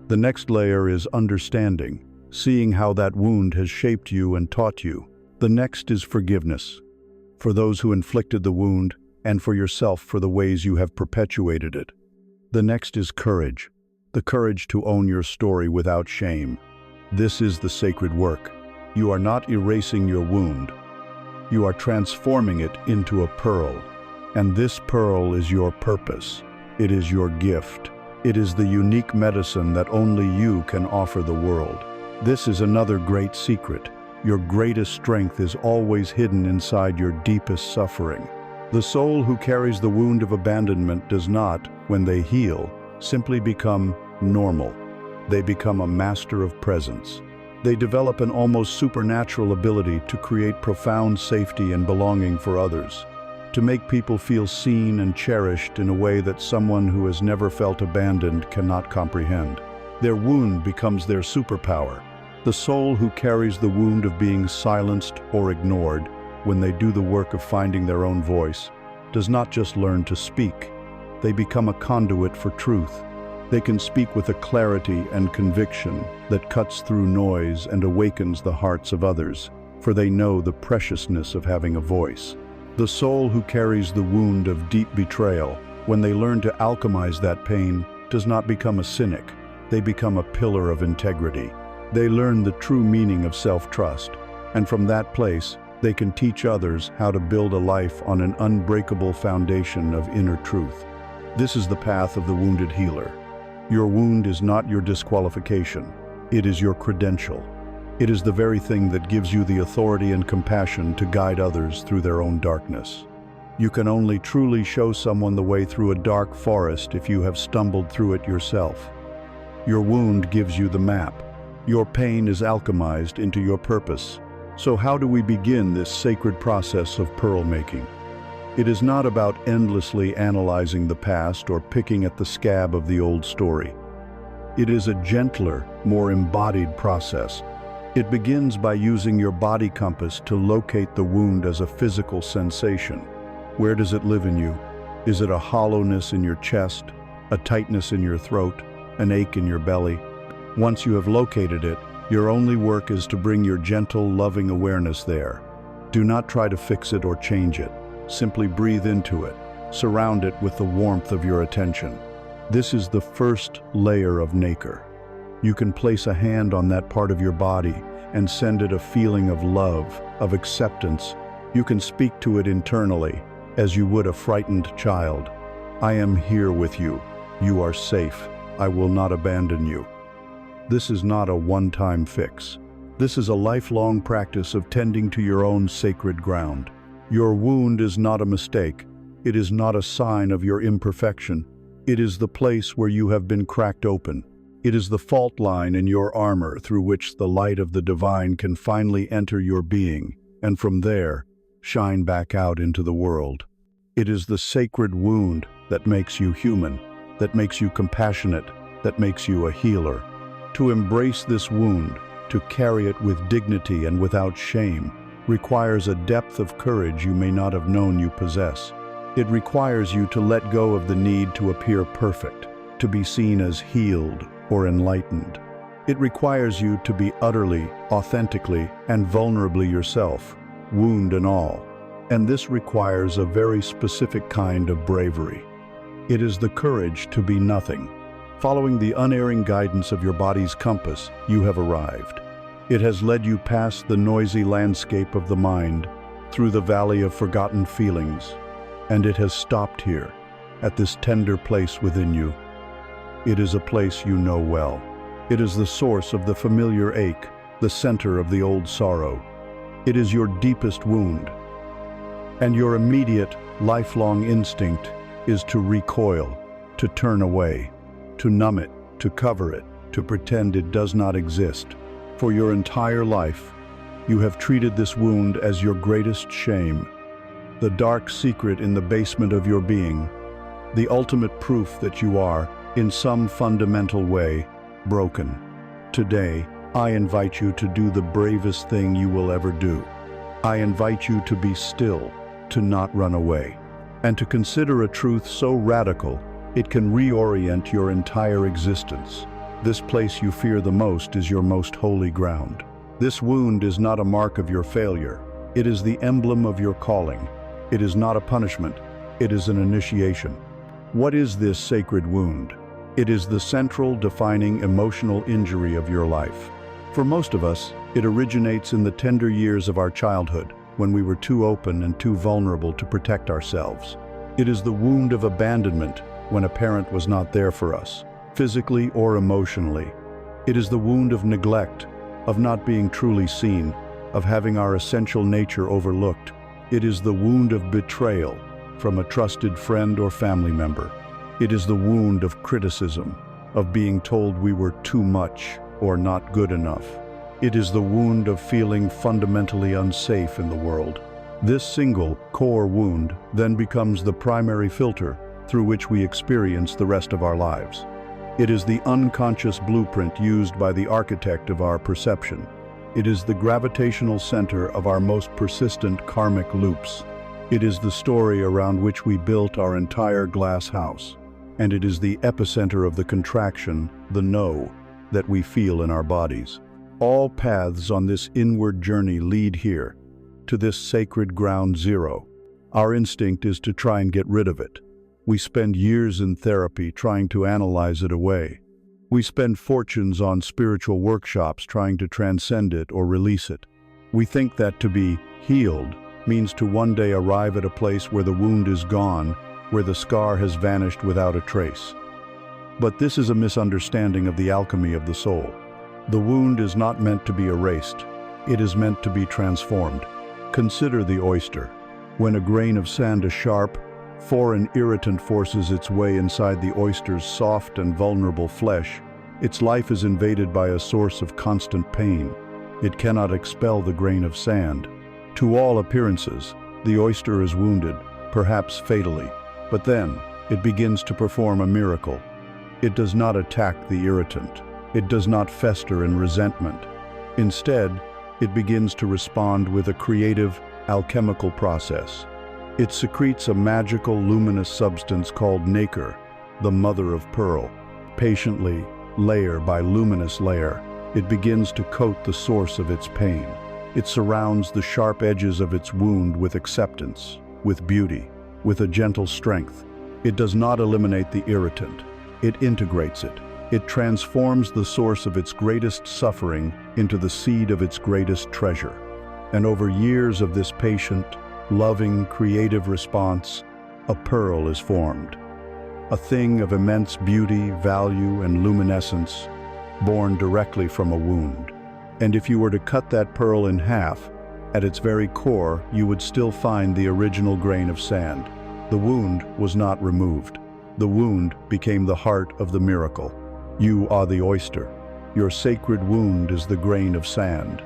The next layer is understanding, seeing how that wound has shaped you and taught you. The next is forgiveness, for those who inflicted the wound, and for yourself for the ways you have perpetuated it. The next is courage, the courage to own your story without shame. This is the sacred work. You are not erasing your wound. You are transforming it into a pearl. And this pearl is your purpose. It is your gift. It is the unique medicine that only you can offer the world. This is another great secret. Your greatest strength is always hidden inside your deepest suffering. The soul who carries the wound of abandonment does not, when they heal, simply become normal. They become a master of presence. They develop an almost supernatural ability to create profound safety and belonging for others, to make people feel seen and cherished in a way that someone who has never felt abandoned cannot comprehend. Their wound becomes their superpower. The soul who carries the wound of being silenced or ignored, when they do the work of finding their own voice, does not just learn to speak. They become a conduit for truth. They can speak with a clarity and conviction that cuts through noise and awakens the hearts of others, for they know the preciousness of having a voice. The soul who carries the wound of deep betrayal, when they learn to alchemize that pain, does not become a cynic. They become a pillar of integrity. They learn the true meaning of self-trust, and from that place, they can teach others how to build a life on an unbreakable foundation of inner truth. This is the path of the wounded healer. Your wound is not your disqualification. It is your credential. It is the very thing that gives you the authority and compassion to guide others through their own darkness. You can only truly show someone the way through a dark forest if you have stumbled through it yourself. Your wound gives you the map. Your pain is alchemized into your purpose. So how do we begin this sacred process of pearl making? It is not about endlessly analyzing the past or picking at the scab of the old story. It is a gentler, more embodied process. It begins by using your body compass to locate the wound as a physical sensation. Where does it live in you? Is it a hollowness in your chest, a tightness in your throat, an ache in your belly? Once you have located it, your only work is to bring your gentle, loving awareness there. Do not try to fix it or change it. Simply breathe into it. Surround it with the warmth of your attention. This is the first layer of nacre. You can place a hand on that part of your body and send it a feeling of love, of acceptance. You can speak to it internally, as you would a frightened child. I am here with you. You are safe. I will not abandon you. This is not a one-time fix. This is a lifelong practice of tending to your own sacred ground. Your wound is not a mistake. It is not a sign of your imperfection. It is the place where you have been cracked open. It is the fault line in your armor through which the light of the divine can finally enter your being, and from there, shine back out into the world. It is the sacred wound that makes you human, that makes you compassionate, that makes you a healer. To embrace this wound, to carry it with dignity and without shame, requires a depth of courage you may not have known you possess. It requires you to let go of the need to appear perfect, to be seen as healed or enlightened. It requires you to be utterly, authentically, and vulnerably yourself, wound and all. And this requires a very specific kind of bravery. It is the courage to be nothing. Following the unerring guidance of your body's compass, you have arrived. It has led you past the noisy landscape of the mind, through the valley of forgotten feelings, and it has stopped here, at this tender place within you. It is a place you know well. It is the source of the familiar ache, the center of the old sorrow. It is your deepest wound. And your immediate, lifelong instinct is to recoil, to turn away, to numb it, to cover it, to pretend it does not exist. For your entire life, you have treated this wound as your greatest shame, the dark secret in the basement of your being, the ultimate proof that you are, in some fundamental way, broken. Today, I invite you to do the bravest thing you will ever do. I invite you to be still, to not run away, and to consider a truth so radical it can reorient your entire existence. This place you fear the most is your most holy ground. This wound is not a mark of your failure. It is the emblem of your calling. It is not a punishment. It is an initiation. What is this sacred wound? It is the central, defining emotional injury of your life. For most of us, it originates in the tender years of our childhood, when we were too open and too vulnerable to protect ourselves. It is the wound of abandonment when a parent was not there for us, physically or emotionally. It is the wound of neglect, of not being truly seen, of having our essential nature overlooked. It is the wound of betrayal from a trusted friend or family member. It is the wound of criticism, of being told we were too much or not good enough. It is the wound of feeling fundamentally unsafe in the world. This single, core wound then becomes the primary filter through which we experience the rest of our lives. It is the unconscious blueprint used by the architect of our perception. It is the gravitational center of our most persistent karmic loops. It is the story around which we built our entire glass house. And it is the epicenter of the contraction, the no, that we feel in our bodies. All paths on this inward journey lead here, to this sacred ground zero. Our instinct is to try and get rid of it. We spend years in therapy trying to analyze it away. We spend fortunes on spiritual workshops trying to transcend it or release it. We think that to be healed means to one day arrive at a place where the wound is gone, where the scar has vanished without a trace. But this is a misunderstanding of the alchemy of the soul. The wound is not meant to be erased. It is meant to be transformed. Consider the oyster. When a grain of sand is sharp, foreign irritant forces its way inside the oyster's soft and vulnerable flesh. Its life is invaded by a source of constant pain. It cannot expel the grain of sand. To all appearances, the oyster is wounded, perhaps fatally. But then, it begins to perform a miracle. It does not attack the irritant. It does not fester in resentment. Instead, it begins to respond with a creative, alchemical process. It secretes a magical, luminous substance called nacre, the mother of pearl. Patiently, layer by luminous layer, it begins to coat the source of its pain. It surrounds the sharp edges of its wound with acceptance, with beauty, with a gentle strength. It does not eliminate the irritant. It integrates it. It transforms the source of its greatest suffering into the seed of its greatest treasure. And over years of this patient, loving, creative response, a pearl is formed. A thing of immense beauty, value, and luminescence, born directly from a wound. And if you were to cut that pearl in half, at its very core, you would still find the original grain of sand. The wound was not removed. The wound became the heart of the miracle. You are the oyster. Your sacred wound is the grain of sand.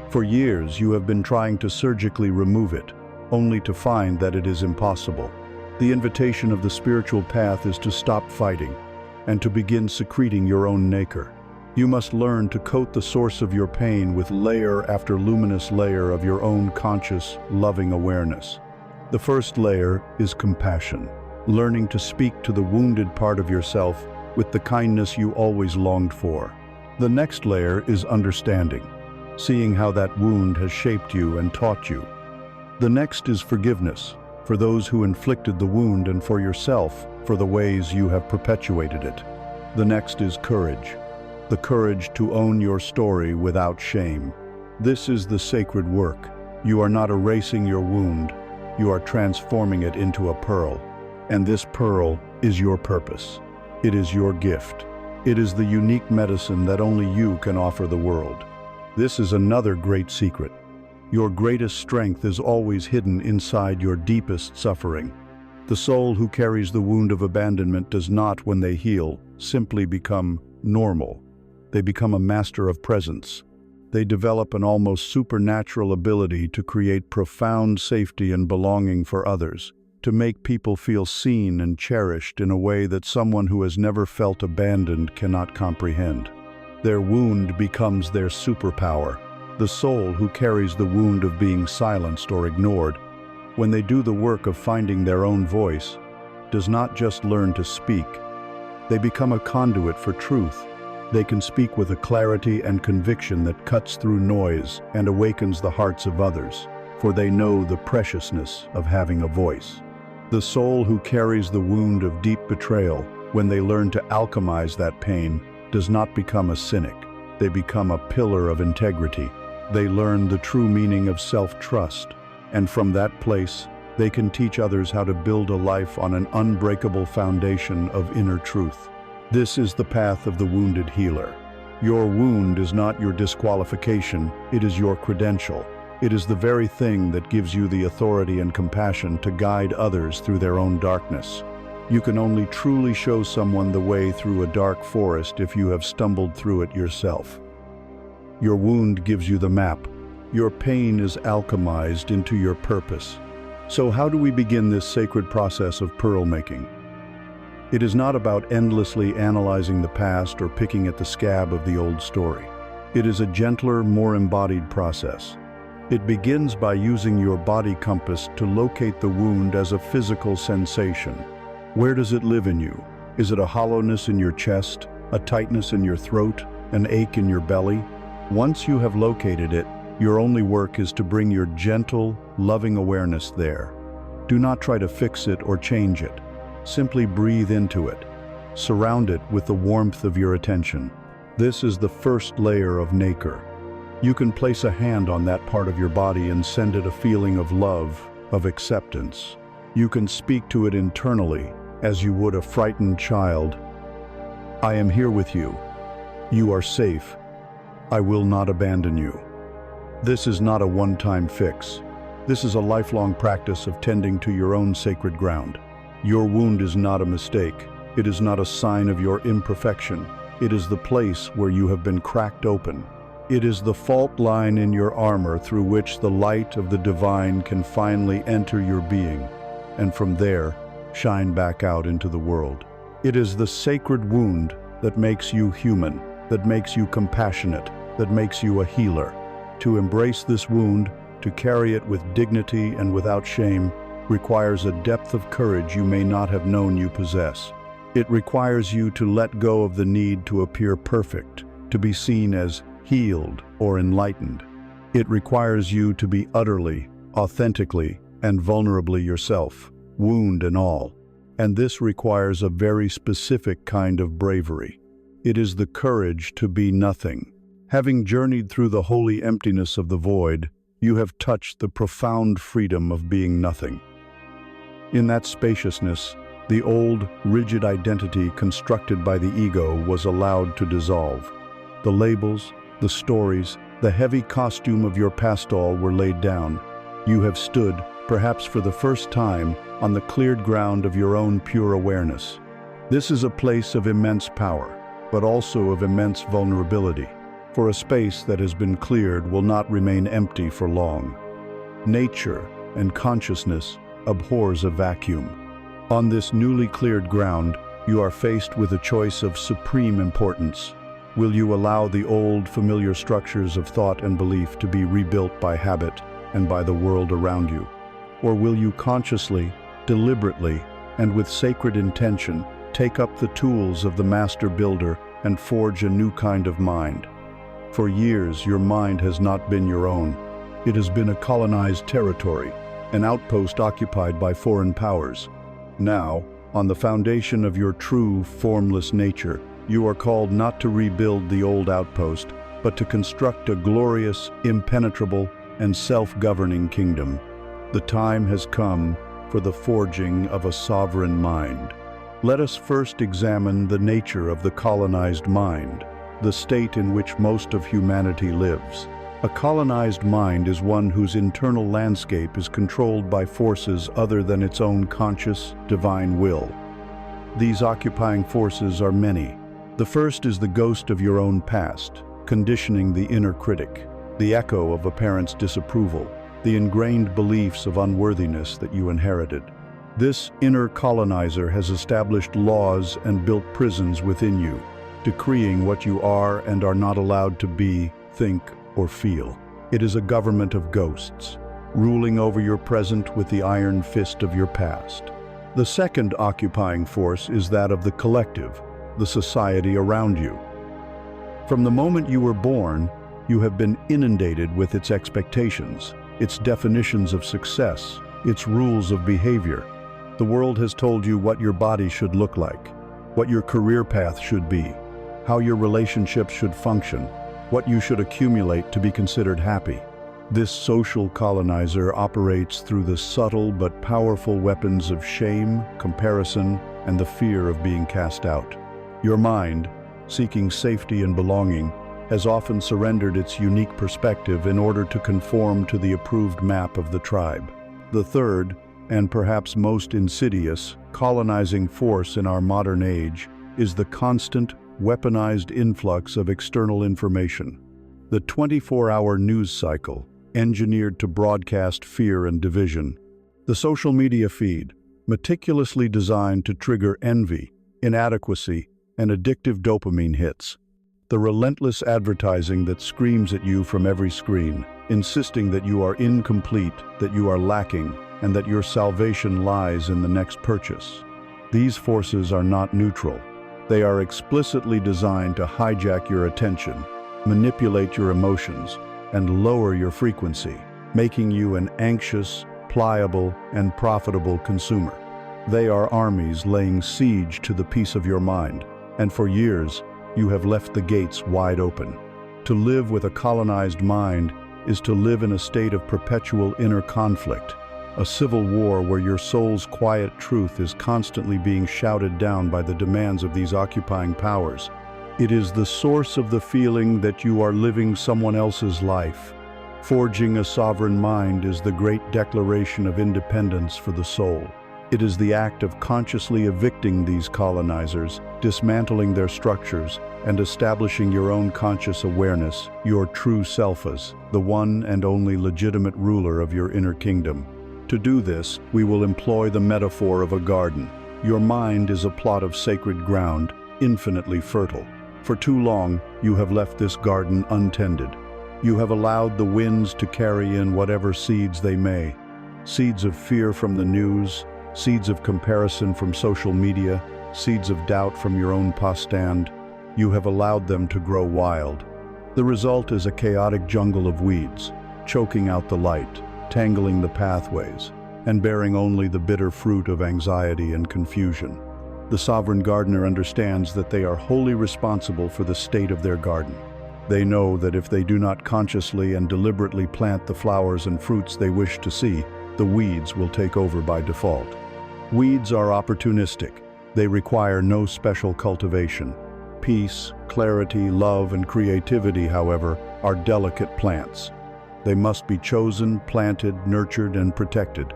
For years, you have been trying to surgically remove it, only to find that it is impossible. The invitation of the spiritual path is to stop fighting and to begin secreting your own nacre. You must learn to coat the source of your pain with layer after luminous layer of your own conscious, loving awareness. The first layer is compassion, learning to speak to the wounded part of yourself with the kindness you always longed for. The next layer is understanding, seeing how that wound has shaped you and taught you. The next is forgiveness, for those who inflicted the wound and for yourself, for the ways you have perpetuated it. The next is courage, the courage to own your story without shame. This is the sacred work. You are not erasing your wound, you are transforming it into a pearl. And this pearl is your purpose. It is your gift. It is the unique medicine that only you can offer the world. This is another great secret. Your greatest strength is always hidden inside your deepest suffering. The soul who carries the wound of abandonment does not, when they heal, simply become normal. They become a master of presence. They develop an almost supernatural ability to create profound safety and belonging for others, to make people feel seen and cherished in a way that someone who has never felt abandoned cannot comprehend. Their wound becomes their superpower. The soul who carries the wound of being silenced or ignored, when they do the work of finding their own voice, does not just learn to speak. They become a conduit for truth. They can speak with a clarity and conviction that cuts through noise and awakens the hearts of others, for they know the preciousness of having a voice. The soul who carries the wound of deep betrayal, when they learn to alchemize that pain, does not become a cynic. They become a pillar of integrity. They learn the true meaning of self-trust, and from that place, they can teach others how to build a life on an unbreakable foundation of inner truth. This is the path of the wounded healer. Your wound is not your disqualification, it is your credential. It is the very thing that gives you the authority and compassion to guide others through their own darkness. You can only truly show someone the way through a dark forest if you have stumbled through it yourself. Your wound gives you the map. Your pain is alchemized into your purpose. So how do we begin this sacred process of pearl making? It is not about endlessly analyzing the past or picking at the scab of the old story. It is a gentler, more embodied process. It begins by using your body compass to locate the wound as a physical sensation. Where does it live in you? Is it a hollowness in your chest, a tightness in your throat, an ache in your belly? Once you have located it, your only work is to bring your gentle, loving awareness there. Do not try to fix it or change it. Simply breathe into it. Surround it with the warmth of your attention. This is the first layer of nacre. You can place a hand on that part of your body and send it a feeling of love, of acceptance. You can speak to it internally, as you would a frightened child. I am here with you. You are safe. I will not abandon you. This is not a one-time fix. This is a lifelong practice of tending to your own sacred ground. Your wound is not a mistake. It is not a sign of your imperfection. It is the place where you have been cracked open. It is the fault line in your armor through which the light of the divine can finally enter your being, and from there, shine back out into the world. It is the sacred wound that makes you human, that makes you compassionate, that makes you a healer. To embrace this wound, to carry it with dignity and without shame, requires a depth of courage you may not have known you possess. It requires you to let go of the need to appear perfect, to be seen as healed or enlightened. It requires you to be utterly, authentically, and vulnerably yourself, wound and all. And this requires a very specific kind of bravery. It is the courage to be nothing. Having journeyed through the holy emptiness of the void, you have touched the profound freedom of being nothing. In that spaciousness, the old, rigid identity constructed by the ego was allowed to dissolve. The labels, the stories, the heavy costume of your pastol were laid down. You have stood, perhaps for the first time, on the cleared ground of your own pure awareness. This is a place of immense power, but also of immense vulnerability, for a space that has been cleared will not remain empty for long. Nature and consciousness abhors a vacuum. On this newly cleared ground, you are faced with a choice of supreme importance. Will you allow the old, familiar structures of thought and belief to be rebuilt by habit and by the world around you? Or will you consciously, deliberately, and with sacred intention, take up the tools of the master builder and forge a new kind of mind? For years, your mind has not been your own. It has been a colonized territory, an outpost occupied by foreign powers. Now, on the foundation of your true, formless nature, you are called not to rebuild the old outpost, but to construct a glorious, impenetrable, and self-governing kingdom. The time has come for the forging of a sovereign mind. Let us first examine the nature of the colonized mind, the state in which most of humanity lives. A colonized mind is one whose internal landscape is controlled by forces other than its own conscious, divine will. These occupying forces are many. The first is the ghost of your own past, conditioning the inner critic, the echo of a parent's disapproval, the ingrained beliefs of unworthiness that you inherited. This inner colonizer has established laws and built prisons within you, decreeing what you are and are not allowed to be, think, or feel. It is a government of ghosts, ruling over your present with the iron fist of your past. The second occupying force is that of the collective, the society around you. From the moment you were born, you have been inundated with its expectations, its definitions of success, its rules of behavior. The world has told you what your body should look like, what your career path should be, how your relationships should function, what you should accumulate to be considered happy. This social colonizer operates through the subtle but powerful weapons of shame, comparison, and the fear of being cast out. Your mind, seeking safety and belonging, has often surrendered its unique perspective in order to conform to the approved map of the tribe. The third, and perhaps most insidious, colonizing force in our modern age is the constant, weaponized influx of external information. The 24-hour news cycle, engineered to broadcast fear and division. The social media feed, meticulously designed to trigger envy, inadequacy, and addictive dopamine hits. The relentless advertising that screams at you from every screen, insisting that you are incomplete, that you are lacking, and that your salvation lies in the next purchase. These forces are not neutral. They are explicitly designed to hijack your attention, manipulate your emotions, and lower your frequency, making you an anxious, pliable, and profitable consumer. They are armies laying siege to the peace of your mind, and for years you have left the gates wide open. To live with a colonized mind is to live in a state of perpetual inner conflict, a civil war where your soul's quiet truth is constantly being shouted down by the demands of these occupying powers. It is the source of the feeling that you are living someone else's life. Forging a sovereign mind is the great declaration of independence for the soul. It is the act of consciously evicting these colonizers, dismantling their structures, and establishing your own conscious awareness, your true self as the one and only legitimate ruler of your inner kingdom. To do this, we will employ the metaphor of a garden. Your mind is a plot of sacred ground, infinitely fertile. For too long, you have left this garden untended. You have allowed the winds to carry in whatever seeds they may. Seeds of fear from the news, seeds of comparison from social media, seeds of doubt from your own stand. You have allowed them to grow wild. The result is a chaotic jungle of weeds, choking out the light, tangling the pathways, and bearing only the bitter fruit of anxiety and confusion. The sovereign gardener understands that they are wholly responsible for the state of their garden. They know that if they do not consciously and deliberately plant the flowers and fruits they wish to see, the weeds will take over by default. Weeds are opportunistic. They require no special cultivation. Peace, clarity, love, and creativity, however, are delicate plants. They must be chosen, planted, nurtured, and protected.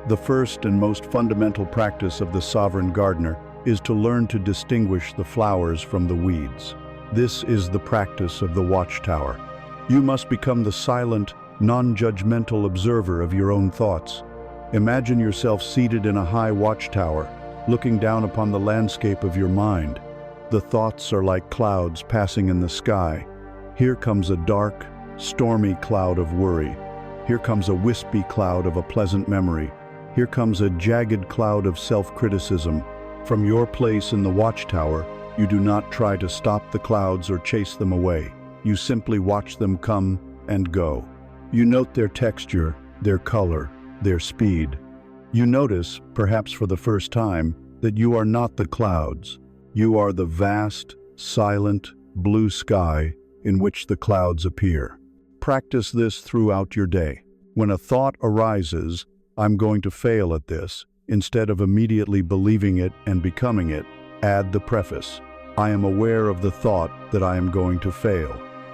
The first and most fundamental practice of the sovereign gardener is to learn to distinguish the flowers from the weeds. This is the practice of the watchtower. You must become the silent, non-judgmental observer of your own thoughts. Imagine yourself seated in a high watchtower, looking down upon the landscape of your mind. The thoughts are like clouds passing in the sky. Here comes a dark, stormy cloud of worry. Here comes a wispy cloud of a pleasant memory. Here comes a jagged cloud of self-criticism. From your place in the watchtower, you do not try to stop the clouds or chase them away. You simply watch them come and go. You note their texture, their color, their speed. You notice, perhaps for the first time, that you are not the clouds. You are the vast, silent, blue sky in which the clouds appear. Practice this throughout your day. When a thought arises, "I'm going to fail at this," instead of immediately believing it and becoming it, add the preface, "I am aware of the thought that I am going to fail."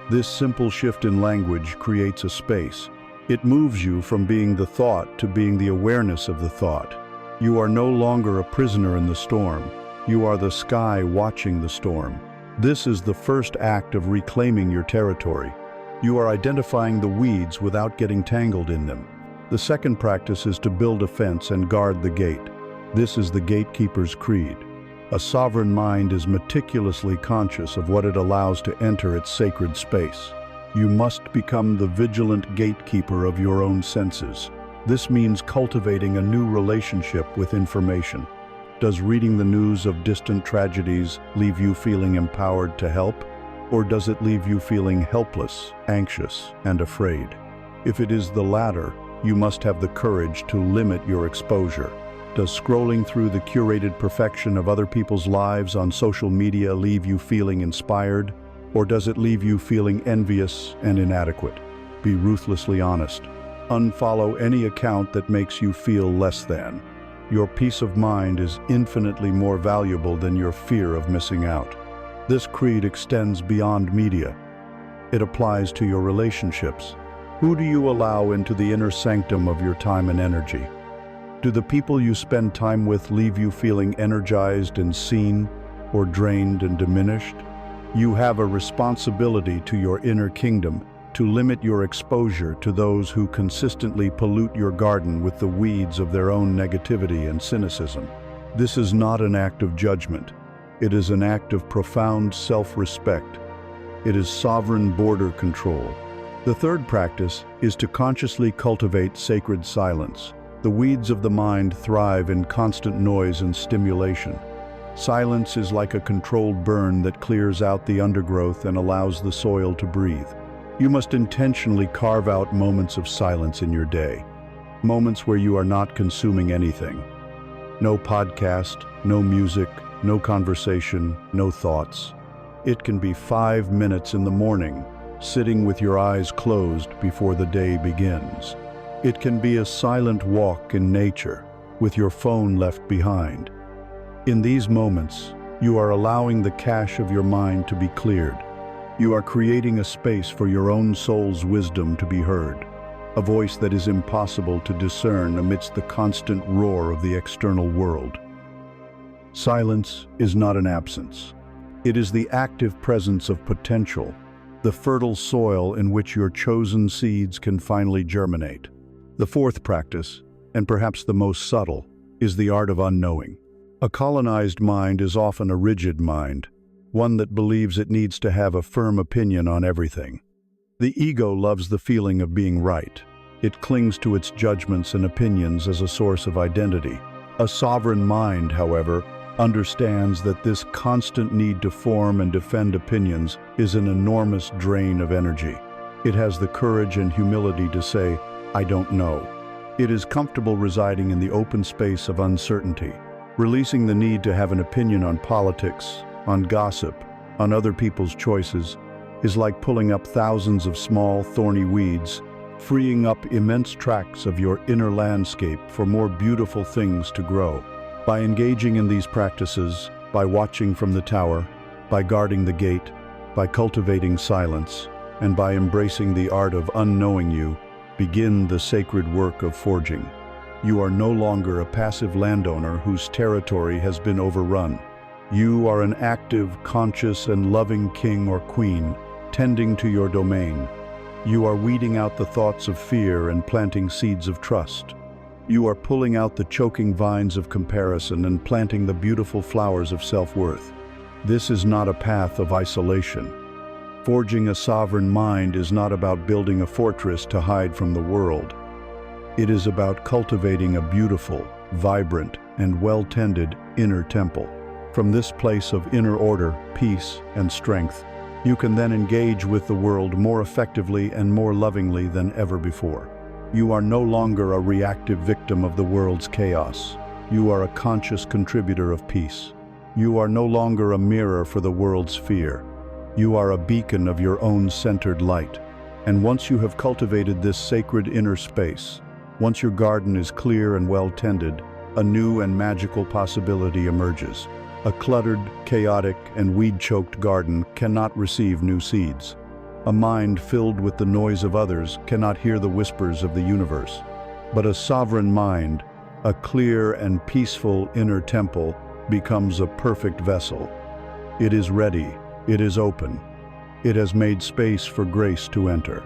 This simple shift in language creates a space. It moves you from being the thought to being the awareness of the thought. You are no longer a prisoner in the storm. You are the sky watching the storm. This is the first act of reclaiming your territory. You are identifying the weeds without getting tangled in them. The second practice is to build a fence and guard the gate. This is the gatekeeper's creed. A sovereign mind is meticulously conscious of what it allows to enter its sacred space. You must become the vigilant gatekeeper of your own senses. This means cultivating a new relationship with information. Does reading the news of distant tragedies leave you feeling empowered to help? Or does it leave you feeling helpless, anxious, and afraid? If it is the latter, you must have the courage to limit your exposure. Does scrolling through the curated perfection of other people's lives on social media leave you feeling inspired? Or does it leave you feeling envious and inadequate? Be ruthlessly honest. Unfollow any account that makes you feel less than. Your peace of mind is infinitely more valuable than your fear of missing out. This creed extends beyond media. It applies to your relationships. Who do you allow into the inner sanctum of your time and energy? Do the people you spend time with leave you feeling energized and seen, or drained and diminished? You have a responsibility to your inner kingdom to limit your exposure to those who consistently pollute your garden with the weeds of their own negativity and cynicism. This is not an act of judgment. It is an act of profound self-respect. It is sovereign border control. The third practice is to consciously cultivate sacred silence. The weeds of the mind thrive in constant noise and stimulation. Silence is like a controlled burn that clears out the undergrowth and allows the soil to breathe. You must intentionally carve out moments of silence in your day, moments where you are not consuming anything. No podcast, no music, no conversation, no thoughts. It can be 5 minutes in the morning, sitting with your eyes closed before the day begins. It can be a silent walk in nature, with your phone left behind. In these moments, you are allowing the cache of your mind to be cleared. You are creating a space for your own soul's wisdom to be heard, a voice that is impossible to discern amidst the constant roar of the external world. Silence is not an absence. It is the active presence of potential, the fertile soil in which your chosen seeds can finally germinate. The fourth practice, and perhaps the most subtle, is the art of unknowing. A colonized mind is often a rigid mind, one that believes it needs to have a firm opinion on everything. The ego loves the feeling of being right. It clings to its judgments and opinions as a source of identity. A sovereign mind, however, understands that this constant need to form and defend opinions is an enormous drain of energy. It has the courage and humility to say, "I don't know." It is comfortable residing in the open space of uncertainty. Releasing the need to have an opinion on politics, on gossip, on other people's choices, is like pulling up thousands of small, thorny weeds, freeing up immense tracts of your inner landscape for more beautiful things to grow. By engaging in these practices, by watching from the tower, by guarding the gate, by cultivating silence, and by embracing the art of unknowing you, begin the sacred work of forging. You are no longer a passive landowner whose territory has been overrun. You are an active, conscious, and loving king or queen, tending to your domain. You are weeding out the thoughts of fear and planting seeds of trust. You are pulling out the choking vines of comparison and planting the beautiful flowers of self-worth. This is not a path of isolation. Forging a sovereign mind is not about building a fortress to hide from the world. It is about cultivating a beautiful, vibrant, and well-tended inner temple. From this place of inner order, peace, and strength, you can then engage with the world more effectively and more lovingly than ever before. You are no longer a reactive victim of the world's chaos. You are a conscious contributor of peace. You are no longer a mirror for the world's fear. You are a beacon of your own centered light. And once you have cultivated this sacred inner space, once your garden is clear and well-tended, a new and magical possibility emerges. A cluttered, chaotic, and weed-choked garden cannot receive new seeds. A mind filled with the noise of others cannot hear the whispers of the universe. But a sovereign mind, a clear and peaceful inner temple, becomes a perfect vessel. It is ready, it is open. It has made space for grace to enter.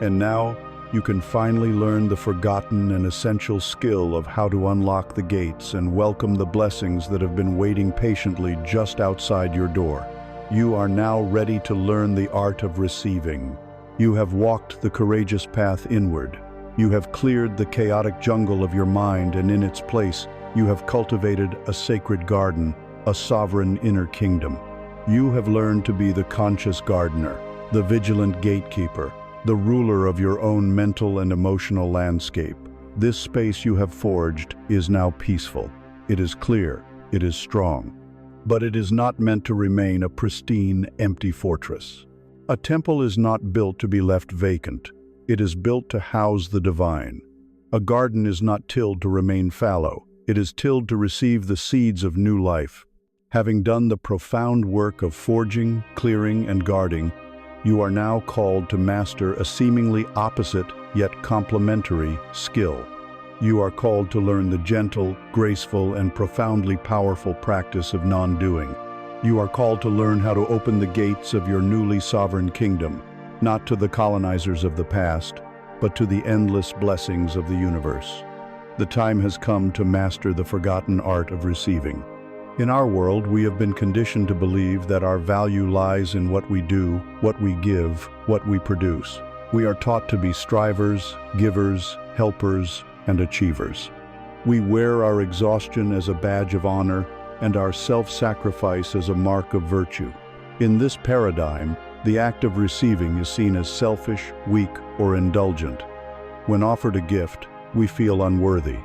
And now, you can finally learn the forgotten and essential skill of how to unlock the gates and welcome the blessings that have been waiting patiently just outside your door. You are now ready to learn the art of receiving. You have walked the courageous path inward. You have cleared the chaotic jungle of your mind, and in its place, you have cultivated a sacred garden, a sovereign inner kingdom. You have learned to be the conscious gardener, the vigilant gatekeeper, the ruler of your own mental and emotional landscape. This space you have forged is now peaceful. It is clear, it is strong. But it is not meant to remain a pristine, empty fortress. A temple is not built to be left vacant. It is built to house the divine. A garden is not tilled to remain fallow. It is tilled to receive the seeds of new life. Having done the profound work of forging, clearing, and guarding, you are now called to master a seemingly opposite yet complementary skill. You are called to learn the gentle, graceful, and profoundly powerful practice of non-doing. You are called to learn how to open the gates of your newly sovereign kingdom, not to the colonizers of the past, but to the endless blessings of the universe. The time has come to master the forgotten art of receiving. In our world, we have been conditioned to believe that our value lies in what we do, what we give, what we produce. We are taught to be strivers, givers, helpers, and achievers. We wear our exhaustion as a badge of honor and our self-sacrifice as a mark of virtue. In this paradigm, the act of receiving is seen as selfish, weak, or indulgent. When offered a gift, we feel unworthy.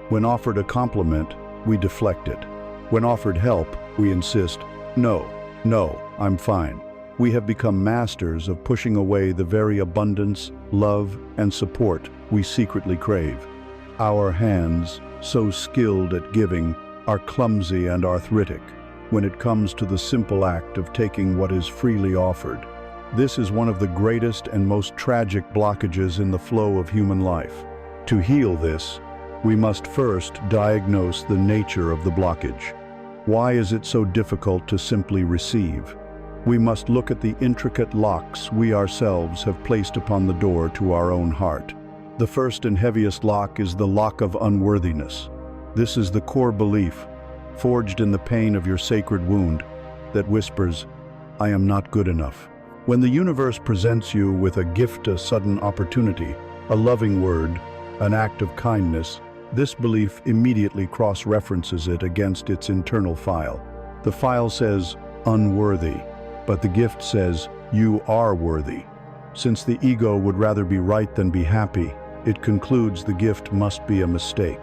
When offered a compliment, we deflect it. When offered help, we insist, "No, no, I'm fine." We have become masters of pushing away the very abundance, love, and support we secretly crave. Our hands, so skilled at giving, are clumsy and arthritic when it comes to the simple act of taking what is freely offered. This is one of the greatest and most tragic blockages in the flow of human life. To heal this, we must first diagnose the nature of the blockage. Why is it so difficult to simply receive? We must look at the intricate locks we ourselves have placed upon the door to our own heart. The first and heaviest lock is the lock of unworthiness. This is the core belief, forged in the pain of your sacred wound, that whispers, "I am not good enough." When the universe presents you with a gift, a sudden opportunity, a loving word, an act of kindness, this belief immediately cross-references it against its internal file. The file says, "unworthy," but the gift says, "you are worthy." Since the ego would rather be right than be happy, it concludes the gift must be a mistake.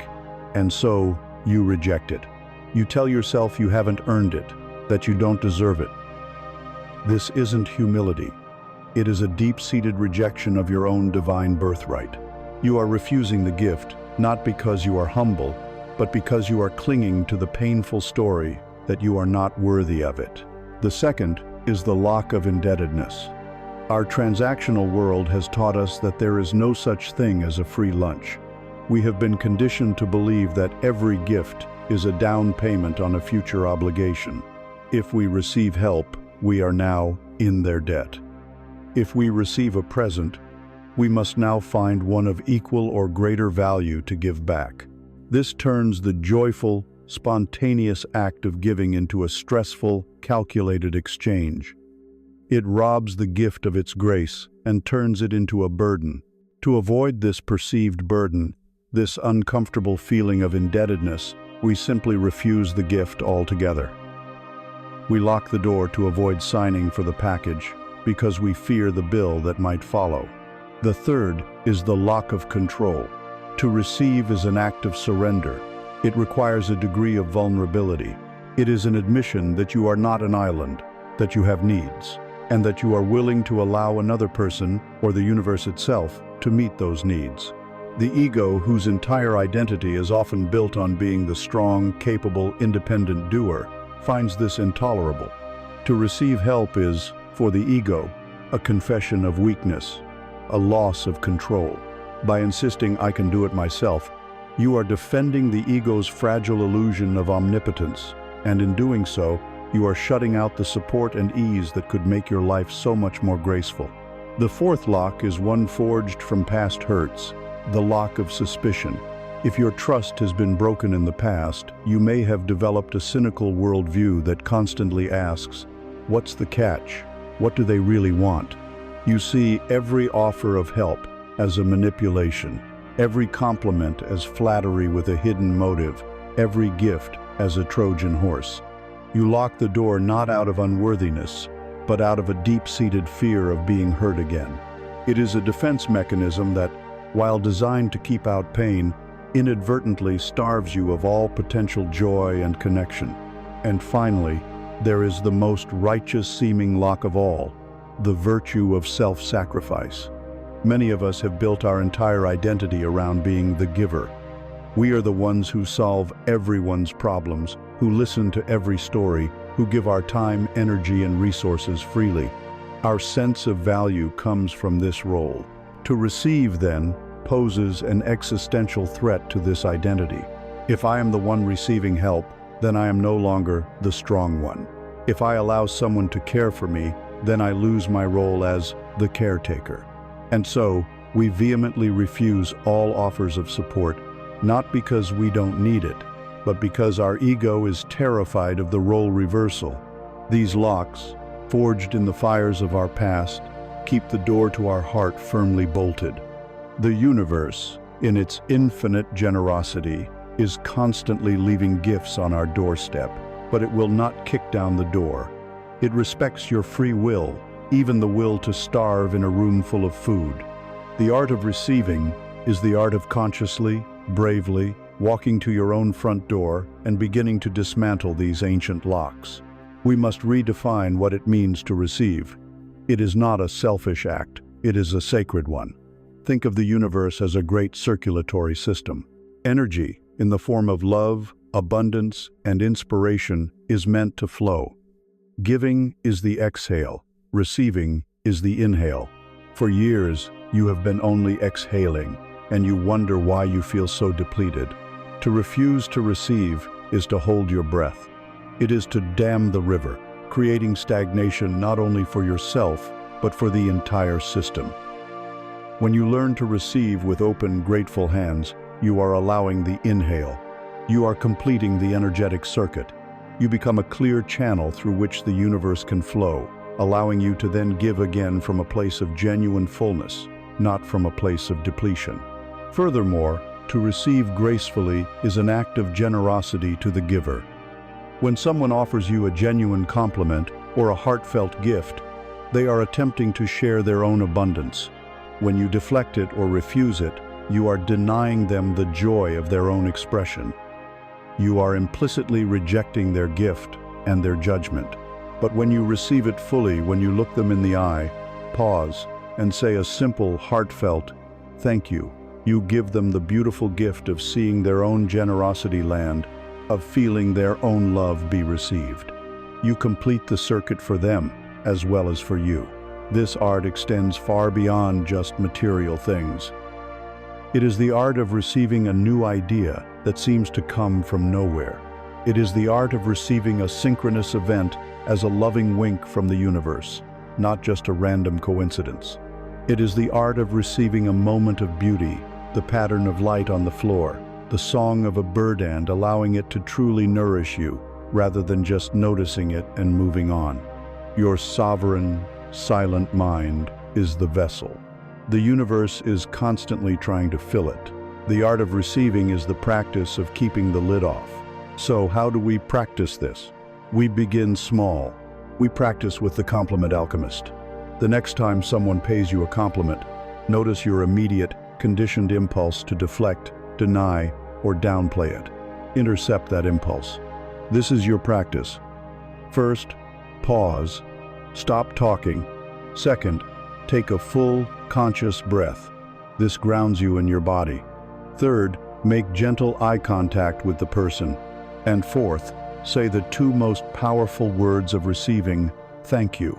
And so, you reject it. You tell yourself you haven't earned it, that you don't deserve it. This isn't humility. It is a deep-seated rejection of your own divine birthright. You are refusing the gift, not because you are humble, but because you are clinging to the painful story that you are not worthy of it. The second is the lock of indebtedness. Our transactional world has taught us that there is no such thing as a free lunch. We have been conditioned to believe that every gift is a down payment on a future obligation. If we receive help, we are now in their debt. If we receive a present, we must now find one of equal or greater value to give back. This turns the joyful, spontaneous act of giving into a stressful, calculated exchange. It robs the gift of its grace and turns it into a burden. To avoid this perceived burden, this uncomfortable feeling of indebtedness, we simply refuse the gift altogether. We lock the door to avoid signing for the package because we fear the bill that might follow. The third is the lock of control. To receive is an act of surrender. It requires a degree of vulnerability. It is an admission that you are not an island, that you have needs, and that you are willing to allow another person, or the universe itself, to meet those needs. The ego, whose entire identity is often built on being the strong, capable, independent doer, finds this intolerable. To receive help is, for the ego, a confession of weakness, a loss of control. By insisting I can do it myself, you are defending the ego's fragile illusion of omnipotence, and in doing so, you are shutting out the support and ease that could make your life so much more graceful. The fourth lock is one forged from past hurts, the lock of suspicion. If your trust has been broken in the past, you may have developed a cynical worldview that constantly asks, what's the catch? What do they really want? You see every offer of help as a manipulation, every compliment as flattery with a hidden motive, every gift as a Trojan horse. You lock the door not out of unworthiness, but out of a deep-seated fear of being hurt again. It is a defense mechanism that, while designed to keep out pain, inadvertently starves you of all potential joy and connection. And finally, there is the most righteous-seeming lock of all, the virtue of self-sacrifice. Many of us have built our entire identity around being the giver. We are the ones who solve everyone's problems, who listen to every story, who give our time, energy, and resources freely. Our sense of value comes from this role. To receive, then, poses an existential threat to this identity. If I am the one receiving help, then I am no longer the strong one. If I allow someone to care for me, then I lose my role as the caretaker. And so, we vehemently refuse all offers of support, not because we don't need it, but because our ego is terrified of the role reversal. These locks, forged in the fires of our past, keep the door to our heart firmly bolted. The universe, in its infinite generosity, is constantly leaving gifts on our doorstep, but it will not kick down the door. It respects your free will, even the will to starve in a room full of food. The art of receiving is the art of consciously, bravely, walking to your own front door and beginning to dismantle these ancient locks. We must redefine what it means to receive. It is not a selfish act, it is a sacred one. Think of the universe as a great circulatory system. Energy, in the form of love, abundance, and inspiration, is meant to flow. Giving is the exhale, receiving is the inhale. For years, you have been only exhaling, and you wonder why you feel so depleted. To refuse to receive is to hold your breath. It is to dam the river, creating stagnation not only for yourself, but for the entire system. When you learn to receive with open, grateful hands, you are allowing the inhale. You are completing the energetic circuit. You become a clear channel through which the universe can flow, allowing you to then give again from a place of genuine fullness, not from a place of depletion. Furthermore, to receive gracefully is an act of generosity to the giver. When someone offers you a genuine compliment or a heartfelt gift, they are attempting to share their own abundance. When you deflect it or refuse it, you are denying them the joy of their own expression. You are implicitly rejecting their gift and their judgment. But when you receive it fully, when you look them in the eye, pause, and say a simple, heartfelt, "Thank you," you give them the beautiful gift of seeing their own generosity land, of feeling their own love be received. You complete the circuit for them, as well as for you. This art extends far beyond just material things. It is the art of receiving a new idea that seems to come from nowhere. It is the art of receiving a synchronous event as a loving wink from the universe, not just a random coincidence. It is the art of receiving a moment of beauty, the pattern of light on the floor, the song of a bird and allowing it to truly nourish you, rather than just noticing it and moving on. Your sovereign, silent mind is the vessel. The universe is constantly trying to fill it. The art of receiving is the practice of keeping the lid off. So how do we practice this? We begin small. We practice with the compliment alchemist. The next time someone pays you a compliment, notice your immediate, conditioned impulse to deflect, deny, or downplay it. Intercept that impulse. This is your practice. First, pause. Stop talking. Second, take a full, conscious breath. This grounds you in your body. Third, make gentle eye contact with the person. And fourth, say the two most powerful words of receiving, "Thank you."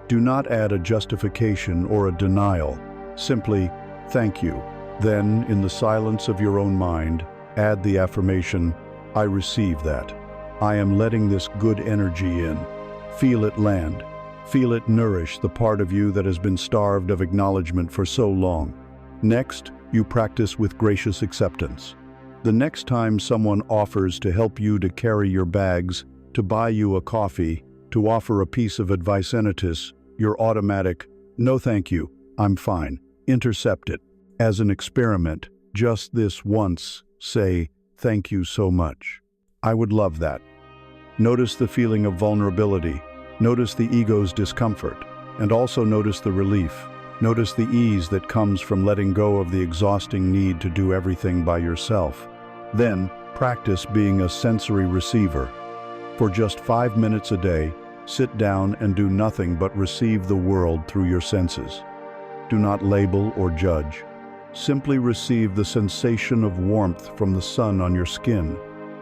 Do not add a justification or a denial. Simply, "Thank you." Then, in the silence of your own mind, add the affirmation, "I receive that. I am letting this good energy in." Feel it land. Feel it nourish the part of you that has been starved of acknowledgement for so long. Next, you practice with gracious acceptance. The next time someone offers to help you to carry your bags, to buy you a coffee, to offer a piece of advice, your automatic, "No thank you, I'm fine," intercept it. As an experiment, just this once, say, "Thank you so much. I would love that." Notice the feeling of vulnerability. Notice the ego's discomfort, and also notice the relief. Notice the ease that comes from letting go of the exhausting need to do everything by yourself. Then, practice being a sensory receiver. For just 5 minutes a day, sit down and do nothing but receive the world through your senses. Do not label or judge. Simply receive the sensation of warmth from the sun on your skin.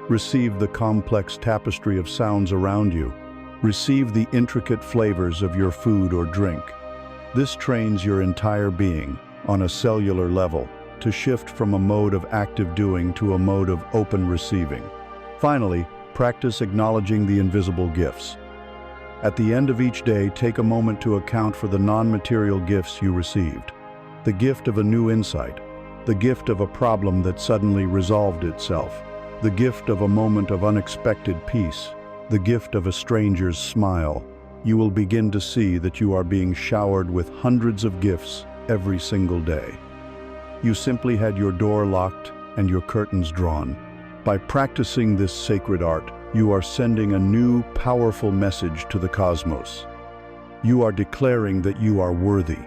Receive the complex tapestry of sounds around you. Receive the intricate flavors of your food or drink. This trains your entire being, on a cellular level, to shift from a mode of active doing to a mode of open receiving. Finally, practice acknowledging the invisible gifts. At the end of each day, take a moment to account for the non-material gifts you received. The gift of a new insight, the gift of a problem that suddenly resolved itself, the gift of a moment of unexpected peace, the gift of a stranger's smile. You will begin to see that you are being showered with hundreds of gifts every single day. You simply had your door locked and your curtains drawn. By practicing this sacred art, you are sending a new, powerful message to the cosmos. You are declaring that you are worthy.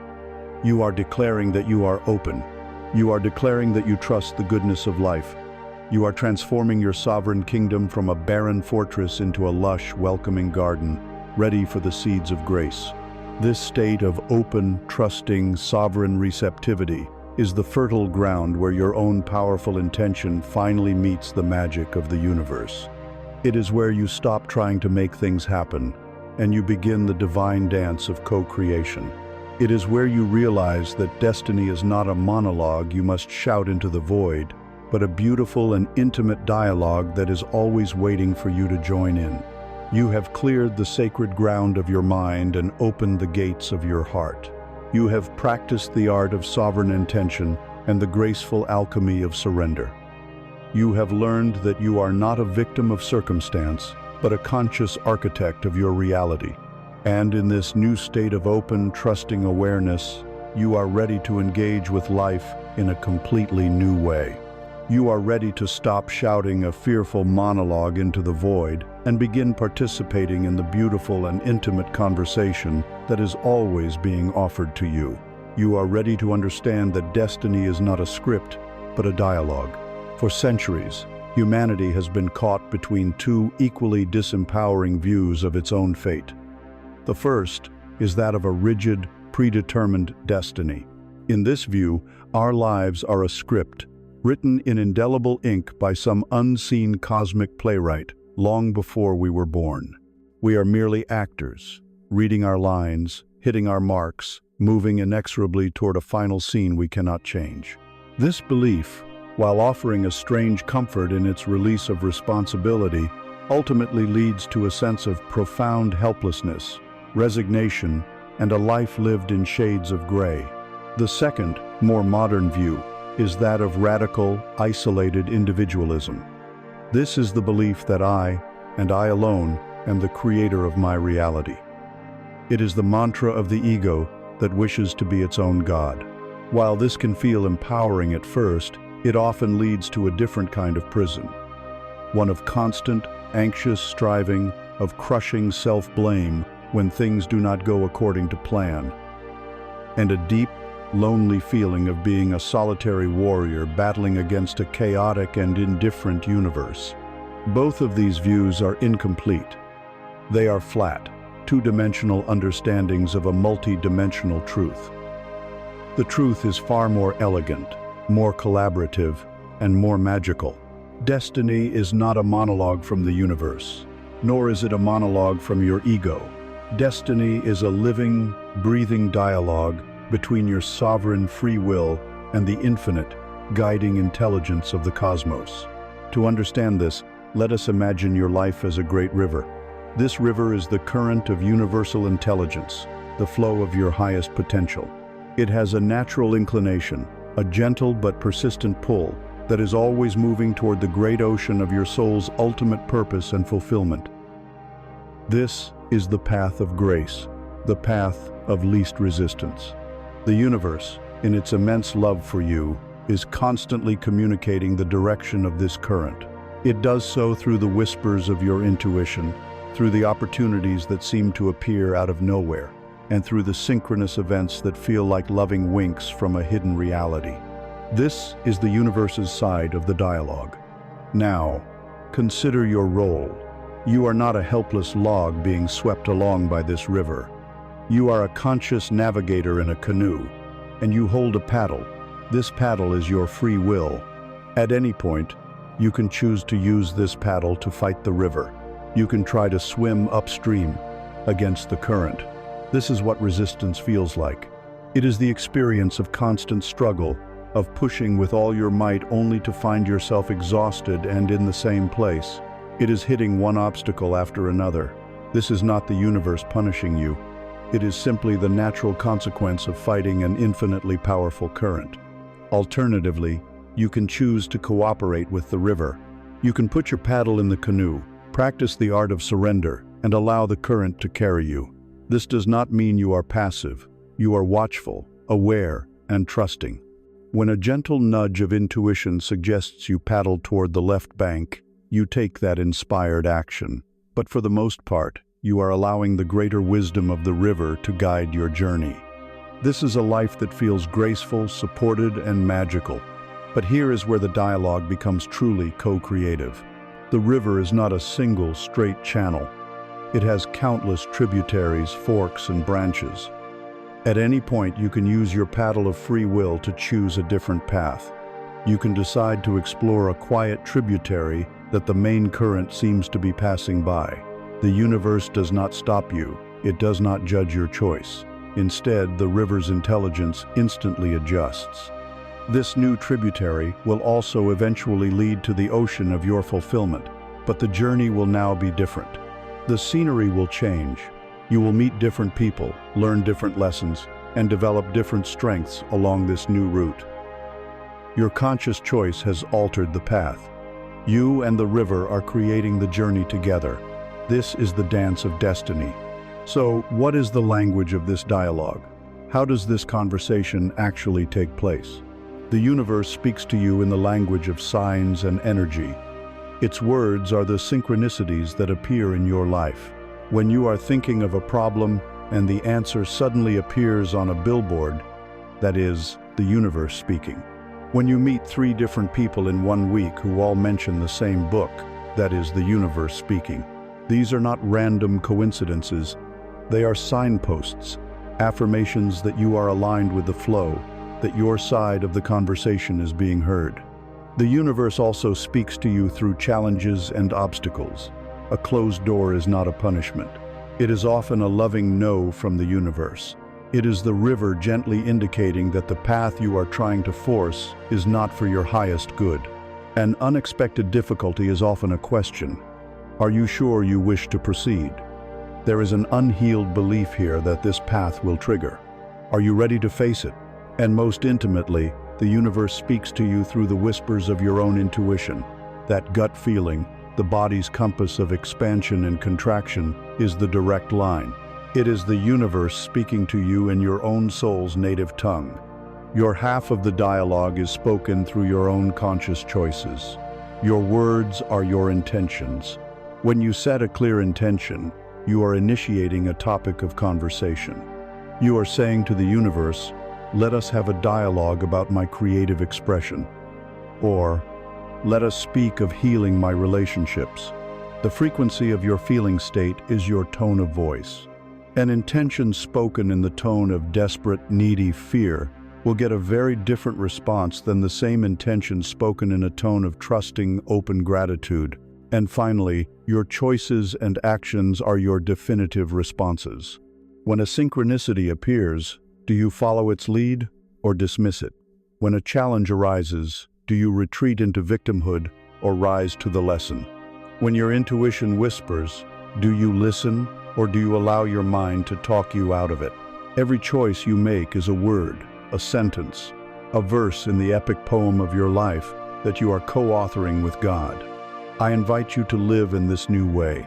You are declaring that you are open. You are declaring that you trust the goodness of life. You are transforming your sovereign kingdom from a barren fortress into a lush, welcoming garden, ready for the seeds of grace. This state of open, trusting, sovereign receptivity is the fertile ground where your own powerful intention finally meets the magic of the universe. It is where you stop trying to make things happen, and you begin the divine dance of co-creation. It is where you realize that destiny is not a monologue you must shout into the void, but a beautiful and intimate dialogue that is always waiting for you to join in. You have cleared the sacred ground of your mind and opened the gates of your heart. You have practiced the art of sovereign intention and the graceful alchemy of surrender. You have learned that you are not a victim of circumstance, but a conscious architect of your reality. And in this new state of open, trusting awareness, you are ready to engage with life in a completely new way. You are ready to stop shouting a fearful monologue into the void and begin participating in the beautiful and intimate conversation that is always being offered to you. You are ready to understand that destiny is not a script, but a dialogue. For centuries, humanity has been caught between two equally disempowering views of its own fate. The first is that of a rigid, predetermined destiny. In this view, our lives are a script, written in indelible ink by some unseen cosmic playwright long before we were born. We are merely actors, reading our lines, hitting our marks, moving inexorably toward a final scene we cannot change. This belief, while offering a strange comfort in its release of responsibility, ultimately leads to a sense of profound helplessness, resignation, and a life lived in shades of gray. The second, more modern view is that of radical, isolated individualism. This is the belief that I, and I alone, am the creator of my reality. It is the mantra of the ego that wishes to be its own god. While this can feel empowering at first, it often leads to a different kind of prison. One of constant, anxious striving, of crushing self-blame when things do not go according to plan, and a deep, lonely feeling of being a solitary warrior battling against a chaotic and indifferent universe. Both of these views are incomplete. They are flat, two-dimensional understandings of a multi-dimensional truth. The truth is far more elegant, more collaborative, and more magical. Destiny is not a monologue from the universe, nor is it a monologue from your ego. Destiny is a living, breathing dialogue between your sovereign free will and the infinite, guiding intelligence of the cosmos. To understand this, let us imagine your life as a great river. This river is the current of universal intelligence, the flow of your highest potential. It has a natural inclination, a gentle but persistent pull that is always moving toward the great ocean of your soul's ultimate purpose and fulfillment. This is the path of grace, the path of least resistance. The universe, in its immense love for you, is constantly communicating the direction of this current. It does so through the whispers of your intuition, through the opportunities that seem to appear out of nowhere, and through the synchronous events that feel like loving winks from a hidden reality. This is the universe's side of the dialogue. Now, consider your role. You are not a helpless log being swept along by this river. You are a conscious navigator in a canoe, and you hold a paddle. This paddle is your free will. At any point, you can choose to use this paddle to fight the river. You can try to swim upstream against the current. This is what resistance feels like. It is the experience of constant struggle, of pushing with all your might only to find yourself exhausted and in the same place. It is hitting one obstacle after another. This is not the universe punishing you. It is simply the natural consequence of fighting an infinitely powerful current. Alternatively, you can choose to cooperate with the river. You can put your paddle in the canoe, practice the art of surrender, and allow the current to carry you. This does not mean you are passive. You are watchful, aware, and trusting. When a gentle nudge of intuition suggests you paddle toward the left bank, you take that inspired action. But for the most part, you are allowing the greater wisdom of the river to guide your journey. This is a life that feels graceful, supported, and magical. But here is where the dialogue becomes truly co-creative. The river is not a single straight channel. It has countless tributaries, forks, and branches. At any point, you can use your paddle of free will to choose a different path. You can decide to explore a quiet tributary that the main current seems to be passing by. The universe does not stop you. It does not judge your choice. Instead, the river's intelligence instantly adjusts. This new tributary will also eventually lead to the ocean of your fulfillment, but the journey will now be different. The scenery will change. You will meet different people, learn different lessons, and develop different strengths along this new route. Your conscious choice has altered the path. You and the river are creating the journey together. This is the dance of destiny. So, what is the language of this dialogue? How does this conversation actually take place? The universe speaks to you in the language of signs and energy. Its words are the synchronicities that appear in your life. When you are thinking of a problem and the answer suddenly appears on a billboard, that is, the universe speaking. When you meet 3 different people in 1 week who all mention the same book, that is the universe speaking. These are not random coincidences. They are signposts, affirmations that you are aligned with the flow, that your side of the conversation is being heard. The universe also speaks to you through challenges and obstacles. A closed door is not a punishment. It is often a loving no from the universe. It is the river gently indicating that the path you are trying to force is not for your highest good. An unexpected difficulty is often a question. Are you sure you wish to proceed? There is an unhealed belief here that this path will trigger. Are you ready to face it? And most intimately, the universe speaks to you through the whispers of your own intuition. That gut feeling, the body's compass of expansion and contraction, is the direct line. It is the universe speaking to you in your own soul's native tongue. Your half of the dialogue is spoken through your own conscious choices. Your words are your intentions. When you set a clear intention, you are initiating a topic of conversation. You are saying to the universe, "Let us have a dialogue about my creative expression." Or, "Let us speak of healing my relationships." The frequency of your feeling state is your tone of voice. An intention spoken in the tone of desperate, needy fear will get a very different response than the same intention spoken in a tone of trusting, open gratitude. And finally, your choices and actions are your definitive responses. When a synchronicity appears, do you follow its lead or dismiss it? When a challenge arises, do you retreat into victimhood or rise to the lesson? When your intuition whispers, do you listen or do you allow your mind to talk you out of it? Every choice you make is a word, a sentence, a verse in the epic poem of your life that you are co-authoring with God. I invite you to live in this new way.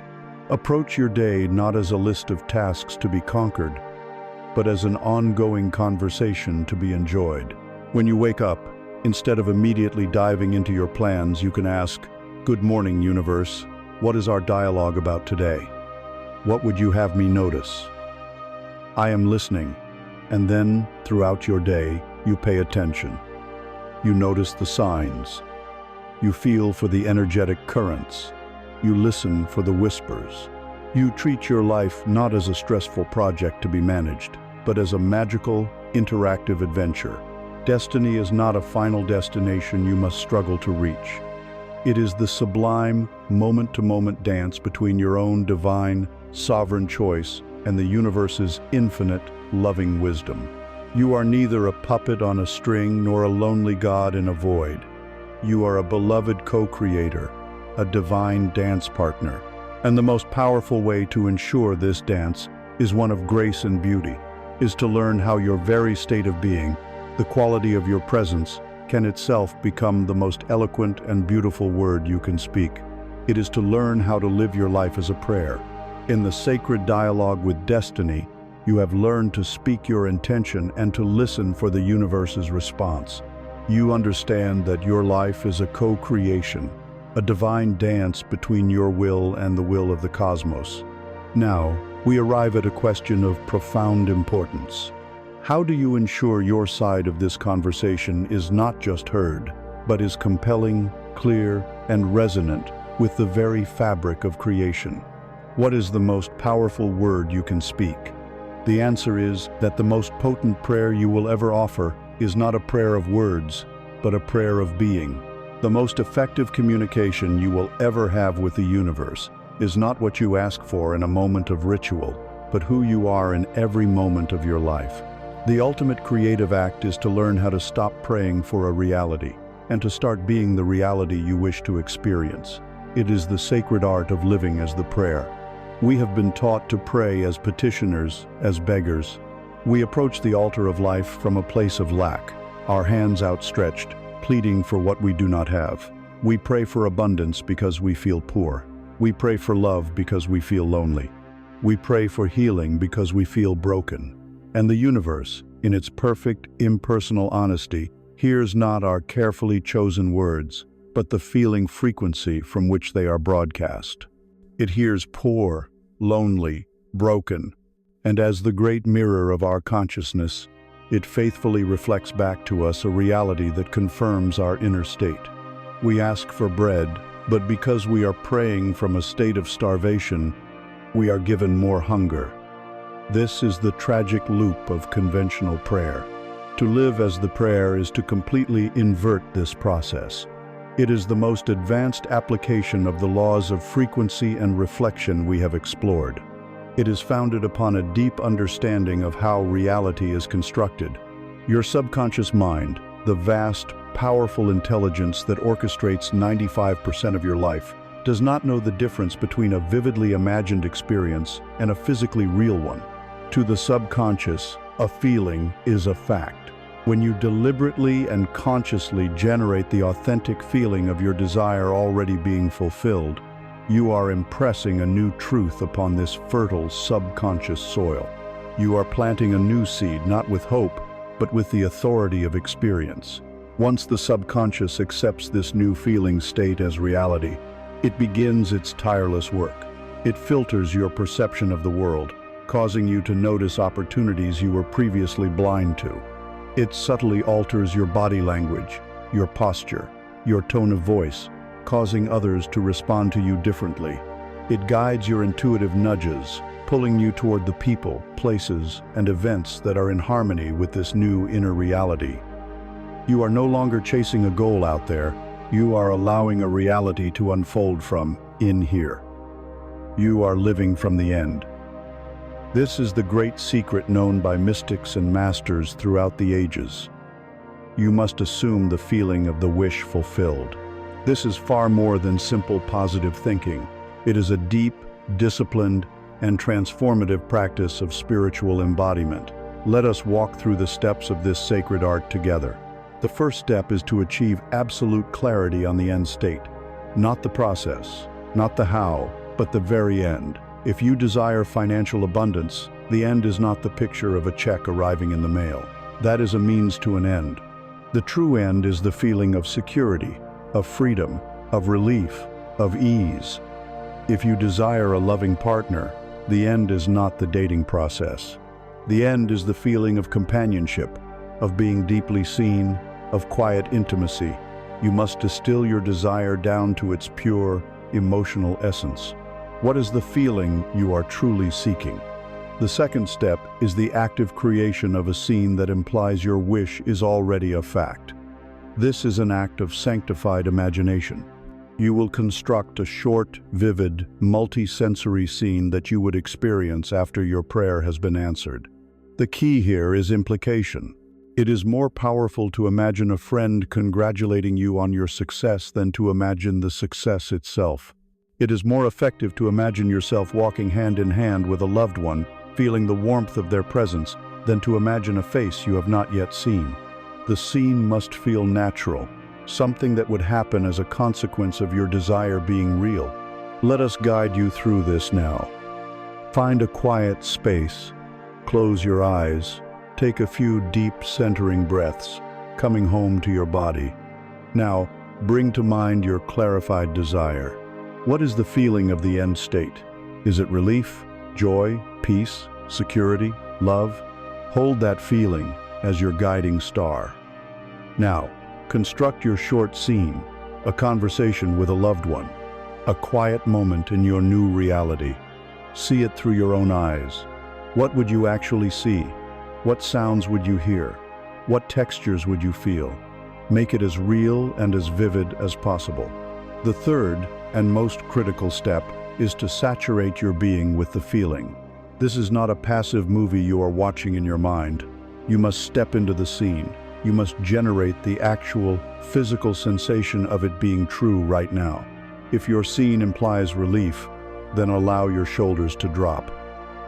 Approach your day not as a list of tasks to be conquered, but as an ongoing conversation to be enjoyed. When you wake up, instead of immediately diving into your plans, you can ask, "Good morning, universe. What is our dialogue about today? What would you have me notice?" I am listening. And then, throughout your day, you pay attention. You notice the signs. You feel for the energetic currents. You listen for the whispers. You treat your life not as a stressful project to be managed, but as a magical, interactive adventure. Destiny is not a final destination you must struggle to reach. It is the sublime, moment-to-moment dance between your own divine, sovereign choice and the universe's infinite, loving wisdom. You are neither a puppet on a string nor a lonely god in a void. You are a beloved co-creator, a divine dance partner. And the most powerful way to ensure this dance is one of grace and beauty, is to learn how your very state of being, the quality of your presence, can itself become the most eloquent and beautiful word you can speak. It is to learn how to live your life as a prayer. In the sacred dialogue with destiny, you have learned to speak your intention and to listen for the universe's response. You understand that your life is a co-creation, a divine dance between your will and the will of the cosmos. Now, we arrive at a question of profound importance. How do you ensure your side of this conversation is not just heard, but is compelling, clear, and resonant with the very fabric of creation. What is the most powerful word you can speak? The answer is that the most potent prayer you will ever offer is not a prayer of words, but a prayer of being. The most effective communication you will ever have with the universe is not what you ask for in a moment of ritual, but who you are in every moment of your life. The ultimate creative act is to learn how to stop praying for a reality and to start being the reality you wish to experience. It is the sacred art of living as the prayer. We have been taught to pray as petitioners, as beggars. We approach the altar of life from a place of lack, our hands outstretched, pleading for what we do not have. We pray for abundance because we feel poor. We pray for love because we feel lonely. We pray for healing because we feel broken. And the universe, in its perfect, impersonal honesty, hears not our carefully chosen words, but the feeling frequency from which they are broadcast. It hears poor, lonely, broken, and as the great mirror of our consciousness, it faithfully reflects back to us a reality that confirms our inner state. We ask for bread, but because we are praying from a state of starvation, we are given more hunger. This is the tragic loop of conventional prayer. To live as the prayer is to completely invert this process. It is the most advanced application of the laws of frequency and reflection we have explored. It is founded upon a deep understanding of how reality is constructed. Your subconscious mind, the vast, powerful intelligence that orchestrates 95% of your life, does not know the difference between a vividly imagined experience and a physically real one. To the subconscious, a feeling is a fact. When you deliberately and consciously generate the authentic feeling of your desire already being fulfilled, you are impressing a new truth upon this fertile subconscious soil. You are planting a new seed, not with hope, but with the authority of experience. Once the subconscious accepts this new feeling state as reality, it begins its tireless work. It filters your perception of the world, causing you to notice opportunities you were previously blind to. It subtly alters your body language, your posture, your tone of voice, causing others to respond to you differently. It guides your intuitive nudges, pulling you toward the people, places, and events that are in harmony with this new inner reality. You are no longer chasing a goal out there, you are allowing a reality to unfold from in here. You are living from the end. This is the great secret known by mystics and masters throughout the ages. You must assume the feeling of the wish fulfilled. This is far more than simple positive thinking. It is a deep, disciplined, and transformative practice of spiritual embodiment. Let us walk through the steps of this sacred art together. The first step is to achieve absolute clarity on the end state. Not the process, not the how, but the very end. If you desire financial abundance, the end is not the picture of a check arriving in the mail. That is a means to an end. The true end is the feeling of security, of freedom, of relief, of ease. If you desire a loving partner, the end is not the dating process. The end is the feeling of companionship, of being deeply seen, of quiet intimacy. You must distill your desire down to its pure, emotional essence. What is the feeling you are truly seeking? The second step is the active creation of a scene that implies your wish is already a fact. This is an act of sanctified imagination. You will construct a short, vivid, multi-sensory scene that you would experience after your prayer has been answered. The key here is implication. It is more powerful to imagine a friend congratulating you on your success than to imagine the success itself. It is more effective to imagine yourself walking hand in hand with a loved one, feeling the warmth of their presence, than to imagine a face you have not yet seen. The scene must feel natural, something that would happen as a consequence of your desire being real. Let us guide you through this now. Find a quiet space, close your eyes, take a few deep centering breaths, coming home to your body. Now, bring to mind your clarified desire. What is the feeling of the end state? Is it relief, joy, peace, security, love? Hold that feeling as your guiding star. Now, Construct your short scene, a conversation with a loved one, a quiet moment in your new reality. See it through your own eyes. What would you actually see? What sounds would you hear? What textures would you feel? Make it as real and as vivid as possible. The third and most critical step is to saturate your being with the feeling. This is not a passive movie you are watching in your mind. You must step into the scene. You must generate the actual physical sensation of it being true right now. If your scene implies relief, then allow your shoulders to drop.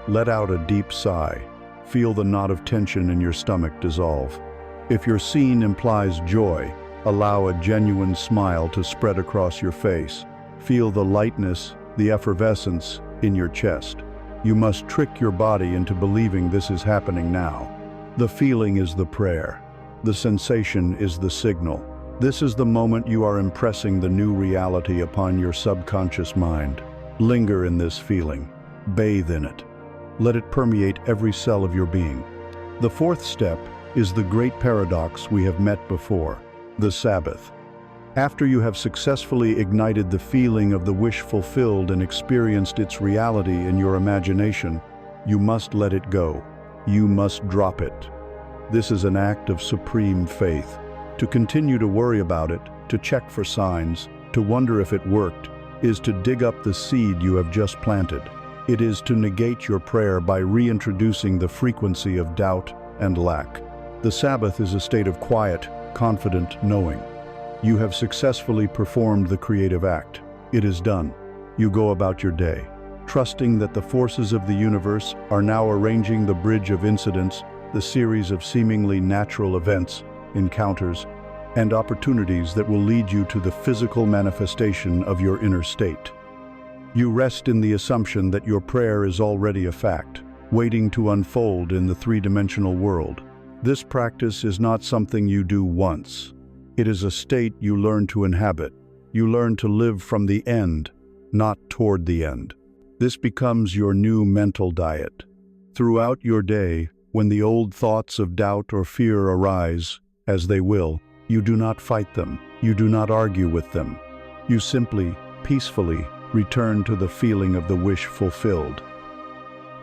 Let out a deep sigh. Feel the knot of tension in your stomach dissolve. If your scene implies joy, allow a genuine smile to spread across your face. Feel the lightness, the effervescence in your chest. You must trick your body into believing this is happening now. The feeling is the prayer. The sensation is the signal. This is the moment you are impressing the new reality upon your subconscious mind. Linger in this feeling. Bathe in it. Let it permeate every cell of your being. The fourth step is the great paradox we have met before, the Sabbath. After you have successfully ignited the feeling of the wish fulfilled and experienced its reality in your imagination, you must let it go. You must drop it. This is an act of supreme faith. To continue to worry about it, to check for signs, to wonder if it worked, is to dig up the seed you have just planted. It is to negate your prayer by reintroducing the frequency of doubt and lack. The Sabbath is a state of quiet, confident knowing. You have successfully performed the creative act. It is done. You go about your day, trusting that the forces of the universe are now arranging the bridge of incidents, the series of seemingly natural events, encounters, and opportunities that will lead you to the physical manifestation of your inner state. You rest in the assumption that your prayer is already a fact, waiting to unfold in the three-dimensional world. This practice is not something you do once. It is a state you learn to inhabit. You learn to live from the end, not toward the end. This becomes your new mental diet. Throughout your day, when the old thoughts of doubt or fear arise, as they will, you do not fight them. You do not argue with them. You simply, peacefully, return to the feeling of the wish fulfilled.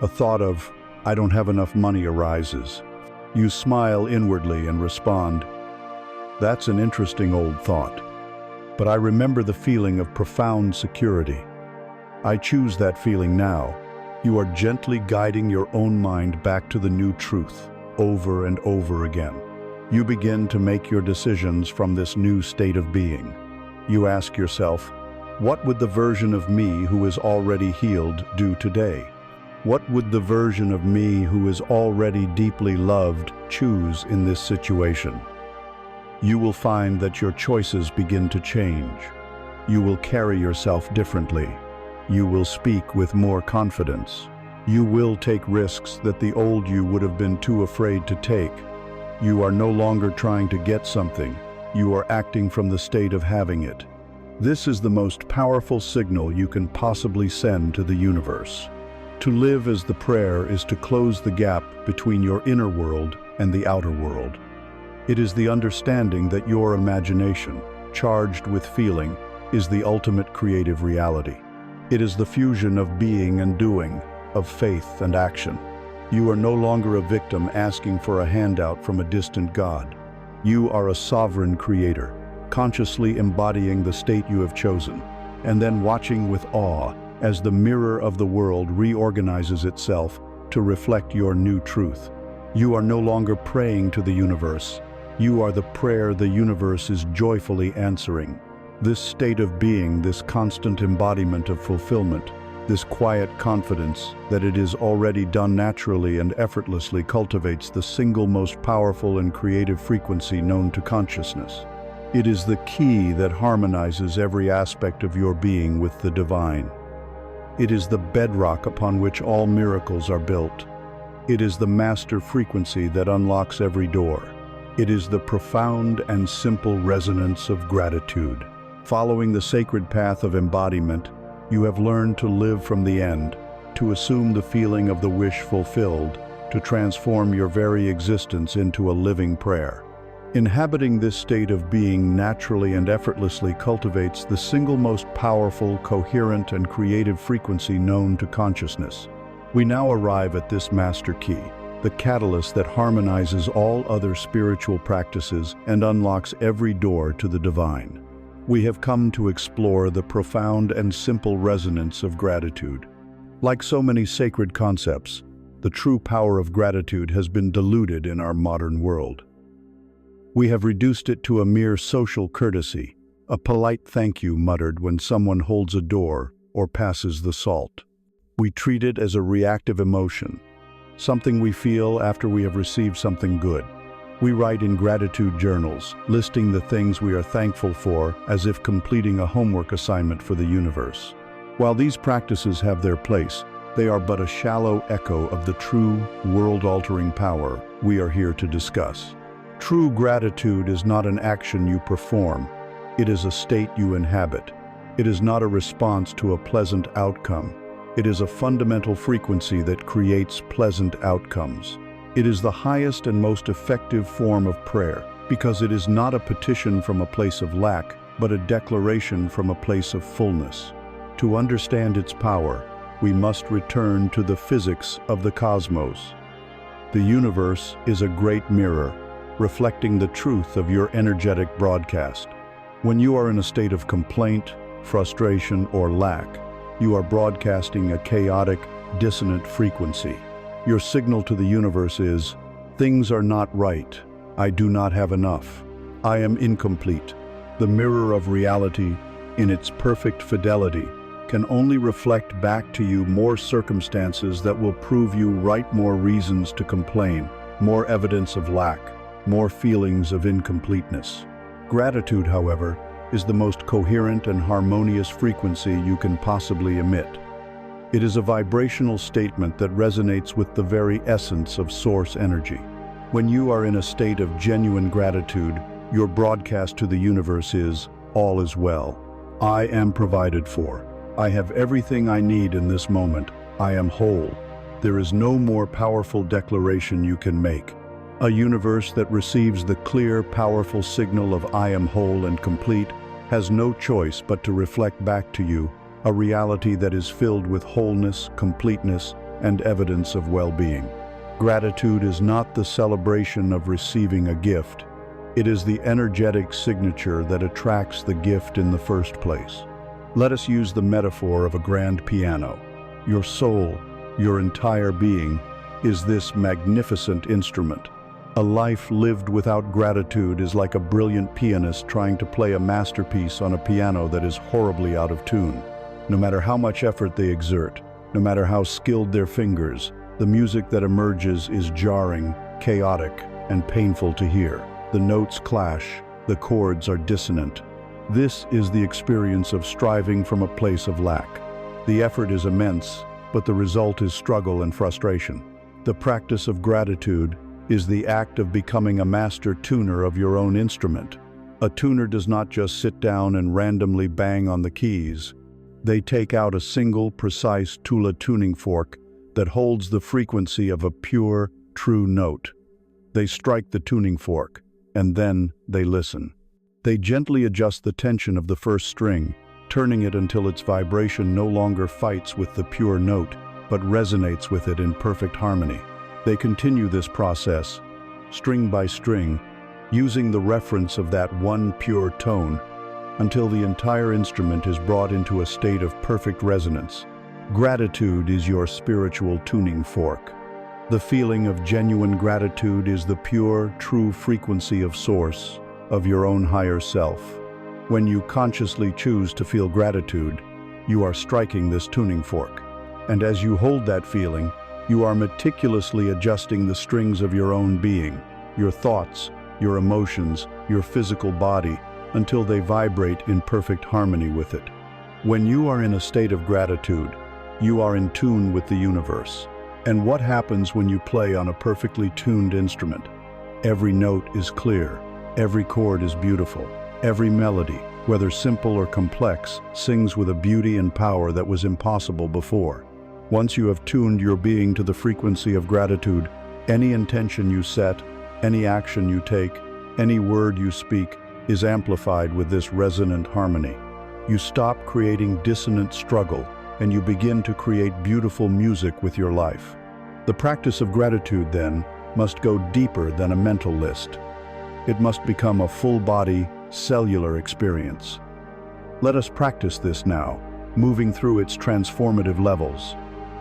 A thought of, "I don't have enough money," arises. You smile inwardly and respond, "That's an interesting old thought, but I remember the feeling of profound security. I choose that feeling now." You are gently guiding your own mind back to the new truth, over and over again. You begin to make your decisions from this new state of being. You ask yourself, what would the version of me who is already healed do today? What would the version of me who is already deeply loved choose in this situation? You will find that your choices begin to change. You will carry yourself differently. You will speak with more confidence. You will take risks that the old you would have been too afraid to take. You are no longer trying to get something. You are acting from the state of having it. This is the most powerful signal you can possibly send to the universe. To live as the prayer is to close the gap between your inner world and the outer world. It is the understanding that your imagination, charged with feeling, is the ultimate creative reality. It is the fusion of being and doing, of faith and action. You are no longer a victim asking for a handout from a distant God. You are a sovereign creator, consciously embodying the state you have chosen, and then watching with awe as the mirror of the world reorganizes itself to reflect your new truth. You are no longer praying to the universe. You are the prayer the universe is joyfully answering. This state of being, this constant embodiment of fulfillment, this quiet confidence that it is already done naturally and effortlessly cultivates the single most powerful and creative frequency known to consciousness. It is the key that harmonizes every aspect of your being with the divine. It is the bedrock upon which all miracles are built. It is the master frequency that unlocks every door. It is the profound and simple resonance of gratitude. Following the sacred path of embodiment, you have learned to live from the end, to assume the feeling of the wish fulfilled, to transform your very existence into a living prayer. Inhabiting this state of being naturally and effortlessly cultivates the single most powerful, coherent, and creative frequency known to consciousness. We now arrive at this master key, the catalyst that harmonizes all other spiritual practices and unlocks every door to the divine. We have come to explore the profound and simple resonance of gratitude. Like so many sacred concepts, the true power of gratitude has been diluted in our modern world. We have reduced it to a mere social courtesy, a polite thank you muttered when someone holds a door or passes the salt. We treat it as a reactive emotion, something we feel after we have received something good. We write in gratitude journals, listing the things we are thankful for as if completing a homework assignment for the universe. While these practices have their place, they are but a shallow echo of the true, world-altering power we are here to discuss. True gratitude is not an action you perform. It is a state you inhabit. It is not a response to a pleasant outcome. It is a fundamental frequency that creates pleasant outcomes. It is the highest and most effective form of prayer because it is not a petition from a place of lack, but a declaration from a place of fullness. To understand its power, we must return to the physics of the cosmos. The universe is a great mirror, reflecting the truth of your energetic broadcast. When you are in a state of complaint, frustration, or lack, you are broadcasting a chaotic, dissonant frequency. Your signal to the universe is, "Things are not right. I do not have enough. I am incomplete." The mirror of reality, in its perfect fidelity, can only reflect back to you more circumstances that will prove you right, more reasons to complain, more evidence of lack, more feelings of incompleteness. Gratitude, however, is the most coherent and harmonious frequency you can possibly emit. It is a vibrational statement that resonates with the very essence of source energy. When you are in a state of genuine gratitude, your broadcast to the universe is, "All is well. I am provided for. I have everything I need in this moment. I am whole." There is no more powerful declaration you can make. A universe that receives the clear, powerful signal of "I am whole and complete" has no choice but to reflect back to you a reality that is filled with wholeness, completeness, and evidence of well-being. Gratitude is not the celebration of receiving a gift. It is the energetic signature that attracts the gift in the first place. Let us use the metaphor of a grand piano. Your soul, your entire being, is this magnificent instrument. A life lived without gratitude is like a brilliant pianist trying to play a masterpiece on a piano that is horribly out of tune. No matter how much effort they exert, no matter how skilled their fingers, the music that emerges is jarring, chaotic, and painful to hear. The notes clash, the chords are dissonant. This is the experience of striving from a place of lack. The effort is immense, but the result is struggle and frustration. The practice of gratitude is the act of becoming a master tuner of your own instrument. A tuner does not just sit down and randomly bang on the keys. They take out a single, precise Tula tuning fork that holds the frequency of a pure, true note. They strike the tuning fork, and then they listen. They gently adjust the tension of the first string, turning it until its vibration no longer fights with the pure note, but resonates with it in perfect harmony. They continue this process, string by string, using the reference of that one pure tone, until the entire instrument is brought into a state of perfect resonance. Gratitude is your spiritual tuning fork. The feeling of genuine gratitude is the pure, true frequency of source, of your own higher self. When you consciously choose to feel gratitude, you are striking this tuning fork. And as you hold that feeling, you are meticulously adjusting the strings of your own being, your thoughts, your emotions, your physical body, until they vibrate in perfect harmony with it. When you are in a state of gratitude, you are in tune with the universe. And what happens when you play on a perfectly tuned instrument? Every note is clear, every chord is beautiful, every melody, whether simple or complex, sings with a beauty and power that was impossible before. Once you have tuned your being to the frequency of gratitude, any intention you set, any action you take, Any word you speak is amplified with this resonant harmony. You stop creating dissonant struggle, and you begin to create beautiful music with your life. The practice of gratitude, then, must go deeper than a mental list. It must become a full-body, cellular experience. Let us practice this now, moving through its transformative levels.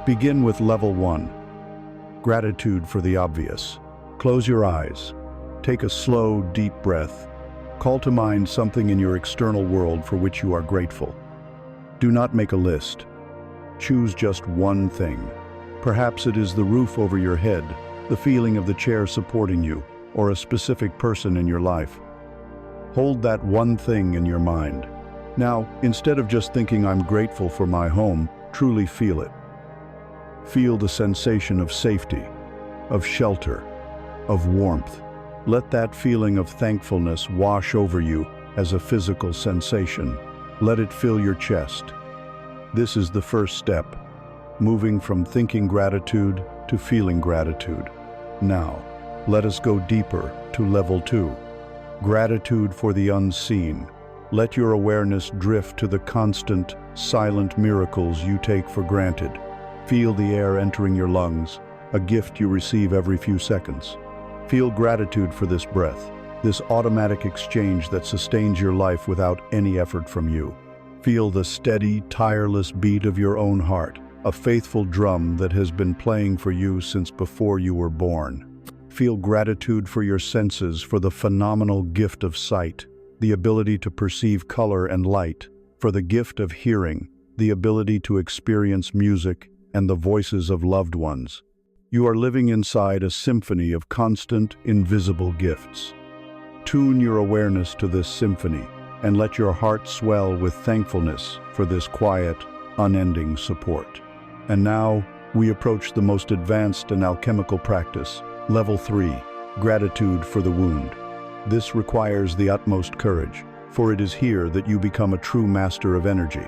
Begin with level 1. Gratitude for the obvious. Close your eyes. Take a slow, deep breath. Call to mind something in your external world for which you are grateful. Do not make a list. Choose just one thing. Perhaps it is the roof over your head, the feeling of the chair supporting you, or a specific person in your life. Hold that one thing in your mind. Now, instead of just thinking I'm grateful for my home, truly feel it. Feel the sensation of safety, of shelter, of warmth. Let that feeling of thankfulness wash over you as a physical sensation. Let it fill your chest. This is the first step, moving from thinking gratitude to feeling gratitude. Now, let us go deeper to level 2. Gratitude for the unseen. Let your awareness drift to the constant, silent miracles you take for granted. Feel the air entering your lungs, a gift you receive every few seconds. Feel gratitude for this breath, this automatic exchange that sustains your life without any effort from you. Feel the steady, tireless beat of your own heart, a faithful drum that has been playing for you since before you were born. Feel gratitude for your senses, for the phenomenal gift of sight, the ability to perceive color and light, for the gift of hearing, the ability to experience music and the voices of loved ones. You are living inside a symphony of constant, invisible gifts. Tune your awareness to this symphony and let your heart swell with thankfulness for this quiet, unending support. And now, we approach the most advanced and alchemical practice, level 3, gratitude for the wound. This requires the utmost courage, for it is here that you become a true master of energy.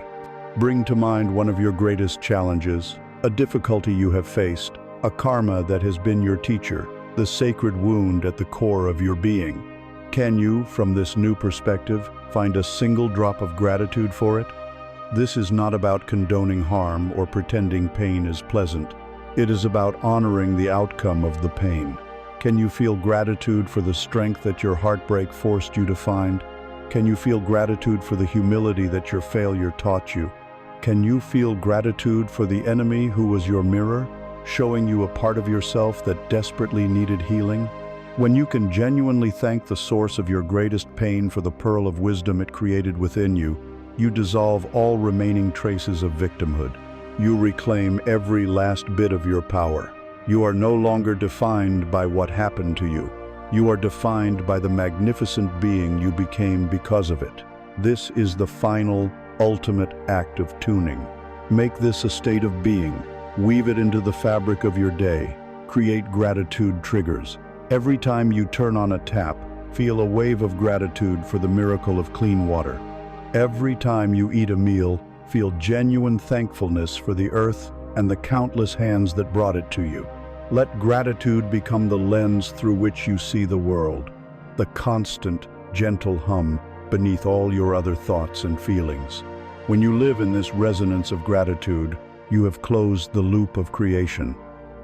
Bring to mind one of your greatest challenges, a difficulty you have faced, a karma that has been your teacher, the sacred wound at the core of your being. Can you, from this new perspective, find a single drop of gratitude for it? This is not about condoning harm or pretending pain is pleasant. It is about honoring the outcome of the pain. Can you feel gratitude for the strength that your heartbreak forced you to find? Can you feel gratitude for the humility that your failure taught you? Can you feel gratitude for the enemy who was your mirror, showing you a part of yourself that desperately needed healing? When you can genuinely thank the source of your greatest pain for the pearl of wisdom it created within you, you dissolve all remaining traces of victimhood. You reclaim every last bit of your power. You are no longer defined by what happened to you. You are defined by the magnificent being you became because of it. This is the final, ultimate act of tuning. Make this a state of being. Weave it into the fabric of your day. Create gratitude triggers. Every time you turn on a tap, feel a wave of gratitude for the miracle of clean water. Every time you eat a meal, feel genuine thankfulness for the earth and the countless hands that brought it to you. Let gratitude become the lens through which you see the world, the constant, gentle hum beneath all your other thoughts and feelings. When you live in this resonance of gratitude, you have closed the loop of creation.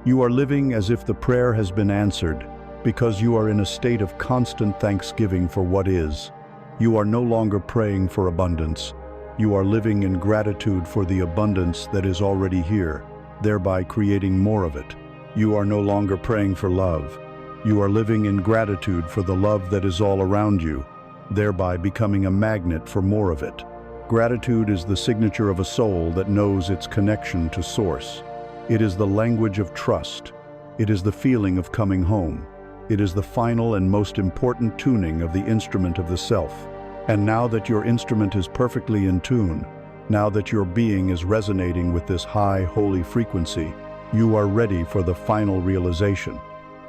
You are living as if the prayer has been answered, because you are in a state of constant thanksgiving for what is. You are no longer praying for abundance. You are living in gratitude for the abundance that is already here, thereby creating more of it. You are no longer praying for love. You are living in gratitude for the love that is all around you, thereby becoming a magnet for more of it. Gratitude is the signature of a soul that knows its connection to Source. It is the language of trust. It is the feeling of coming home. It is the final and most important tuning of the instrument of the self. And now that your instrument is perfectly in tune, now that your being is resonating with this high, holy frequency, you are ready for the final realization.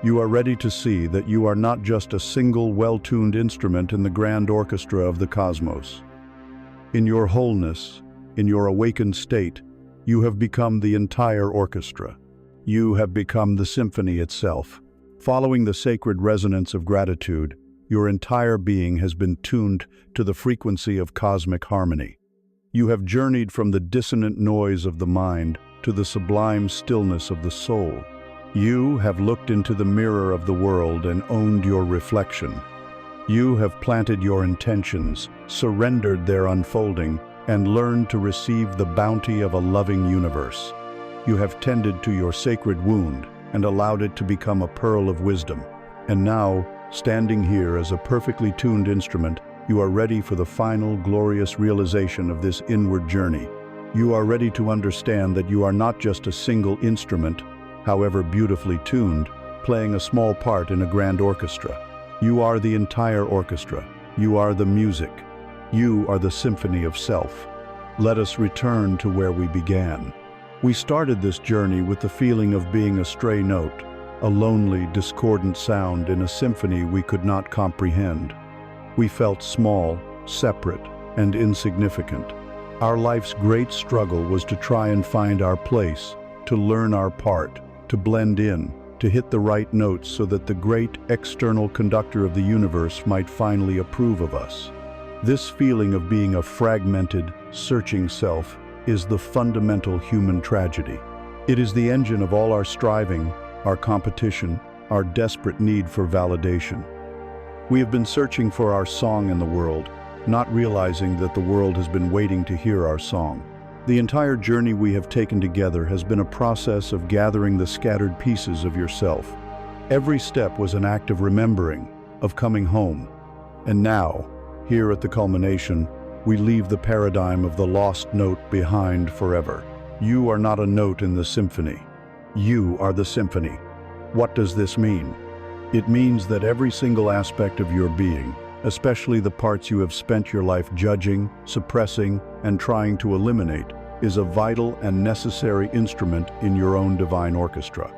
You are ready to see that you are not just a single well-tuned instrument in the grand orchestra of the cosmos. In your wholeness, in your awakened state, you have become the entire orchestra. You have become the symphony itself. Following the sacred resonance of gratitude, Your entire being has been tuned to the frequency of cosmic harmony. You have journeyed from the dissonant noise of the mind to the sublime stillness of the soul. You have looked into the mirror of the world and owned your reflection. You have planted your intentions, surrendered their unfolding, and learned to receive the bounty of a loving universe. You have tended to your sacred wound and allowed it to become a pearl of wisdom. And now, standing here as a perfectly tuned instrument, you are ready for the final glorious realization of this inward journey. You are ready to understand that you are not just a single instrument, however beautifully tuned, playing a small part in a grand orchestra. You are the entire orchestra. You are the music. You are the symphony of self. Let us return to where we began. We started this journey with the feeling of being a stray note, a lonely, discordant sound in a symphony we could not comprehend. We felt small, separate, and insignificant. Our life's great struggle was to try and find our place, to learn our part, to blend in, to hit the right notes so that the great external conductor of the universe might finally approve of us. This feeling of being a fragmented, searching self is the fundamental human tragedy. It is the engine of all our striving, our competition, our desperate need for validation. We have been searching for our song in the world, not realizing that the world has been waiting to hear our song. The entire journey we have taken together has been a process of gathering the scattered pieces of yourself. Every step was an act of remembering, of coming home. And now, here at the culmination, we leave the paradigm of the lost note behind forever. You are not a note in the symphony. You are the symphony. What does this mean? It means that every single aspect of your being, especially the parts you have spent your life judging, suppressing, and trying to eliminate, is a vital and necessary instrument in your own divine orchestra.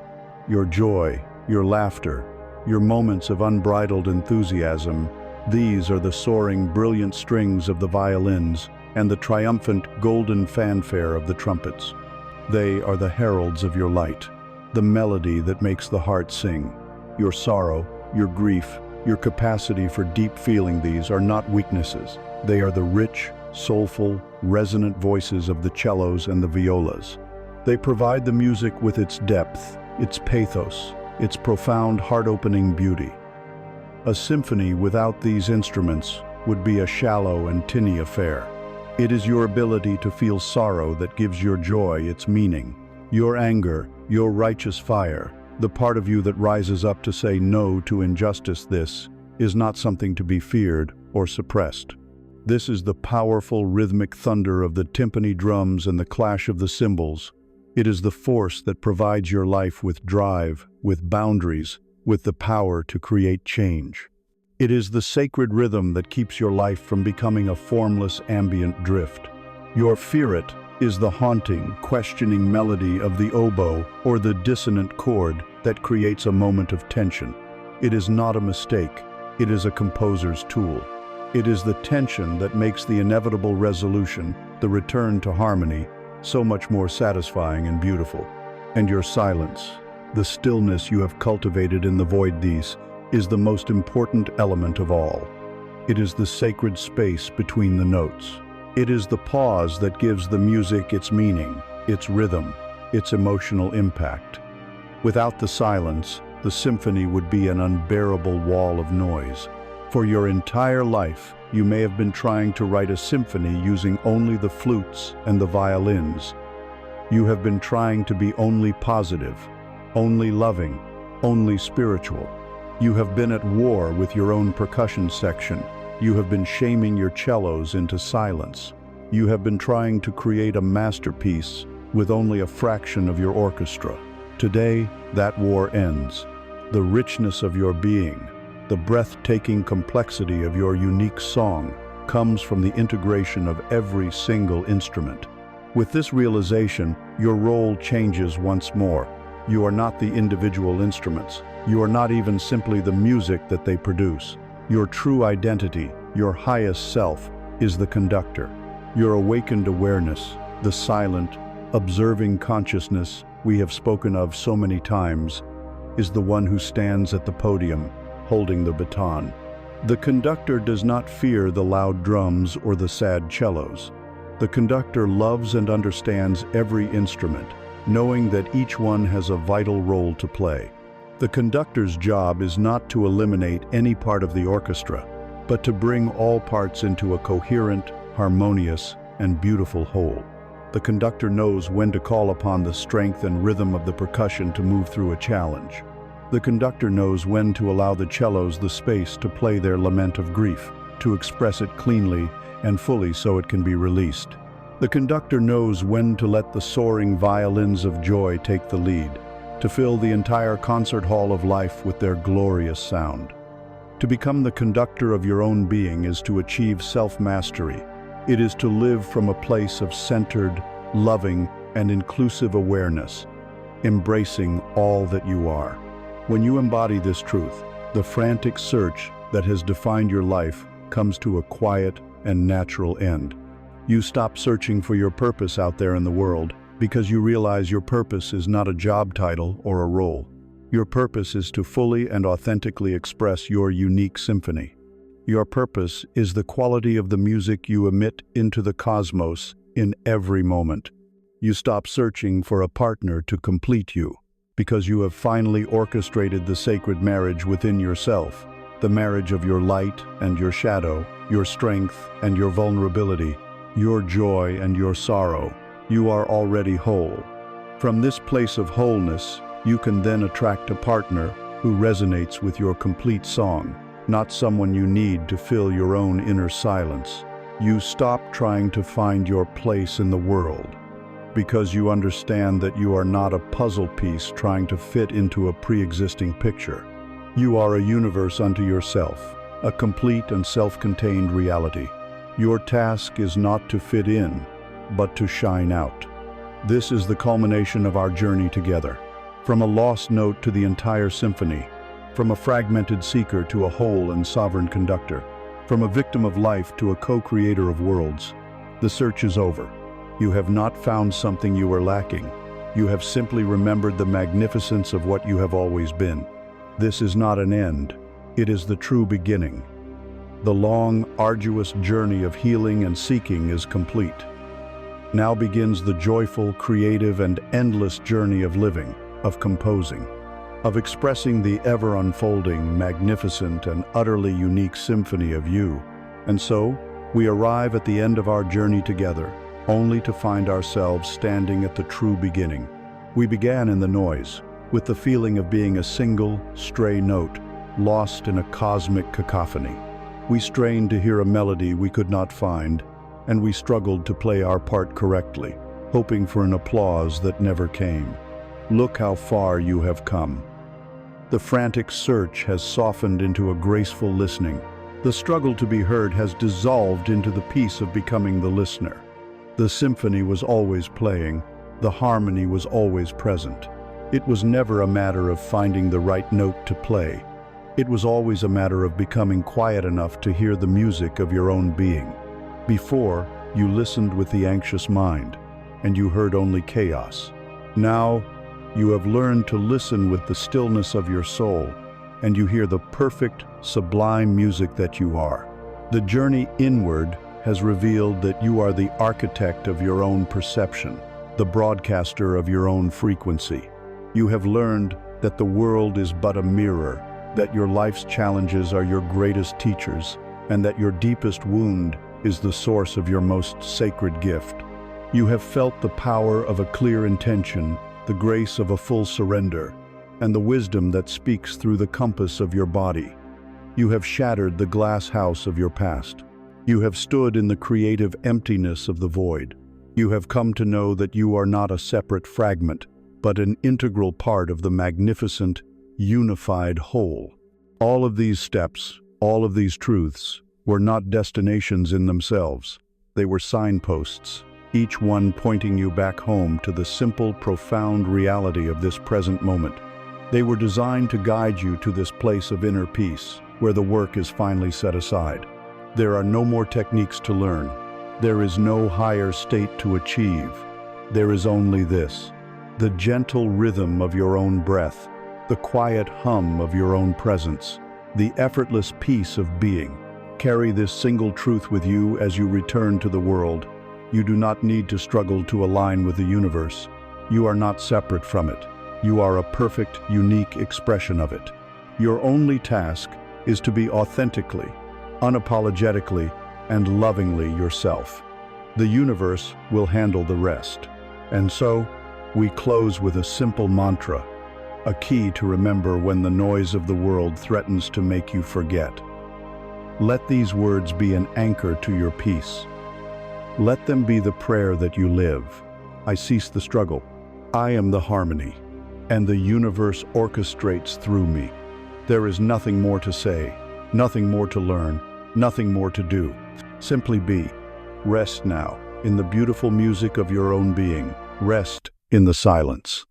Your joy, your laughter, your moments of unbridled enthusiasm, these are the soaring, brilliant strings of the violins and the triumphant golden fanfare of the trumpets. They are the heralds of your light, the melody that makes the heart sing. Your sorrow, your grief, your capacity for deep feeling, these are not weaknesses. They are the rich, soulful, resonant voices of the cellos and the violas. They provide the music with its depth, its pathos, its profound, heart-opening beauty. A symphony without these instruments would be a shallow and tinny affair. It is your ability to feel sorrow that gives your joy its meaning. Your anger, your righteous fire, the part of you that rises up to say no to injustice, this is not something to be feared or suppressed. This is the powerful rhythmic thunder of the timpani drums and the clash of the cymbals. It is the force that provides your life with drive, with boundaries, with the power to create change. It is the sacred rhythm that keeps your life from becoming a formless ambient drift. Your fiat is the haunting, questioning melody of the oboe or the dissonant chord that creates a moment of tension. It is not a mistake, it is a composer's tool. It is the tension that makes the inevitable resolution, the return to harmony, so much more satisfying and beautiful. And your silence, the stillness you have cultivated in the void, these is the most important element of all. It is the sacred space between the notes. It is the pause that gives the music its meaning, its rhythm, its emotional impact. Without the silence, the symphony would be an unbearable wall of noise. For your entire life, you may have been trying to write a symphony using only the flutes and the violins. You have been trying to be only positive, only loving, only spiritual. You have been at war with your own percussion section. You have been shaming your cellos into silence. You have been trying to create a masterpiece with only a fraction of your orchestra. Today, that war ends. The richness of your being, the breathtaking complexity of your unique song comes from the integration of every single instrument. With this realization, your role changes once more. You are not the individual instruments. You are not even simply the music that they produce. Your true identity, your highest self, is the conductor. Your awakened awareness, the silent, observing consciousness we have spoken of so many times, is the one who stands at the podium, holding the baton. The conductor does not fear the loud drums or the sad cellos. The conductor loves and understands every instrument, knowing that each one has a vital role to play. The conductor's job is not to eliminate any part of the orchestra, but to bring all parts into a coherent, harmonious, and beautiful whole. The conductor knows when to call upon the strength and rhythm of the percussion to move through a challenge. The conductor knows when to allow the cellos the space to play their lament of grief, to express it cleanly and fully so it can be released. The conductor knows when to let the soaring violins of joy take the lead, to fill the entire concert hall of life with their glorious sound. To become the conductor of your own being is to achieve self-mastery. It is to live from a place of centered, loving, and inclusive awareness, embracing all that you are. When you embody this truth, the frantic search that has defined your life comes to a quiet and natural end. You stop searching for your purpose out there in the world because you realize your purpose is not a job title or a role. Your purpose is to fully and authentically express your unique symphony. Your purpose is the quality of the music you emit into the cosmos in every moment. You stop searching for a partner to complete you because you have finally orchestrated the sacred marriage within yourself, the marriage of your light and your shadow, your strength and your vulnerability, your joy and your sorrow. You are already whole. From this place of wholeness, you can then attract a partner who resonates with your complete song, not someone you need to fill your own inner silence. You stop trying to find your place in the world because you understand that you are not a puzzle piece trying to fit into a pre-existing picture. You are a universe unto yourself, a complete and self-contained reality. Your task is not to fit in, but to shine out. This is the culmination of our journey together. From a lost note to the entire symphony, from a fragmented seeker to a whole and sovereign conductor, from a victim of life to a co-creator of worlds. The search is over. You have not found something you were lacking. You have simply remembered the magnificence of what you have always been. This is not an end. It is the true beginning. The long, arduous journey of healing and seeking is complete. Now begins the joyful, creative, and endless journey of living, of composing, of expressing the ever-unfolding, magnificent, and utterly unique symphony of you. And so, we arrive at the end of our journey together, only to find ourselves standing at the true beginning. We began in the noise, with the feeling of being a single, stray note, lost in a cosmic cacophony. We strained to hear a melody we could not find, and we struggled to play our part correctly, hoping for an applause that never came. Look how far you have come. The frantic search has softened into a graceful listening. The struggle to be heard has dissolved into the peace of becoming the listener. The symphony was always playing. The harmony was always present. It was never a matter of finding the right note to play. It was always a matter of becoming quiet enough to hear the music of your own being. Before, you listened with the anxious mind, and you heard only chaos. Now, you have learned to listen with the stillness of your soul, and you hear the perfect, sublime music that you are. The journey inward has revealed that you are the architect of your own perception, the broadcaster of your own frequency. You have learned that the world is but a mirror, that your life's challenges are your greatest teachers, and that your deepest wound is the source of your most sacred gift. You have felt the power of a clear intention, the grace of a full surrender, and the wisdom that speaks through the compass of your body. You have shattered the glass house of your past. You have stood in the creative emptiness of the void. You have come to know that you are not a separate fragment, but an integral part of the magnificent, unified whole. All of these steps, all of these truths, were not destinations in themselves. They were signposts, each one pointing you back home to the simple, profound reality of this present moment. They were designed to guide you to this place of inner peace, where the work is finally set aside. There are no more techniques to learn. There is no higher state to achieve. There is only this: the gentle rhythm of your own breath, the quiet hum of your own presence, the effortless peace of being. Carry this single truth with you as you return to the world. You do not need to struggle to align with the universe. You are not separate from it. You are a perfect, unique expression of it. Your only task is to be authentically, unapologetically, and lovingly yourself. The universe will handle the rest. And so, we close with a simple mantra, a key to remember when the noise of the world threatens to make you forget. Let these words be an anchor to your peace. Let them be the prayer that you live. I cease the struggle. I am the harmony, and the universe orchestrates through me. There is nothing more to say, nothing more to learn, nothing more to do. Simply be. Rest now in the beautiful music of your own being. Rest in the silence.